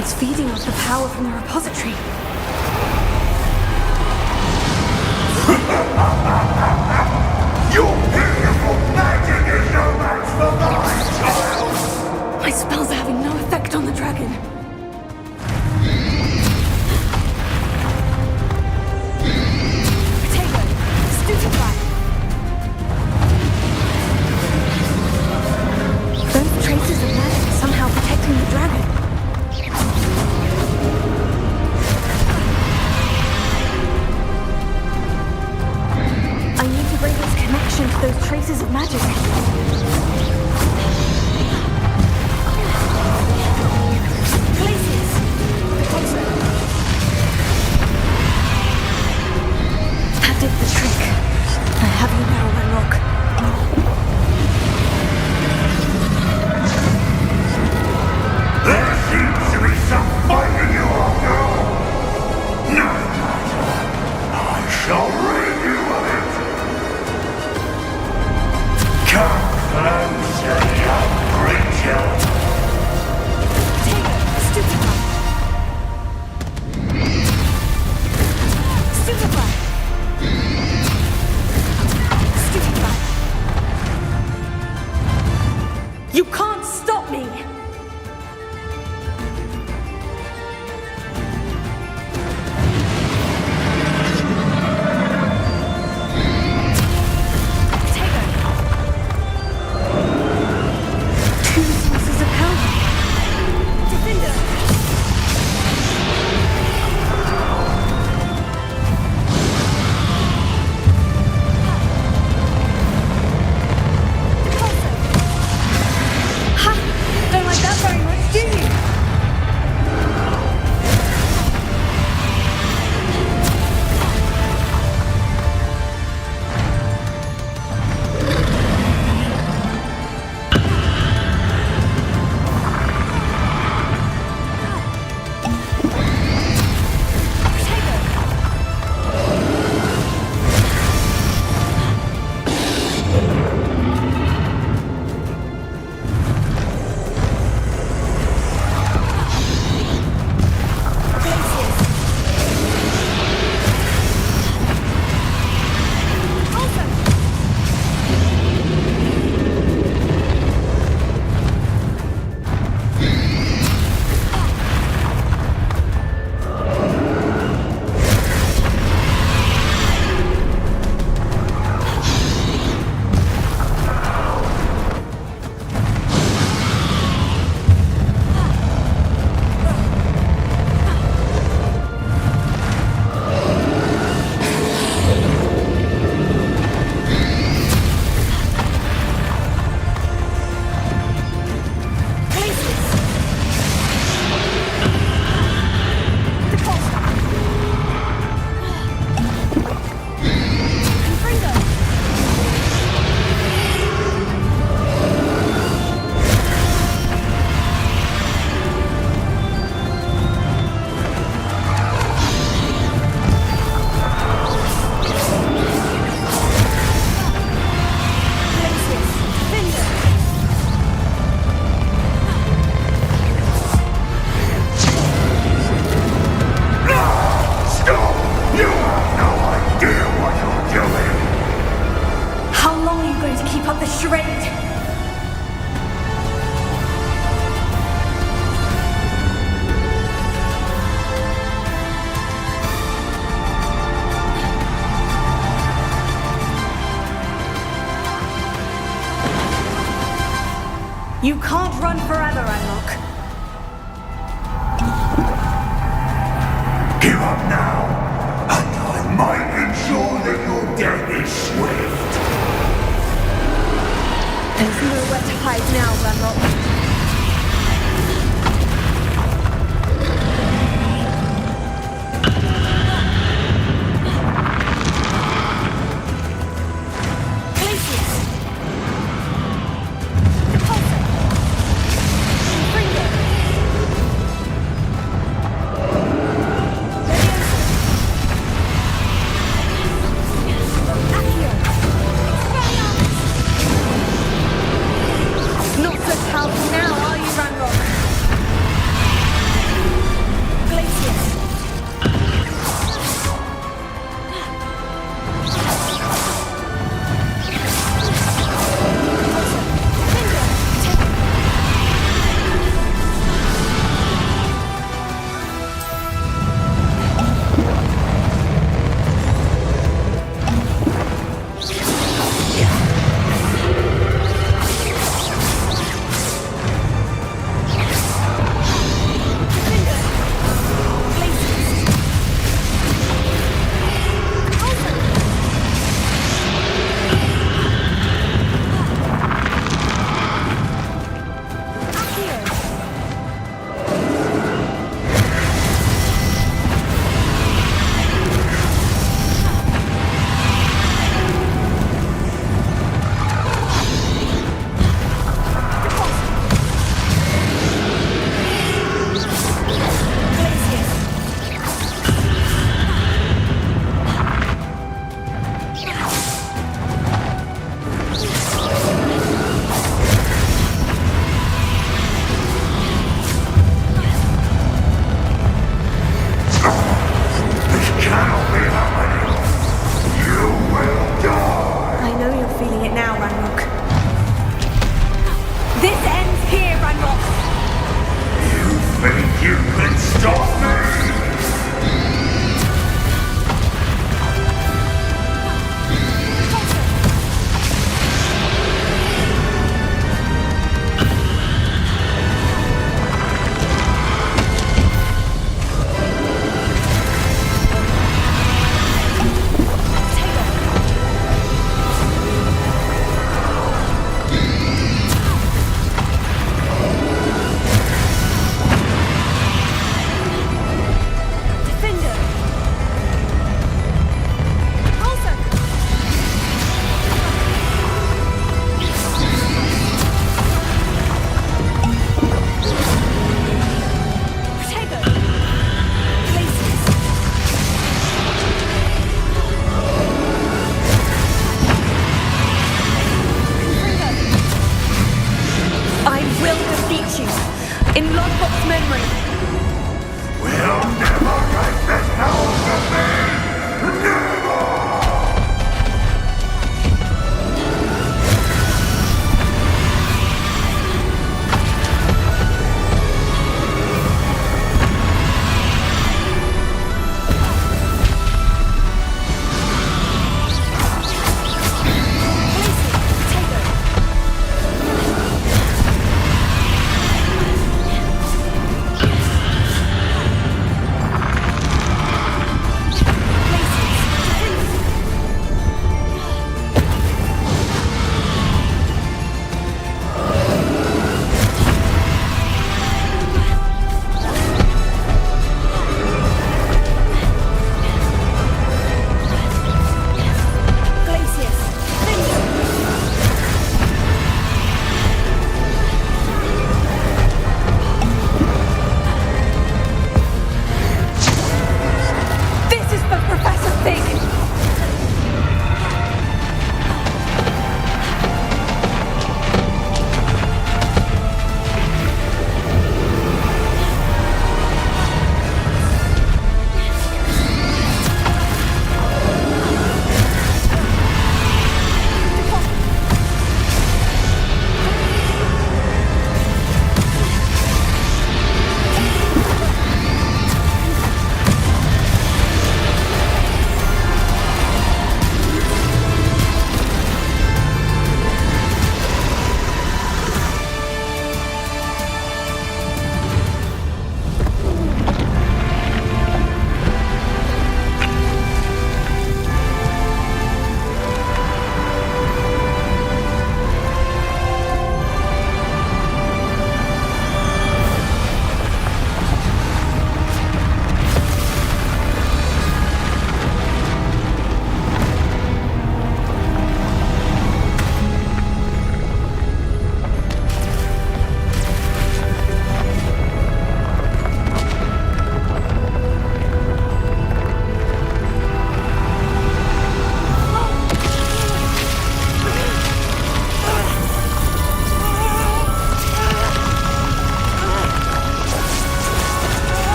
[SPEAKER 1] It's feeding off the power from the repository.
[SPEAKER 4] Your beautiful magic is no match for mine, child!
[SPEAKER 1] My spells are having no effect on the dragon. Potato, stupefy. Those traces of magic are somehow protecting the dragon. I need to bring its connection to those traces of magic. Places! That did the trick. I have you now, Renrock.
[SPEAKER 4] There seems to be some fight in you after all. No matter. I shall rid you of it. Come closer, young creature.
[SPEAKER 1] Stupefy! Stupefy! Stupefy! You can't stop me! Two sources of power. Defender! Ha! Don't like that very much, do you? You can't run forever, Renlock.
[SPEAKER 4] Give up now, and I might ensure that your death is swift.
[SPEAKER 1] There's nowhere to hide now, Renlock.
[SPEAKER 4] You can stop me!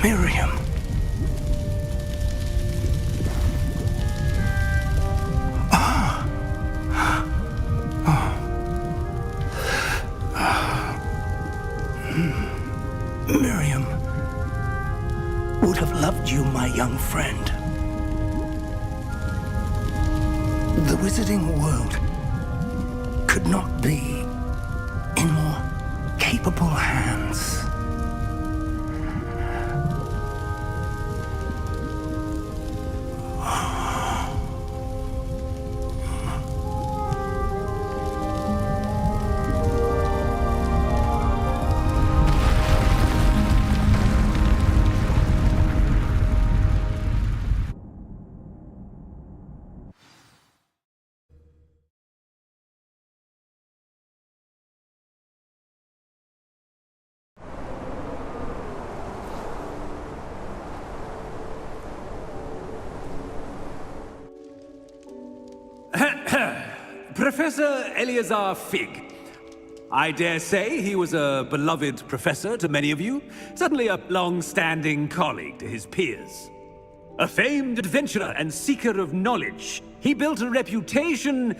[SPEAKER 10] Miriam. Miriam would have loved you, my young friend. The wizarding world could not be in more capable hands.
[SPEAKER 9] Professor Eleazar Fig. I dare say he was a beloved professor to many of you, certainly a long-standing colleague to his peers. A famed adventurer and seeker of knowledge, he built a reputation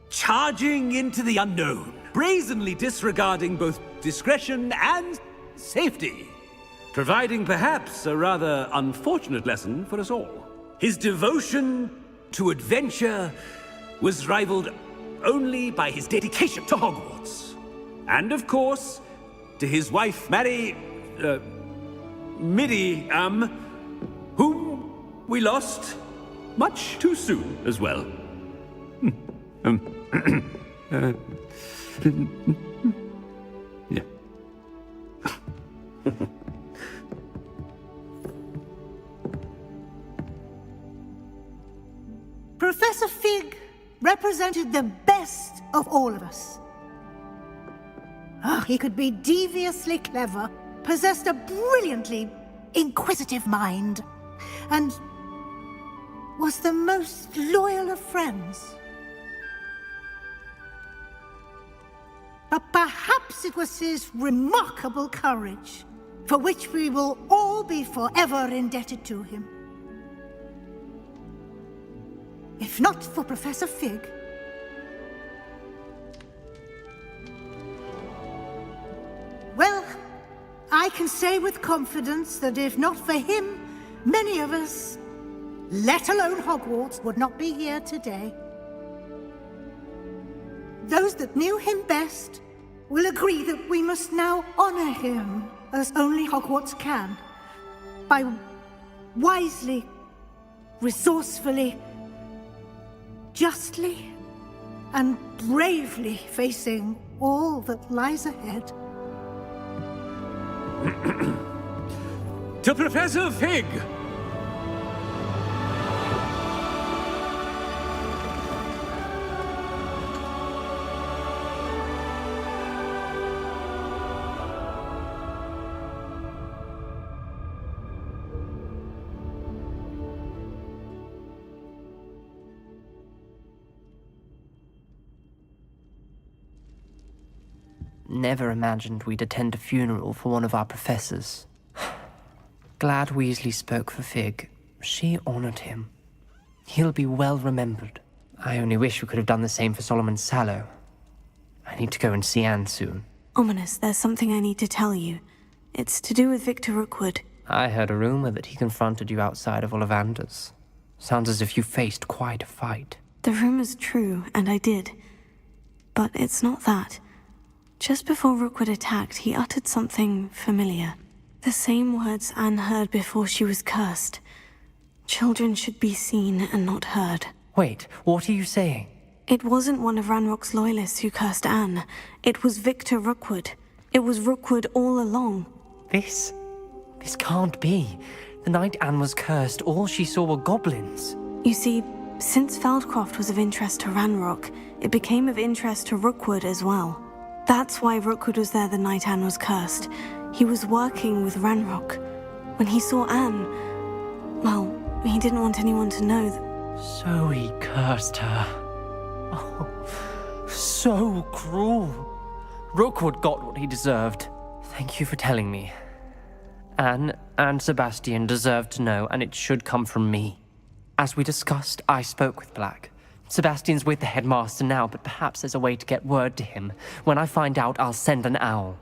[SPEAKER 9] charging into the unknown, brazenly disregarding both discretion and safety, providing perhaps a rather unfortunate lesson for us all. His devotion to adventure was rivaled only by his dedication to Hogwarts. And of course, to his wife, Middy, whom we lost much too soon as well. Yeah.
[SPEAKER 16] Professor Fig represented the best of all of us. He could be deviously clever, possessed a brilliantly inquisitive mind, and was the most loyal of friends. But perhaps it was his remarkable courage, for which we will all be forever indebted to him. If not for Professor Fig, well, I can say with confidence that if not for him, many of us, let alone Hogwarts, would not be here today. Those that knew him best will agree that we must now honor him as only Hogwarts can, by wisely, resourcefully, justly, and bravely facing all that lies ahead.
[SPEAKER 9] To Professor Fig!
[SPEAKER 22] Never imagined we'd attend a funeral for one of our professors. Glad Weasley spoke for Fig. She honored him. He'll be well remembered. I only wish we could have done the same for Solomon Sallow. I need to go and see Anne soon.
[SPEAKER 1] Ominous, there's something I need to tell you. It's to do with Victor Rookwood.
[SPEAKER 22] I heard a rumor that he confronted you outside of Ollivander's. Sounds as if you faced quite a fight.
[SPEAKER 1] The rumor's true, and I did. But it's not that. Just before Rookwood attacked, he uttered something familiar. The same words Anne heard before she was cursed. Children should be seen and not heard.
[SPEAKER 22] Wait, what are you saying?
[SPEAKER 1] It wasn't one of Ranrock's loyalists who cursed Anne. It was Victor Rookwood. It was Rookwood all along.
[SPEAKER 22] This can't be. The night Anne was cursed, all she saw were goblins.
[SPEAKER 1] You see, since Feldcroft was of interest to Ranrock, it became of interest to Rookwood as well. That's why Rookwood was there the night Anne was cursed. He was working with Ranrock. When he saw Anne, well, he didn't want anyone to know that.
[SPEAKER 22] So he cursed her. Oh, so cruel. Rookwood got what he deserved. Thank you for telling me. Anne and Sebastian deserve to know, and it should come from me. As we discussed, I spoke with Black. Sebastian's with the headmaster now, but perhaps there's a way to get word to him. When I find out, I'll send an owl.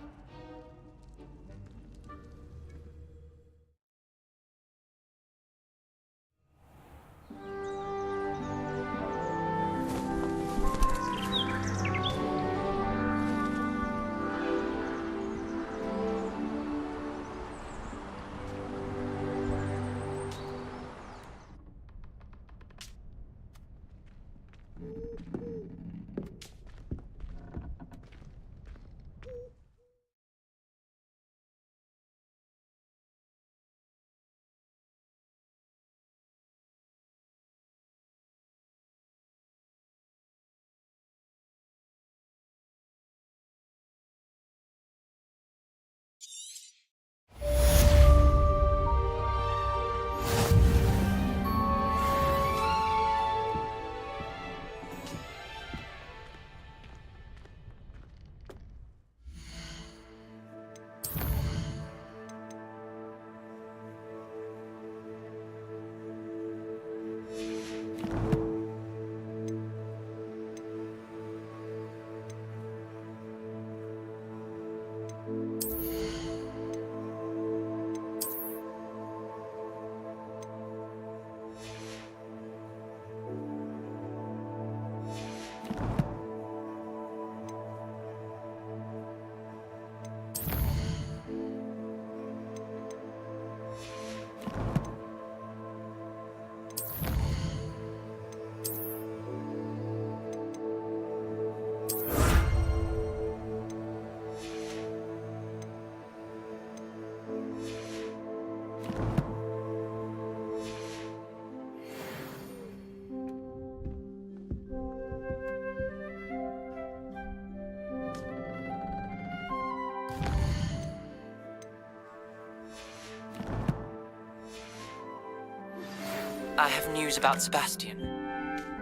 [SPEAKER 22] I have news about Sebastian.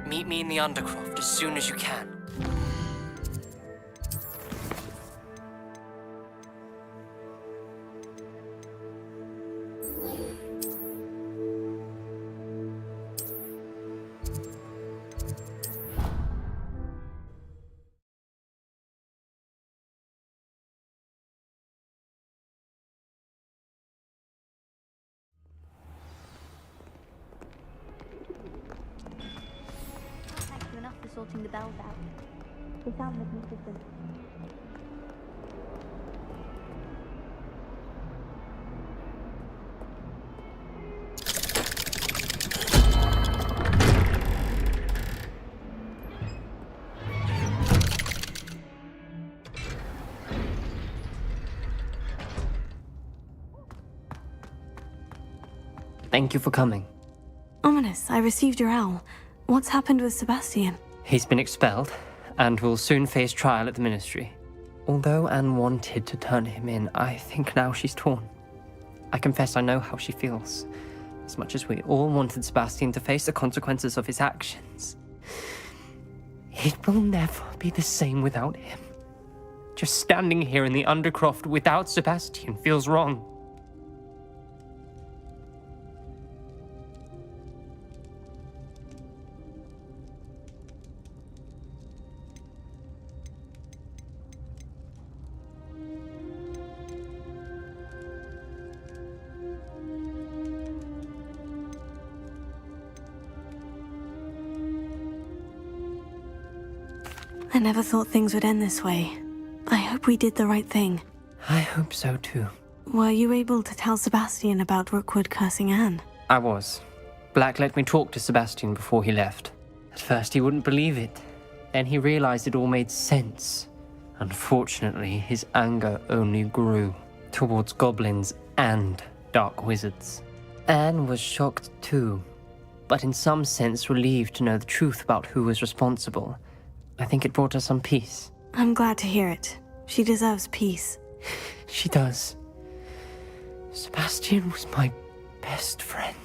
[SPEAKER 22] Meet me in the Undercroft as soon as you can.
[SPEAKER 3] Thank you enough for sorting the bells out. They sound magnificent.
[SPEAKER 22] Thank you for coming.
[SPEAKER 1] Ominous, I received your owl. What's happened with Sebastian?
[SPEAKER 22] He's been expelled, and will soon face trial at the Ministry. Although Anne wanted to turn him in, I think now she's torn. I confess I know how she feels. As much as we all wanted Sebastian to face the consequences of his actions. It will never be the same without him. Just standing here in the Undercroft without Sebastian feels wrong.
[SPEAKER 1] I never thought things would end this way. I hope we did the right thing.
[SPEAKER 22] I hope so too.
[SPEAKER 1] Were you able to tell Sebastian about Rookwood cursing Anne?
[SPEAKER 22] I was. Black let me talk to Sebastian before he left. At first he wouldn't believe it. Then he realized it all made sense. Unfortunately, his anger only grew towards goblins and dark wizards. Anne was shocked too, but in some sense relieved to know the truth about who was responsible. I think it brought her some peace.
[SPEAKER 1] I'm glad to hear it. She deserves peace.
[SPEAKER 22] She does. Sebastian was my best friend.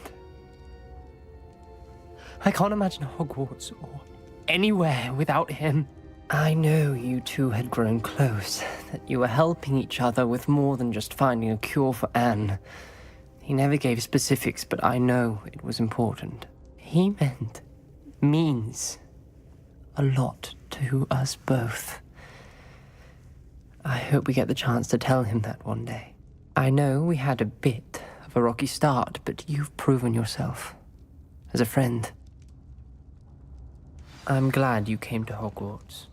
[SPEAKER 22] I can't imagine Hogwarts or anywhere without him. I know you two had grown close, that you were helping each other with more than just finding a cure for Anne. He never gave specifics, but I know it was important. He means a lot to us both. I hope we get the chance to tell him that one day. I know we had a bit of a rocky start, but you've proven yourself as a friend. I'm glad you came to Hogwarts.